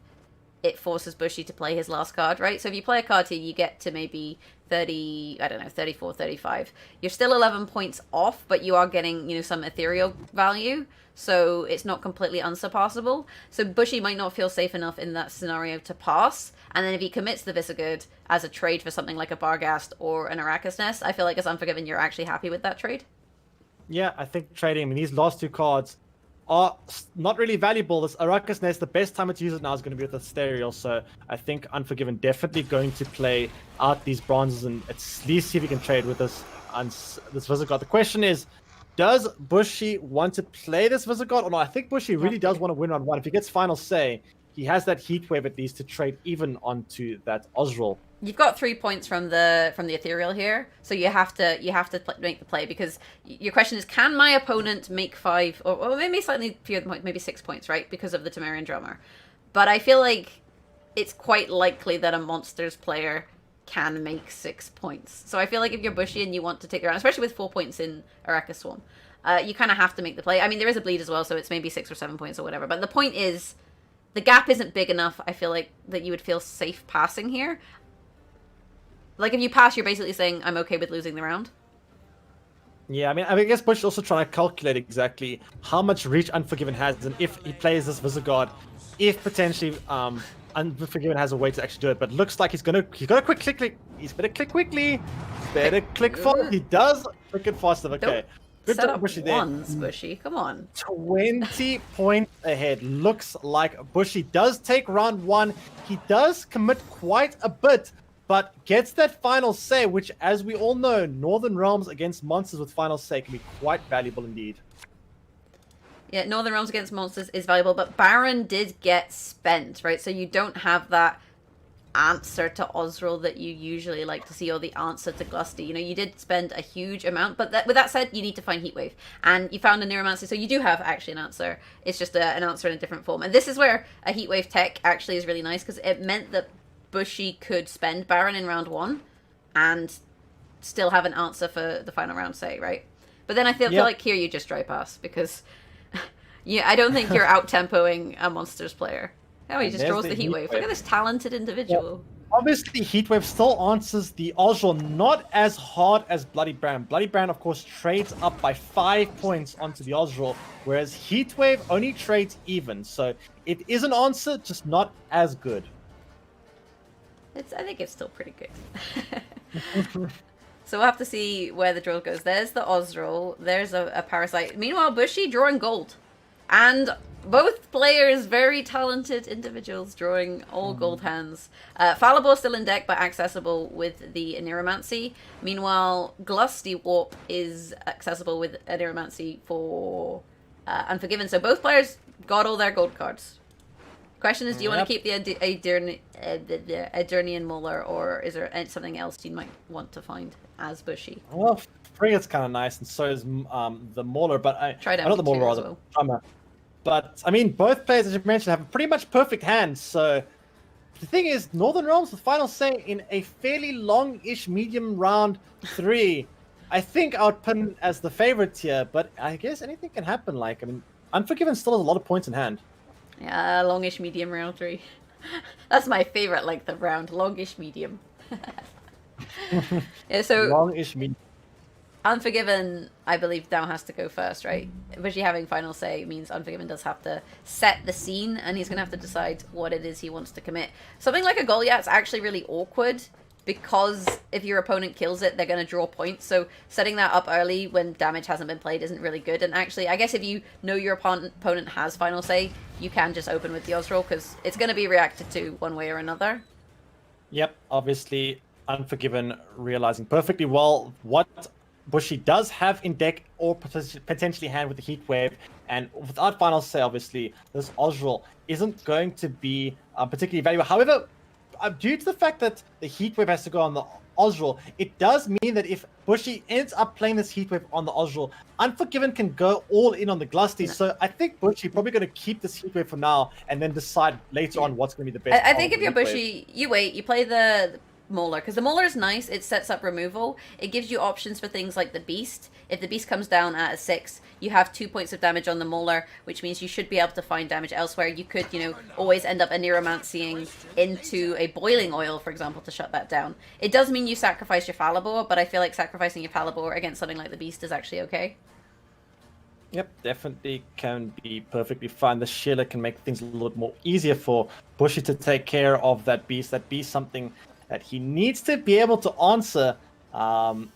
it forces Bushy to play his last card, right? So if you play a card here, you get to maybe 30, 34, 35. You're still 11 points off, but you are getting, some ethereal value. So it's not completely unsurpassable. So Bushy might not feel safe enough in that scenario to pass. And then if he commits the Visigoth as a trade for something like a Barghast or an Arrakis Nest, I feel like as Unforgiven, you're actually happy with that trade. Yeah, I think trading, these last 2 cards are not really valuable. This Arrakis Nest, the best time to use it now is going to be with the Ethereal, so I think Unforgiven definitely going to play out these bronzes and at least see if he can trade with this Visigoth. The question is, does Bushy want to play this Visigoth or not? I think Bushy really does want to win round 1. If he gets final say, he has that Heat Wave at least to trade even onto that Osral. You've got 3 points from the ethereal here, so you have to make the play, because your question is, can my opponent make 5 or maybe slightly fewer than points, maybe 6 points, right, because of the Temerian Drummer? But I feel like it's quite likely that a Monsters player can make 6 points. So I feel like if you're Bushy and you want to take the round, especially with 4 points in Araka Swarm, you kind of have to make the play. I mean, there is a bleed as well, so it's maybe 6 or 7 points or whatever. But the point is, the gap isn't big enough, I feel like, that you would feel safe passing here. Like, if you pass, you're basically saying, I'm okay with losing the round. Yeah, I mean, I guess Bush is also trying to calculate exactly how much reach Unforgiven has, and if he plays this Visigoth, if potentially Unforgiven has a way to actually do it. But looks like he's got a quick click. He's better click quickly. Better click fast. He does click it faster. Okay. Good set up Bushy ones, Bushy. Come on. 20 points ahead. Looks like Bushy does take round 1. He does commit quite a bit, but gets that final say, which, as we all know, Northern Realms against monsters with final say can be quite valuable indeed. Yeah, Northern Realms against monsters is valuable, but Baron did get spent, right? So you don't have that answer to Osril that you usually like to see, or the answer to Glusty. You know, you did spend a huge amount, but with that said, you need to find Heatwave. And you found a Neuromancer, so you do have actually an answer. It's just an answer in a different form. And this is where a Heatwave tech actually is really nice, because it meant that Bushy could spend Baron in round 1 and still have an answer for the final round, say, right? But then I feel like here you just dry pass, because yeah, I don't think you're out-tempoing a monsters player. Oh, he just draws the Heatwave. Look at this talented individual. Yeah. Obviously, Heatwave still answers the Osril, not as hard as Bloody Brand. Bloody Brand, of course, trades up by 5 points onto the Osril, whereas Heatwave only trades even. So it is an answer, just not as good. I think it's still pretty good. So we'll have to see where the draw goes. There's the Osril. There's a Parasite. Meanwhile, Bushy drawing gold. And both players, very talented individuals, drawing all gold hands. Falibor still in deck, but accessible with the Neuromancy. Meanwhile, Glusty Warp is accessible with a Neuromancy for Unforgiven. So both players got all their gold cards. Question is, do you want to keep the Aedirnian Mauler, or is there something else you might want to find as Bushy? Well, Frigate's kind of nice, and so is the Mauler, but not the Mauler, rather. Well. But, I mean, both players, as you mentioned, have a pretty much perfect hand, so the thing is, Northern Realms with final say in a fairly long-ish medium round 3. I think I would put him as the favorite here, but I guess anything can happen. Like, I mean, Unforgiven still has a lot of points in hand. Yeah, longish medium round 3. That's my favorite length of round, longish medium. Yeah, so longish medium. Unforgiven, I believe, now has to go first, right? Bushy having final say means Unforgiven does have to set the scene, and he's going to have to decide what it is he wants to commit. Something like a Goliath's actually really awkward, because if your opponent kills it, they're going to draw points. So setting that up early when damage hasn't been played isn't really good. And actually, I guess if you know your opponent has final say, you can just open with the Osril, because it's going to be reacted to one way or another. Yep, obviously, Unforgiven realizing perfectly well what Bushy does have in deck, or potentially hand with the Heatwave, and without final say, obviously, this Osril isn't going to be particularly valuable. However, due to the fact that the Heatwave has to go on the Osril, it does mean that if Bushy ends up playing this Heatwave on the Osril, Unforgiven can go all in on the Glusty. So I think Bushy probably going to keep this Heatwave for now, and then decide later on what's going to be the best. I think if you're Bushy, you wait, you play the Mauler, because the Mauler is nice. It sets up removal. It gives you options for things like the Beast. If the Beast comes down at a 6, you have 2 points of damage on the Mauler, which means you should be able to find damage elsewhere. You could, always end up a Neuromancying into a Boiling Oil, for example, to shut that down. It does mean you sacrifice your Falibor, but I feel like sacrificing your Falibor against something like the Beast is actually okay. Yep, definitely can be perfectly fine. The Sheila can make things a little bit more easier for Bushy to take care of that Beast. That Beast something that he needs to be able to answer, but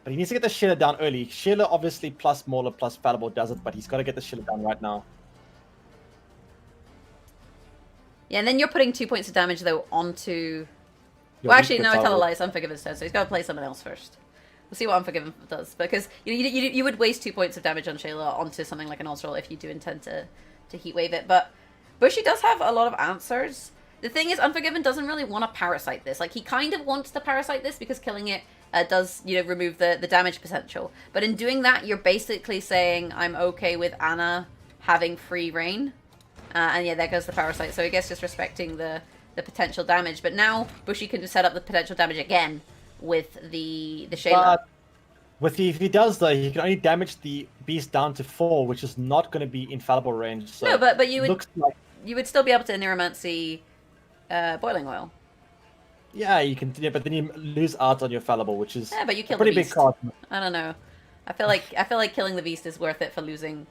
he needs to get the Sheila down early. Sheila, obviously, plus Mauler, plus Falibor does it, but he's got to get the Sheila down right now. Yeah, and then you're putting 2 points of damage, though, onto... Well, actually, no, I tell a lie. It's Unforgiven instead, so he's got to play someone else first. We'll see what Unforgiven does, because you would waste 2 points of damage on Sheila onto something like an Osril if you do intend to Heatwave it, but Bushy does have a lot of answers. The thing is, Unforgiven doesn't really want to Parasite this. Like, he kind of wants to Parasite this because killing it does, remove the damage potential. But in doing that, you're basically saying, I'm okay with Anna having free reign. And yeah, there goes the Parasite. So I guess just respecting the the potential damage. But now Bushy can set up the potential damage again with the Shayla. If he does though, he can only damage the beast down to 4, which is not going to be infallible range. So no, but you would looks like... you would still be able to Neuromancy boiling oil. Yeah, you can. Yeah, but then you lose out on your fallible, which is but you kill a pretty the beast. big card. I don't know. I feel like killing the beast is worth it for losing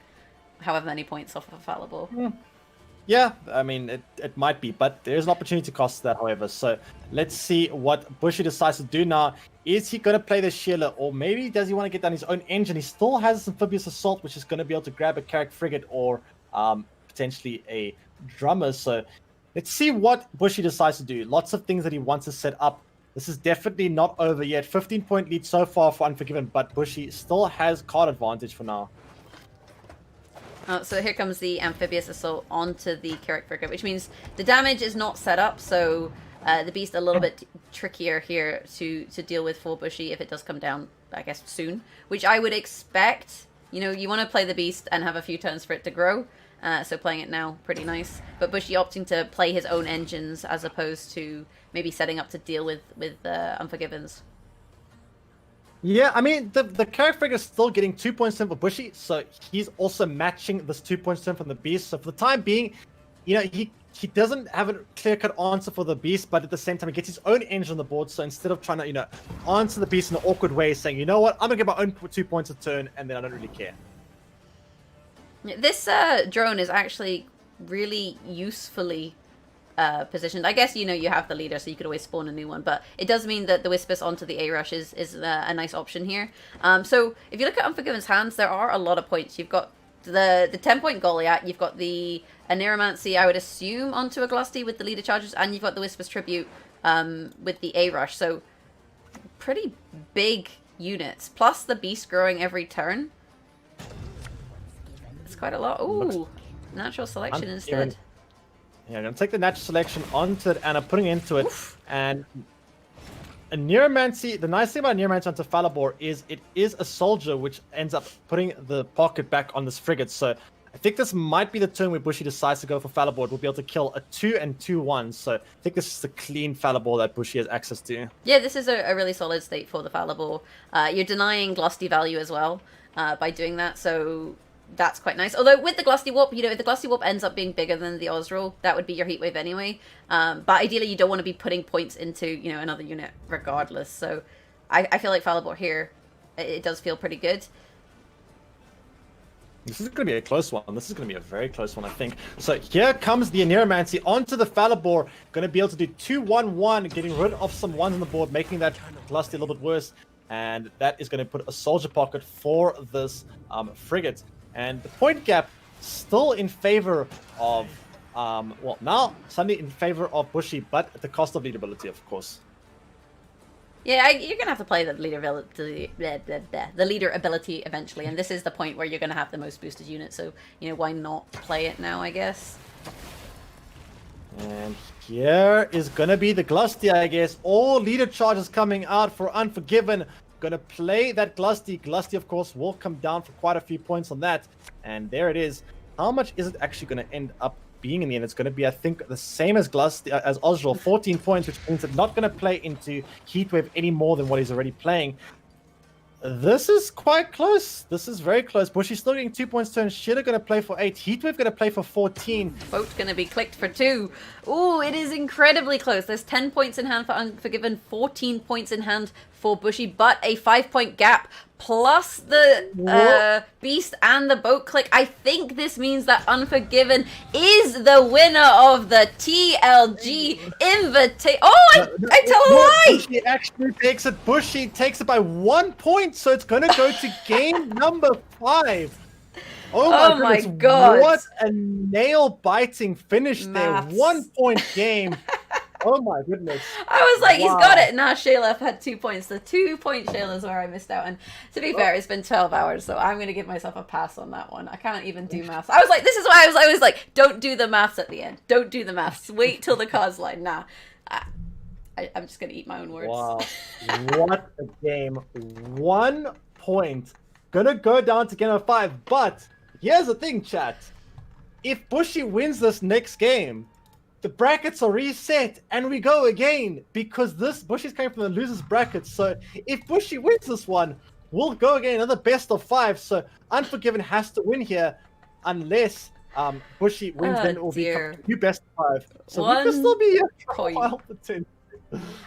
however many points off of a fallible. Yeah, I mean, it might be, but there's an opportunity cost to that, however. So let's see what Bushy decides to do now. Is he going to play the Sheila, or maybe does he want to get down his own engine? He still has Amphibious Assault, which is going to be able to grab a Carrack Frigate or potentially a Drummer. So let's see what Bushy decides to do. Lots of things that he wants to set up. This is definitely not over yet. 15-point lead so far for Unforgiven, but Bushy still has card advantage for now. So here comes the Amphibious Assault onto the Carrack Frigate, which means the damage is not set up, so the beast a little bit trickier here to deal with for Bushy if it does come down, I guess, soon. Which I would expect. You know, you want to play the beast and have a few turns for it to grow. So playing it now, pretty nice. But Bushy opting to play his own engines as opposed to maybe setting up to deal with Unforgivens. Yeah, I mean, the Carrack Frigate is still getting 2 points in for Bushy, so he's also matching this 2 points in from the Beast. So for the time being, you know, he doesn't have a clear-cut answer for the Beast, but at the same time, he gets his own engine on the board. So instead of trying to, you know, answer the Beast in an awkward way, saying, you know what, I'm going to get my own 2 points a turn, and then I don't really care. This drone is actually really usefully positioned. I guess, you know, you have the leader, so you could always spawn a new one, but it does mean that the Whispus onto the A-Rush is a nice option here. So if you look at Unforgiven's hands, there are a lot of points. You've got the 10-point Goliath, you've got the Neuromancy, I would assume, onto a Glusty with the leader charges, and you've got the Whispus Tribute with the A-Rush. So pretty big units, plus the Beast growing every turn. It's quite a lot. Ooh, natural selection instead. Yeah, I'm going to take the natural selection onto it, and I'm putting it into it. Oof. And a Neuromancy, the nice thing about Neuromancy onto Falibor is it is a soldier, which ends up putting the pocket back on this frigate. So I think this might be the turn where Bushy decides to go for Falibor. We'll be able to kill a 2 and 2/1. So I think this is a clean Falibor that Bushy has access to. Yeah, this is a really solid state for the Falibor. You're denying Glusty value as well by doing that, so that's quite nice. Although with the Glusty Warp, you know, if the Glusty Warp ends up being bigger than the Osroll, that would be your Heatwave anyway. But ideally, you don't want to be putting points into, you know, another unit regardless. So I feel like Falibor here, it does feel pretty good. This is going to be a close one. This is going to be a very close one, I think. So here comes the Neuromancy onto the Falibor. Going to be able to do 2/1/1, getting rid of some ones on the board, making that Glusty a little bit worse. And that is going to put a soldier pocket for this frigate. And the point gap still in favor of, well, now suddenly in favor of Bushy, but at the cost of leadability, of course. Yeah, you're going to have to play the leader ability eventually, and this is the point where you're going to have the most boosted unit, so, you know, why not play it now, I guess? And here is going to be the Glusty, I guess. All leader charges coming out for Unforgiven. Going to play that Glusty. Glusty, of course, will come down for quite a few points on that. And there it is. How much is it actually going to end up being in the end? It's going to be, I think, the same as Glusty, as Osroll, 14 points, which means it's not going to play into Heatwave any more than what he's already playing. This is quite close. This is very close. Bushy's still getting 2 points turn. Shida going to play for 8. Heatwave going to play for 14. Vote's going to be clicked for 2. Ooh, it is incredibly close. There's 10 points in hand for Unforgiven, 14 points in hand for Bushy, but a 5-point gap plus the Beast and the boat click. I think this means that Unforgiven is the winner of the TLG Invitational. Oh, I tell a lie! Bushy actually takes it. Bushy takes it by 1 point, so it's going to go to game number 5. Oh my god. What a nail-biting finish there. 1 point game. Oh my goodness. I was like, he's got it. Now Shayla had 2 points. The 2-point Shayla is where I missed out. And to be fair, it's been 12 hours, so I'm going to give myself a pass on that one. I can't even do maths. I was like, this is why I was always like, don't do the maths at the end. Don't do the maths. Wait till the cards line. Nah. I'm just going to eat my own words. Wow. What a game. 1 point. Gonna go down to game number 5. But here's the thing, chat. If Bushy wins this next game, the brackets are reset and we go again because this Bushy's coming from the losers bracket. So if Bushy wins this one, we'll go again another best of 5. So Unforgiven has to win here unless Bushy wins, then it will be a new best of 5. So we could still be a while potential.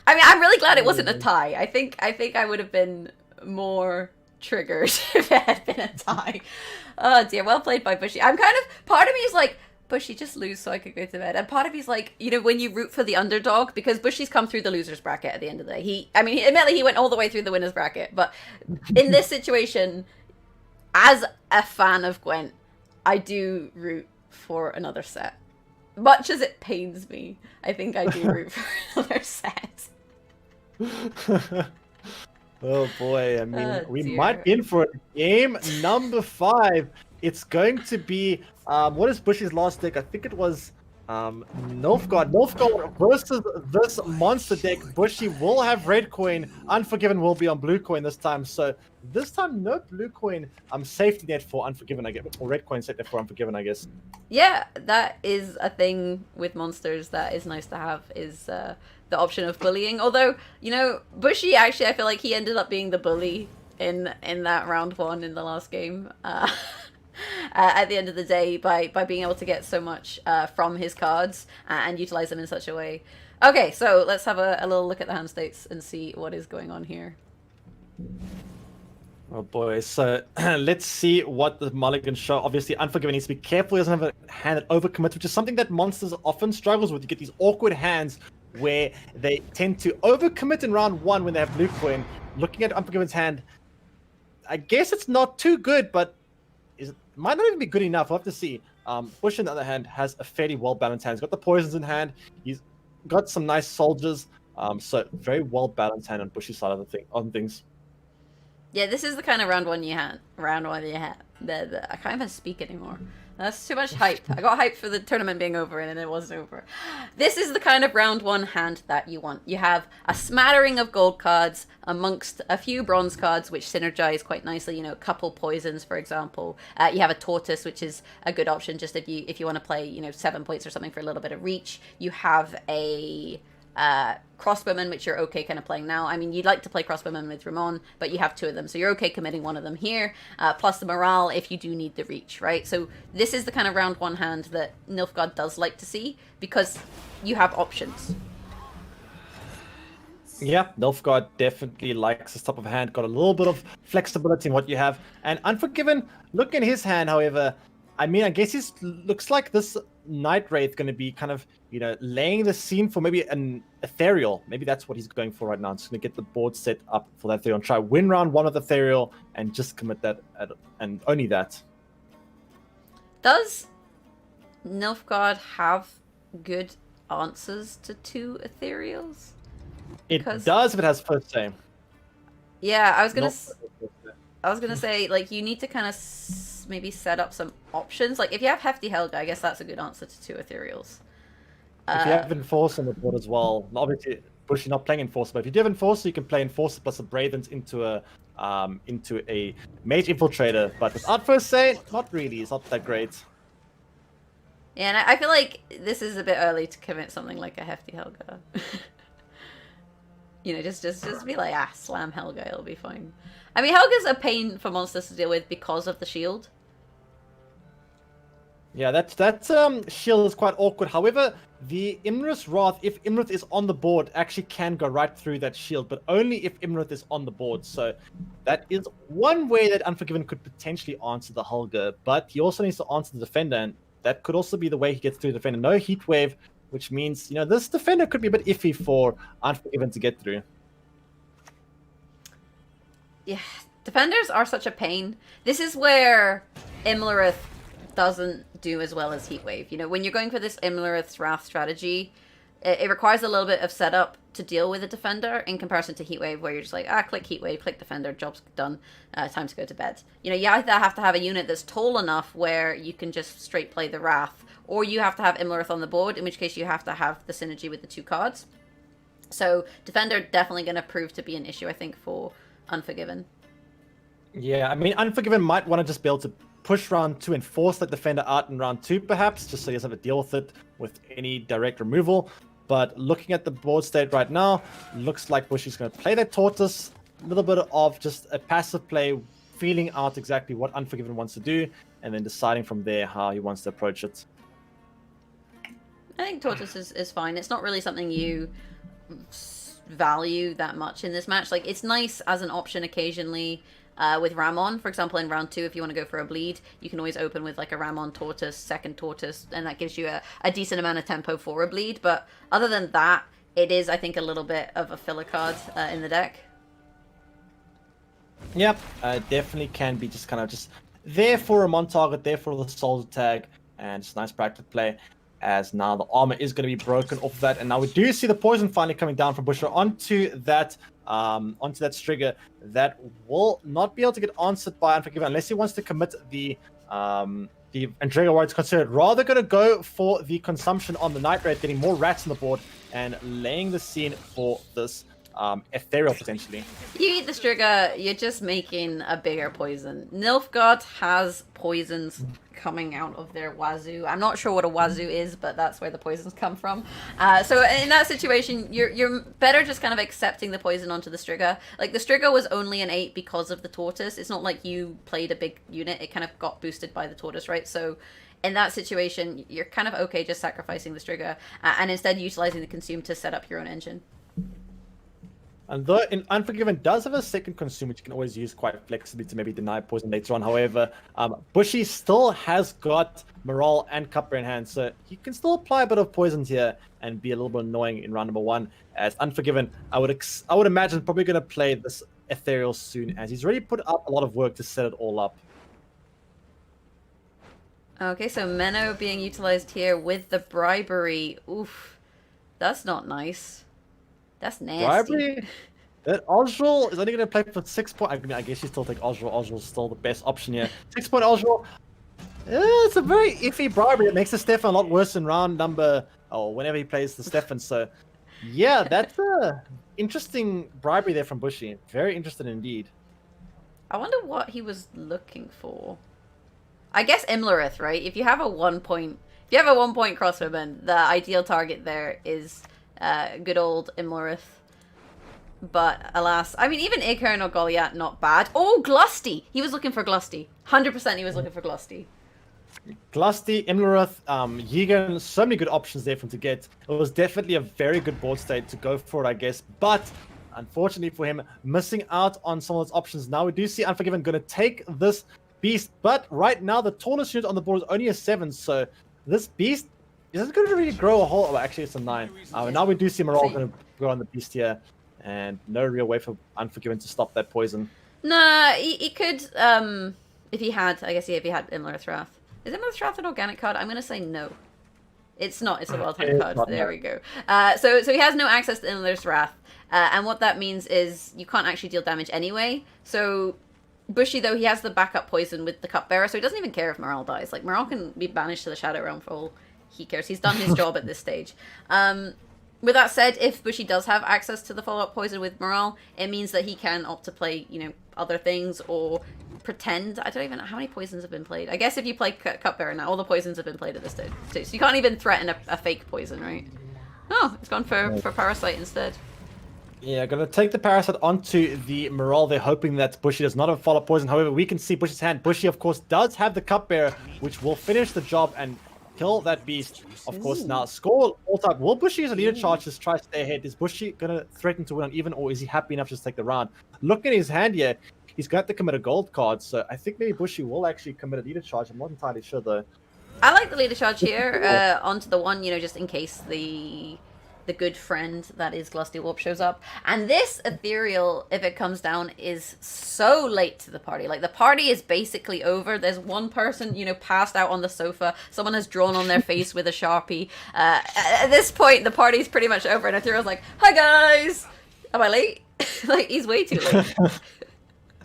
I mean, I'm really glad it wasn't a tie. I think I would have been more triggered if it had been a tie. Oh dear, well played by Bushy. I'm kind of, part of me is like, Bushy, just lose so I could go to bed. And part of me's like, you know, when you root for the underdog, because Bushy's come through the loser's bracket at the end of the day. Admittedly, he went all the way through the winner's bracket, but in this situation, as a fan of Gwent, I do root for another set. Much as it pains me, I think I do root for another set. Oh boy, I mean, we might be in for game number 5. It's going to be, what is Bushy's last deck? I think it was Nilfgaard. Nilfgaard versus this monster deck. Bushy will have red coin. Unforgiven will be on blue coin this time. So this time, no blue coin. Safety net for Unforgiven, I guess. Or red coin safety net for Unforgiven, I guess. Yeah, that is a thing with monsters that is nice to have, is the option of bullying. Although, you know, Bushy, actually, I feel like he ended up being the bully in that round 1 in the last game. At the end of the day, by being able to get so much from his cards and utilize them in such a way. Okay, so let's have a little look at the hand states and see what is going on here. Oh boy, so let's see what the mulligans show. Obviously, Unforgiven needs to be careful. He doesn't have a hand that overcommits, which is something that monsters often struggles with. You get these awkward hands where they tend to overcommit in round 1 when they have blue coin. Looking at Unforgiven's hand, I guess it's not too good, but might not even be good enough. We'll have to see. Bush, on the other hand, has a fairly well-balanced hand. He's got the poisons in hand. He's got some nice soldiers. So very well-balanced hand on Bush's side of things. Yeah, this is the kind of round one you had. I can't even speak anymore. That's too much hype. I got hyped for the tournament being over and then it wasn't over. This is the kind of round 1 hand that you want. You have a smattering of gold cards amongst a few bronze cards which synergize quite nicely. You know, a couple poisons, for example. You have a tortoise, which is a good option just if you want to play, you know, 7 points or something for a little bit of reach. You have a crossbowmen, which you're okay kind of playing now. I mean, you'd like to play crossbowmen with Ramon, but you have 2 of them, so you're okay committing one of them here, plus the morale if you do need the reach, right? So this is the kind of round 1 hand that Nilfgaard does like to see, because you have options. Yeah, Nilfgaard definitely likes this type of hand, got a little bit of flexibility in what you have. And Unforgiven, look at his hand, however, I mean, I guess he looks like this Night Wraith going to be kind of, you know, laying the scene for maybe an Ethereal. Maybe that's what he's going for right now. He's going to get the board set up for that Ethereal and try win round 1 with Ethereal and just commit that, and only that. Does Nilfgaard have good answers to 2 Ethereals? It does if it has first say. Yeah, I was gonna say, like, you need to kind of maybe set up some options. Like, if you have Hefty Helga, I guess that's a good answer to 2 Ethereals. If you have Enforcer on the board as well, obviously Bush is not playing Enforcer, but if you do have Enforcer, you can play Enforcer plus a Bravens into a Mage Infiltrator. But without first say, not really. It's not that great. Yeah, and I feel like this is a bit early to commit something like a Hefty Helga. You know, just be like, slam Helga, it'll be fine. I mean, Helga's a pain for monsters to deal with because of the shield. Yeah, that shield is quite awkward. However, the Imrith's Wrath, if Imrith is on the board, actually can go right through that shield, but only if Imrith is on the board. So that is one way that Unforgiven could potentially answer the Helga, but he also needs to answer the Defender, and that could also be the way he gets through the Defender. No Heat Wave, which means, you know, this Defender could be a bit iffy for Unforgiven to get through. Yeah, Defenders are such a pain. This is where Imlerith doesn't do as well as Heatwave. You know, when you're going for this Imlerith's Wrath strategy, it requires a little bit of setup to deal with a Defender in comparison to Heatwave, where you're just like, click Heatwave, click Defender, job's done, time to go to bed. You know, you either have to have a unit that's tall enough where you can just straight play the Wrath, or you have to have Imlerith on the board, in which case you have to have the synergy with the 2 cards. So Defender definitely going to prove to be an issue, I think, for Unforgiven. Yeah, I mean, Unforgiven might want to just be able to push round 2 and force that defender out in round 2, perhaps, just so he doesn't have to deal with it with any direct removal. But looking at the board state right now, looks like Bushy's going to play that Tortoise. A little bit of just a passive play, feeling out exactly what Unforgiven wants to do, and then deciding from there how he wants to approach it. I think Tortoise is fine. It's not really something you value that much in this match. Like, it's nice as an option occasionally with Ramon. For example, in round 2, if you want to go for a bleed, you can always open with like a Ramon Tortoise, second Tortoise, and that gives you a decent amount of tempo for a bleed. But other than that, it is, I think, a little bit of a filler card in the deck. Yep, definitely can be just kind of just there for a Mon target, there for the soldier tag, and just nice practice play. As now the armor is going to be broken off of that, and now we do see the poison finally coming down from Bushr onto that Strigger that will not be able to get answered by Unforgiven unless he wants to commit the Entrega Warriors considered. Rather going to go for the consumption on the Night Raid, getting more rats on the board and laying the scene for this ethereal potentially. You eat the Strigger, you're just making a bigger poison. Nilfgaard has poisons coming out of their wazoo. I'm not sure what a wazoo is, but that's where the poisons come from. So in that situation, you're better just kind of accepting the poison onto the Strigger. Like, the Strigger was only an 8 because of the Tortoise. It's not like you played a big unit. It kind of got boosted by the Tortoise, right? So in that situation, you're kind of okay just sacrificing the Strigger and instead utilizing the Consume to set up your own engine. And though Unforgiven does have a second consume, which you can always use quite flexibly to maybe deny poison later on. However, Bushy still has got Morale and Cupbearer in hand, so he can still apply a bit of poisons here and be a little bit annoying in round number 1. As Unforgiven, I would imagine probably going to play this Ethereal soon, as he's already put up a lot of work to set it all up. Okay, so Menno being utilized here with the bribery. Oof, that's not nice. That's nasty. Bribery? That Osral is only going to play for 6 points. I mean, I guess you still take Osral. Osral's still the best option here. 6-point Osral. It's a very iffy bribery. It makes the Stefan a lot worse in round number, whenever he plays the Stefan. So, yeah, that's a interesting bribery there from Bushy. Very interesting indeed. I wonder what he was looking for. I guess Imlerith, right? If you have a 1-point, crossbowman, the ideal target there is good old Imlerith. But alas, I mean, even Icarn or Goliath, not bad. Oh, Glusty! He was looking for Glusty. 100% he was looking for Glusty. Glusty, Imlerith, Yegan, so many good options there for him to get. It was definitely a very good board state to go for it, I guess. But unfortunately for him, missing out on some of those options. Now we do see Unforgiven going to take this beast. But right now, the tallest unit on the board is only a 7. So this beast isn't going to really grow a whole... Oh, actually, it's a 9. Now we do see Morale going to go on the beast here. And no real way for Unforgiven to stop that poison. Nah, he could, if he had, I guess, if he had Imlerith Wrath. Is Imlerith Wrath an organic card? I'm going to say no. It's not. It's a wild-type card. There we go. So he has no access to Imlerith Wrath. And what that means is you can't actually deal damage anyway. So Bushy, though, he has the backup poison with the Cupbearer, so he doesn't even care if Morale dies. Like, Morale can be banished to the Shadow Realm for all he cares. He's done his job at this stage. With that said, if Bushy does have access to the follow-up poison with Morale, it means that he can opt to play, other things or pretend. I don't even know how many poisons have been played. I guess if you play Cupbearer now, all the poisons have been played at this stage too. So you can't even threaten a fake poison, right? Oh, it's gone for Parasite instead. Yeah, going to take the Parasite onto the Morale. They're hoping that Bushy does not have follow-up poison. However, we can see Bushy's hand. Bushy, of course, does have the Cupbearer, which will finish the job and kill that beast. Of course, now score all time. Will Bushy use a leader charge to try to stay ahead? Is Bushy going to threaten to win on even, or is he happy enough to just take the round? Looking at his hand here, he's got to commit a gold card, so I think maybe Bushy will actually commit a leader charge. I'm not entirely sure, though. I like the leader charge here onto the one, just in case the good friend that is Glusty Warp shows up. And this Ethereal, if it comes down, is so late to the party. Like, the party is basically over. There's one person, passed out on the sofa. Someone has drawn on their face with a Sharpie. At this point, the party's pretty much over. And Ethereal's like, hi, guys! Am I late? Like, he's way too late.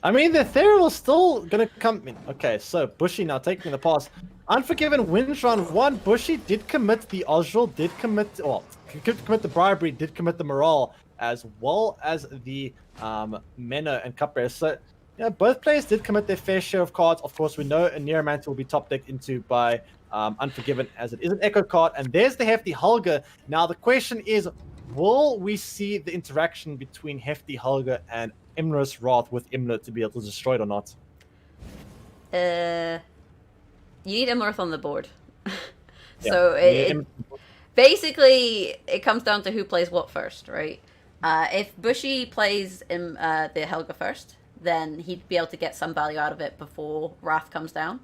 I mean, the Ethereal is still going to come in. Okay, so Bushy now taking the pass. Unforgiven wins round 1. Bushy did commit the Osral, did commit the bribery, did commit the Morale, as well as the Menno and Cupbearer. So Yeah, both players did commit their fair share of cards. Of course, we know a Neuromancer will be top decked into by Unforgiven, as it is an Echo card. And there's the Hefty Hulga. Now, the question is, will we see the interaction between Hefty Hulga and Imlerith's Wrath with Imlerith to be able to destroy it or not? You need Imlerith on the board. Yeah, So basically, it comes down to who plays what first, right? If Bushy plays the Helga first, then he'd be able to get some value out of it before Wrath comes down.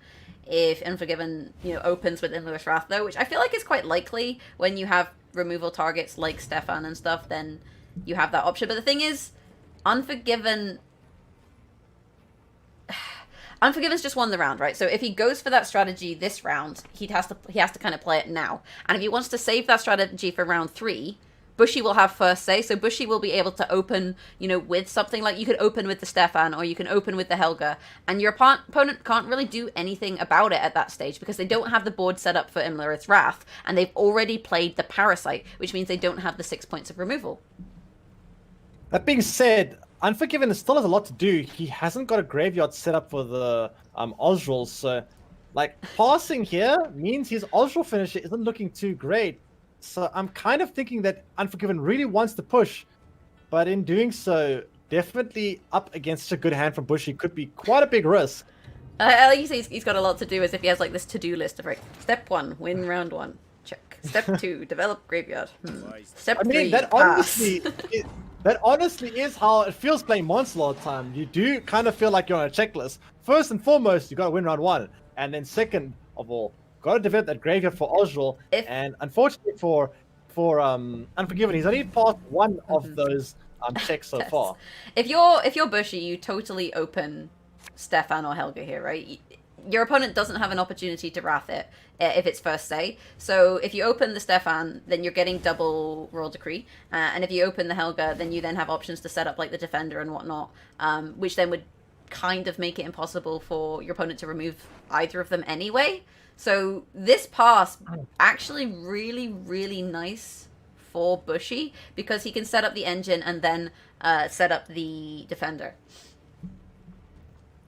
If Unforgiven, opens with Imlerith's Wrath, though, which I feel like is quite likely when you have removal targets like Stefan and stuff, then you have that option. But the thing is, Unforgiven's just won the round, right? So if he goes for that strategy this round, he has to kind of play it now. And if he wants to save that strategy for round 3, Bushy will have first say. So Bushy will be able to open, with something like you could open with the Stefan or you can open with the Helga, and your opponent can't really do anything about it at that stage because they don't have the board set up for Imlerith's Wrath, and they've already played the Parasite, which means they don't have the 6 points of removal. That being said, Unforgiven still has a lot to do. He hasn't got a graveyard set up for the Osrils, so passing here means his Osril finisher isn't looking too great. So I'm kind of thinking that Unforgiven really wants to push, but in doing so, definitely up against a good hand from Bushy could be quite a big risk. I like you say he's got a lot to do, as if he has this to-do list of step 1, win round 1, check. Step 2, develop graveyard. Step 3, that pass. That honestly is how it feels playing Monster all the time. You do kind of feel like you're on a checklist. First and foremost, you got to win round 1, and then second of all, got to develop that graveyard for Osril. And unfortunately for Unforgiven, he's only passed one of those checks so far. If you're Bushy, you totally open Stefan or Helga here, right? Your opponent doesn't have an opportunity to Wrath it if it's first say. So if you open the Stefan, then you're getting double Royal Decree. And if you open the Helga, then you then have options to set up the Defender and whatnot, which then would kind of make it impossible for your opponent to remove either of them anyway. So this pass actually really, really nice for Bushy because he can set up the engine and then set up the Defender.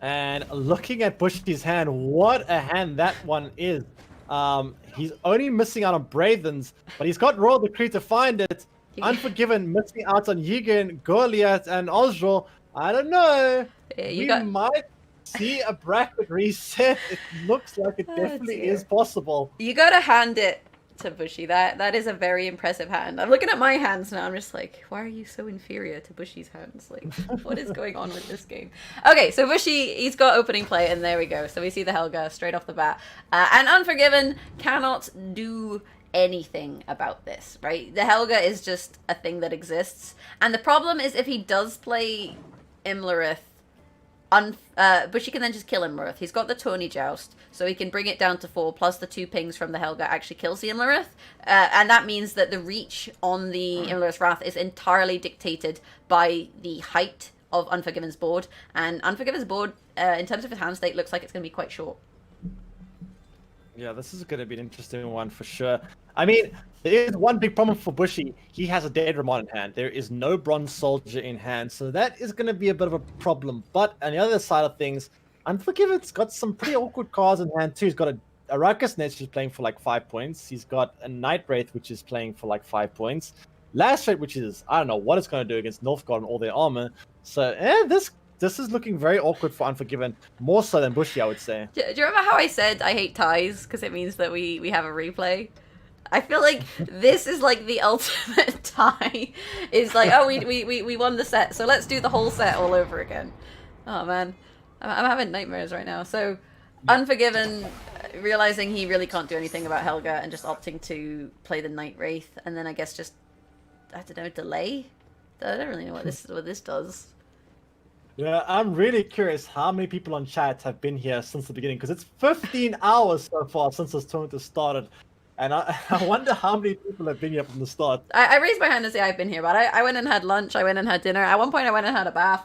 And looking at Bushy's hand, what a hand that one is. He's only missing out on Braithens, but he's got Royal Decree to find it. Unforgiven missing out on Yigan, Goliath, and Osril. I don't know. We might see a bracket reset. It looks like it definitely is possible. You gotta hand it to Bushy. That is a very impressive hand. I'm looking at my hands now. I'm just like, why are you so inferior to Bushy's hands? What is going on with this game? Okay, so Bushy, he's got opening play, and there we go. So we see the Helga straight off the bat. And Unforgiven cannot do anything about this, right? The Helga is just a thing that exists. And the problem is if he does play Imlerith, Bushy can then just kill Imlerith. He's got the Tony Joust, so he can bring it down to 4, plus the 2 pings from the Helga actually kills the Imlerith. And that means that the reach on the Imlerith's Wrath is entirely dictated by the height of Unforgiven's board. And Unforgiven's board, in terms of his hand state, looks like it's going to be quite short. Yeah, this is going to be an interesting one for sure. I mean, there is one big problem for Bushy. He has a Dead Ramon in hand. There is no Bronze Soldier in hand, so that is going to be a bit of a problem. But on the other side of things, Unforgiven's got some pretty awkward cards in hand too. He's got a Ruckus Nest, which is playing for 5 points. He's got a Night Wraith, which is playing for 5 points. Lacerate, which is, I don't know what it's going to do against Nilfgaard and all their armor. So, this is looking very awkward for Unforgiven, more so than Bushy, I would say. Do you remember how I said I hate ties because it means that we have a replay? I feel like this is the ultimate tie. It's we won the set, so let's do the whole set all over again. Oh man, I'm having nightmares right now. So Unforgiven, realizing he really can't do anything about Helga and just opting to play the Night Wraith, and then I guess just, I don't know, delay? I don't really know what this does. Yeah, I'm really curious how many people on chat have been here since the beginning, because it's 15 hours so far since this tournament has started. And I wonder how many people have been here from the start. I raised my hand to say I've been here, but I went and had lunch, I went and had dinner. At one point I went and had a bath.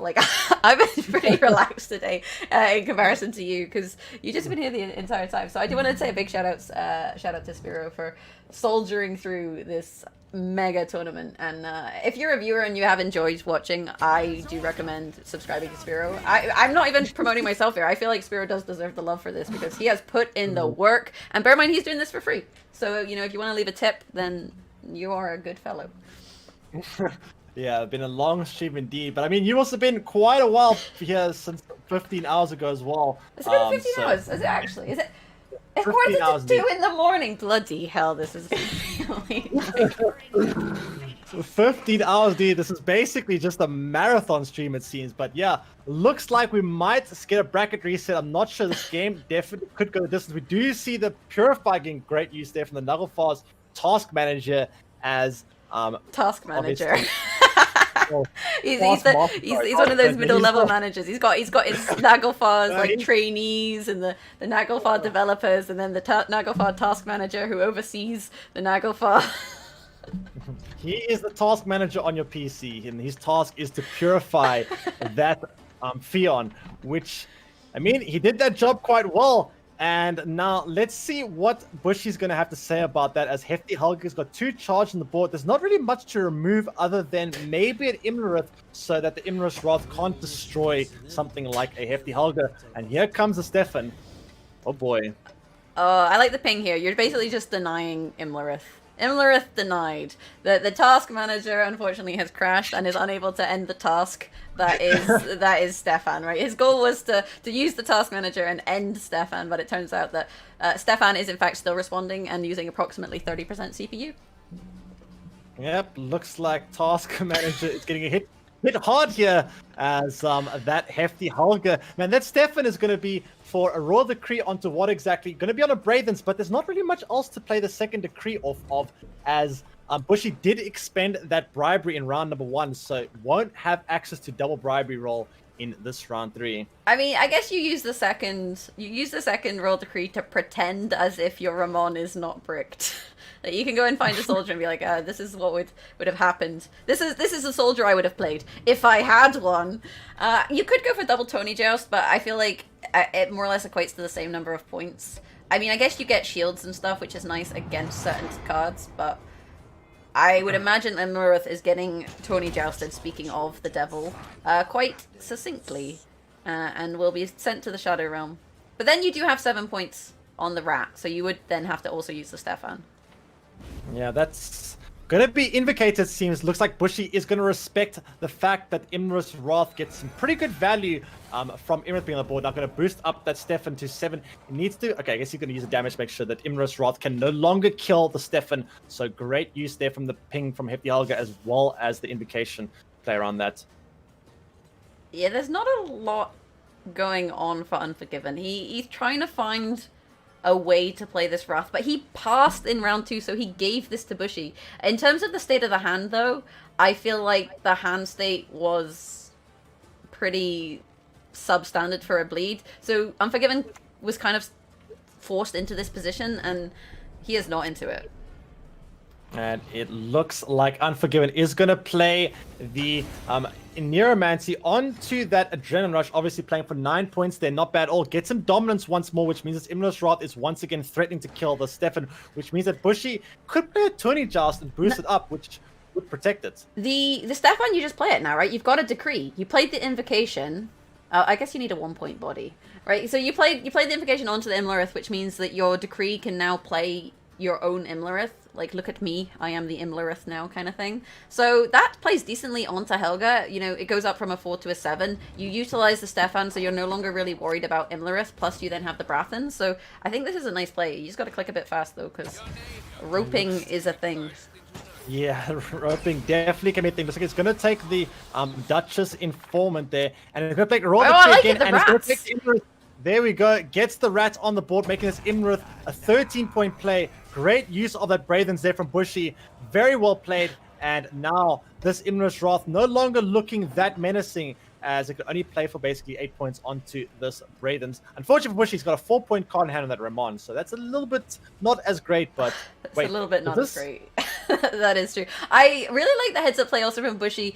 I've been pretty relaxed today in comparison to you, because you've just been here the entire time. So I do want to say a big shout out to Spiro for soldiering through this mega tournament, and if you're a viewer and you have enjoyed watching, I do recommend subscribing to Spiro. I'm not even promoting myself here. I feel like Spiro does deserve the love for this because he has put in the work, and bear in mind he's doing this for free. So you know, if you want to leave a tip, then you are a good fellow. Yeah, been a long stream indeed, but I mean, you must have been quite a while here since 15 hours ago as well. It's been 15 hours. Is it actually? Is it? It's quarter to 2 in the morning. Bloody hell, this is gonna be 15 hours, dude. This is basically just a marathon stream, it seems. But yeah, looks like we might get a bracket reset. I'm not sure this game definitely could go the distance. We do see the Purify getting great use there from the Nagelfar's Task Manager as Task Manager. Well, he's one of those middle level managers. He's got his Nagelfar's like trainees and the Nagelfar developers, and then the Nagelfar task manager who oversees the Nagelfar. He is the task manager on your PC, and his task is to purify that Fion, which, I mean, he did that job quite well. And now let's see what Bushy's going to have to say about that, as Hefty Helga's got 2 charges on the board. There's not really much to remove other than maybe an Imlerith, so that the Imlerith's Wrath can't destroy something like a Hefty Helga. And here comes the Stefan. Oh boy. Oh, I like the ping here. You're basically just denying Imlerith. Imlerith denied. The task manager unfortunately has crashed and is unable to end the task. That is Stefan, right? His goal was to use the task manager and end Stefan, but it turns out that Stefan is in fact still responding and using approximately 30% CPU. Yep, looks like task manager is getting a hit hard here as that Hefty Helga. Man, that Stefan is going to be for a Royal Decree onto what exactly? Going to be on a Braithens, but there's not really much else to play the second Decree off of, as Bushy did expend that bribery in round number 1, so won't have access to double bribery roll in this round 3. I mean, I guess you use the second Royal Decree to pretend as if your Ramon is not bricked. Like, you can go and find a soldier and be like, this is what would have happened. This is a soldier I would have played if I had one. You could go for double Tony Joust, but I feel like it more or less equates to the same number of points. I mean, I guess you get shields and stuff, which is nice against certain cards, but I would imagine Imlerith is getting Tony Jousted, speaking of the devil, quite succinctly, and will be sent to the Shadow Realm. But then you do have 7 points on the rat, so you would then have to also use the Stefan. Yeah, that's gonna be Invocated, seems. Looks like Bushy is gonna respect the fact that Imlerith's Wrath gets some pretty good value from Imlerith being on the board. Now gonna boost up that Stefan to 7. He needs to, okay, I guess he's gonna use the damage to make sure that Imlerith's Wrath can no longer kill the Stefan. So great use there from the ping from Hefty Helga, as well as the Invocation play around that. Yeah, there's not a lot going on for Unforgiven. He's trying to find a way to play this Wrath, but he passed in round 2, so he gave this to Bushy. In terms of the state of the hand, though, I feel like the hand state was pretty substandard for a bleed. So Unforgiven was kind of forced into this position, and he is not into it. And it looks like Unforgiven is going to play the Neuromancy onto that Adrenaline Rush, obviously playing for 9 points there. Not bad at all. Gets him Dominance once more, which means that Imlerith's Wrath is once again threatening to kill the Stefan, which means that Bushy could play a Tony Joust and boost it up, which would protect it. The Stefan, you just play it now, right? You've got a Decree. You played the Invocation. I guess you need a 1-point body, right? So you played the Invocation onto the Imlerith, which means that your Decree can now play your own Imlerith. Like, look at me, I am the Imlerith now, kind of thing. So that plays decently onto Helga. You know, it goes up from a 4 to a 7. You utilize the Stefan, so you're no longer really worried about Imlerith, plus you then have the Brathen. So I think this is a nice play. You just got to click a bit fast, though, because roping is a thing. Yeah, roping definitely can be a thing. Looks like it's going to take the Duchess Informant there, and it's going to take Royal Decree again, and it's going to take the Imlerith. There we go. Gets the rat on the board, making this Imlerith a 13-point play. Great use of that Braithens there from Bushy. Very well played. And now this Imlerith's Wrath no longer looking that menacing, as it could only play for basically 8 points onto this Braithens. Unfortunately for Bushy, he's got a 4-point card in hand on that Ramon. So that's a little bit not as great, but It's a little bit not as great. That is true. I really like the heads up play also from Bushy.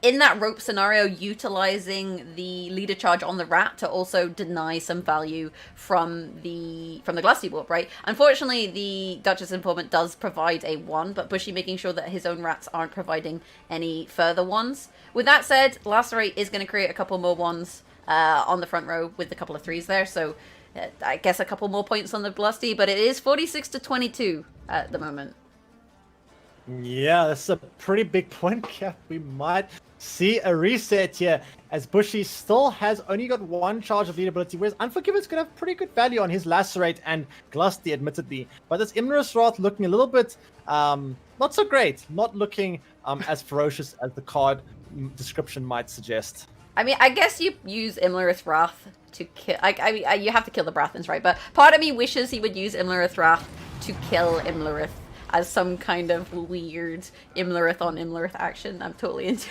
In that rope scenario, utilizing the leader charge on the rat to also deny some value from the Glusty Warp, right? Unfortunately, the Duchess Informant does provide a 1, but Bushy making sure that his own rats aren't providing any further ones. With that said, Lacerate is going to create a couple more 1s on the front row with a couple of 3s there, so I guess a couple more points on the Glusty, but it is 46-22 at the moment. Yeah, that's a pretty big point cap. We might see a reset here as Bushy still has only got 1 charge of lead ability, whereas Unforgiven's going to have pretty good value on his Lacerate and Glusty, admittedly. But this Imlerith's Wrath looking a little bit not so great, not looking as ferocious as the card description might suggest. I mean, I guess you use Imlerith's Wrath to kill... you have to kill the Brathens, right? But part of me wishes he would use Imlerith's Wrath to kill Imlerith as some kind of weird Imlerith on Imlerith action. I'm totally into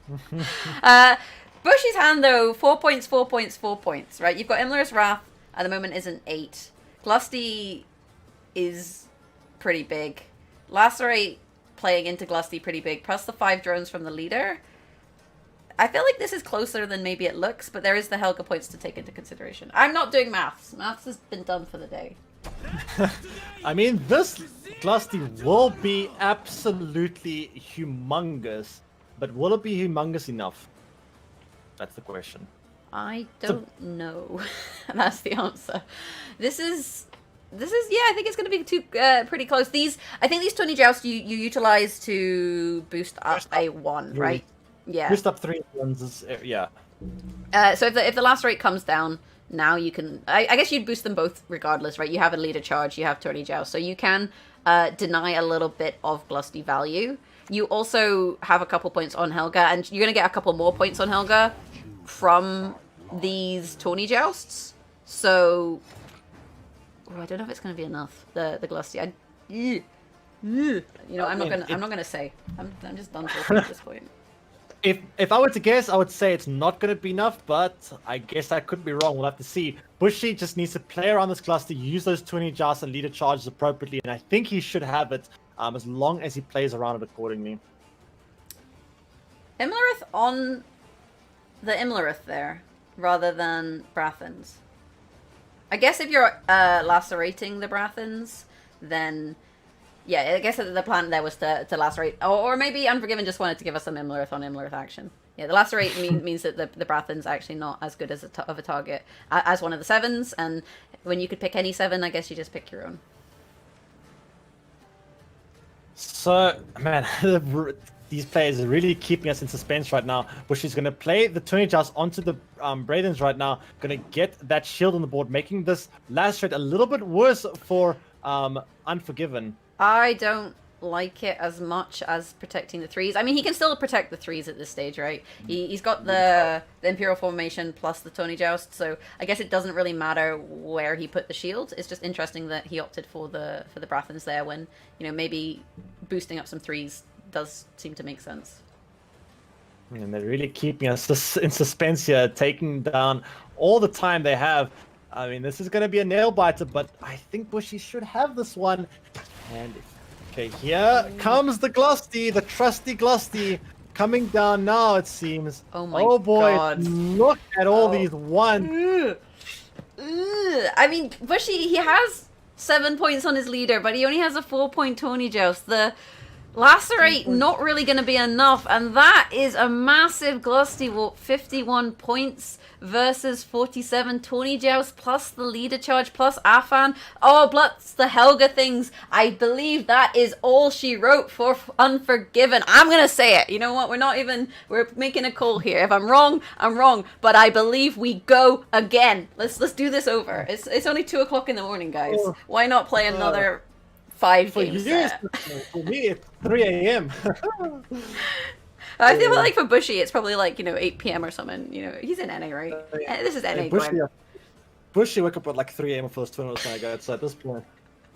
it. Bushy's hand, though, 4 points, 4 points, 4 points, right? You've got Imlerith's Wrath, at the moment is an 8. Glusty is pretty big. Lacerate playing into Glusty pretty big, plus the 5 drones from the leader. I feel like this is closer than maybe it looks, but there is the Helga points to take into consideration. I'm not doing maths. Maths has been done for the day. I mean, this Glusty will be absolutely humongous, but will it be humongous enough? That's the question. I don't know. That's the answer. This is yeah, I think it's going to be pretty close. I think these 20 jousts you utilize to boost up a 1, right? Yeah. Boost up 3 ones is, yeah. So if the Lacerate comes down, now you can... I guess you'd boost them both regardless, right? You have a leader charge, you have 20 joust, so you can deny a little bit of Glusty value. You also have a couple points on Helga, and you're going to get a couple more points on Helga from these Tony jousts. So... Oh, I don't know if it's going to be enough, the Glusty. You know, I'm not going to say. I'm just done for at this point. If I were to guess, I would say it's not going to be enough, but I guess I could be wrong. We'll have to see. Bushy just needs to play around this cluster, use those 20 jousts and leader charges appropriately, and I think he should have it as long as he plays around it accordingly. Imlerith on the Imlerith there, rather than Brathens. I guess if you're lacerating the Brathens, then... Yeah, I guess the plan there was to lacerate. Or maybe Unforgiven just wanted to give us some Imlerith on Imlerith action. Yeah, the lacerate means that the Brathen's actually not as good as of a target as one of the 7s. And when you could pick any 7, I guess you just pick your own. So, man, these players are really keeping us in suspense right now. Bushy's going to play the 20 joust onto the Brathens right now. Going to get that shield on the board, making this lacerate a little bit worse for Unforgiven. I don't like it as much as protecting the 3s. I mean, he can still protect the 3s at this stage, right? He's got the Imperial Formation plus the Tony Joust, so I guess it doesn't really matter where he put the shield. It's just interesting that he opted for the Brathens there when, you know, maybe boosting up some 3s does seem to make sense. And they're really keeping us in suspense here, taking down all the time they have. I mean, this is going to be a nail-biter, but I think Bushy should have this one. And okay, here comes the Glusty, the trusty Glusty, coming down now, it seems. Oh my boy, God. Look at all these ones. I mean, Bushy, he has 7 points on his leader, but he only has a 4-point Tony Joust. The Lacerate not really going to be enough, and that is a massive Glusty Warp, 51 points versus 47 Tony Joust plus the leader charge plus Afan. Oh, plus the Helga things. I believe that is all she wrote for Unforgiven. I'm going to say it. You know what? We're making a call here. If I'm wrong, I'm wrong, but I believe we go again. Let's do this over. It's only 2 o'clock in the morning, guys. Why not play another 5 games there? For me, it's 3 a.m. I feel like for Bushy, it's probably like, 8 p.m. or something. He's in NA, right? This is NA. Bushy woke up at like 3 a.m. for his tournament last night, so at this point,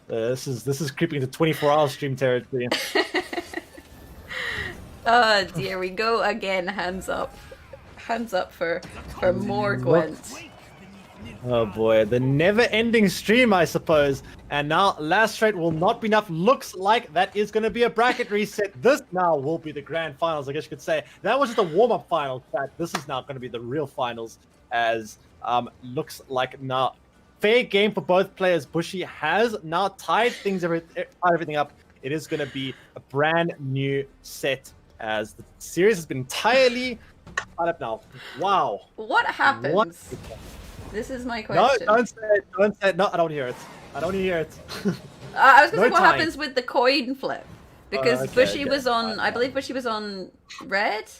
this is creeping into 24-hour stream territory. Oh dear, we go again. Hands up for more Gwent. Oh boy, the never-ending stream, I suppose. And now last straight will not be enough. Looks like that is going to be a bracket reset. This now will be the grand finals, I guess you could say. That was just a warm-up final. This is now going to be the real finals, as looks like now fair game for both players. Bushy has now tied everything up. It is going to be a brand new set, as the series has been entirely tied up now. Wow. What happens? What? This is my No, question. don't say it. Don't say it. No, I don't hear it. I don't hear it. I was going to say, what time. happens with the coin flip? Because Okay, Bushy okay. was on, I believe Bushy was on red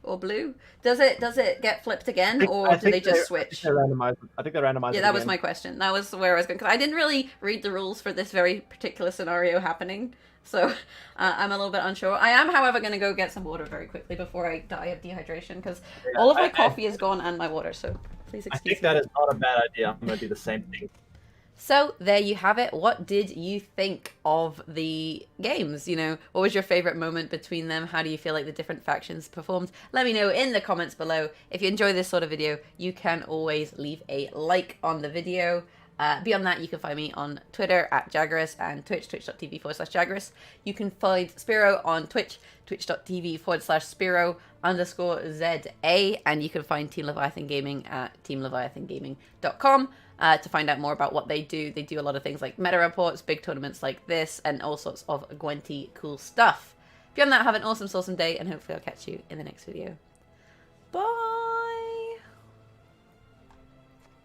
or blue. Does it get flipped again, or do they just switch? I think they randomized. Yeah, that was my question. That was where I was going. Because I didn't really read the rules for this very particular scenario happening. So I'm a little bit unsure. I am, however, going to go get some water very quickly before I die of dehydration, because all of my coffee is gone and my water. So please excuse me. I think that is not a bad idea. I'm going to do the same thing. So there you have it. What did you think of the games? You know, what was your favorite moment between them? How do you feel like the different factions performed? Let me know in the comments below. If you enjoy this sort of video, you can always leave a like on the video. Beyond that, you can find me on Twitter at Jaggerus, and Twitch, twitch.tv/Jaggerus. You can find Spiro on Twitch, twitch.tv/Spiro_ZA, and you can find Team Leviathan Gaming at teamleviathangaming.com. To find out more about what they do. They do a lot of things like meta reports, big tournaments like this, and all sorts of Gwenty cool stuff. Beyond that, have an awesome day, and hopefully I'll catch you in the next video. Bye!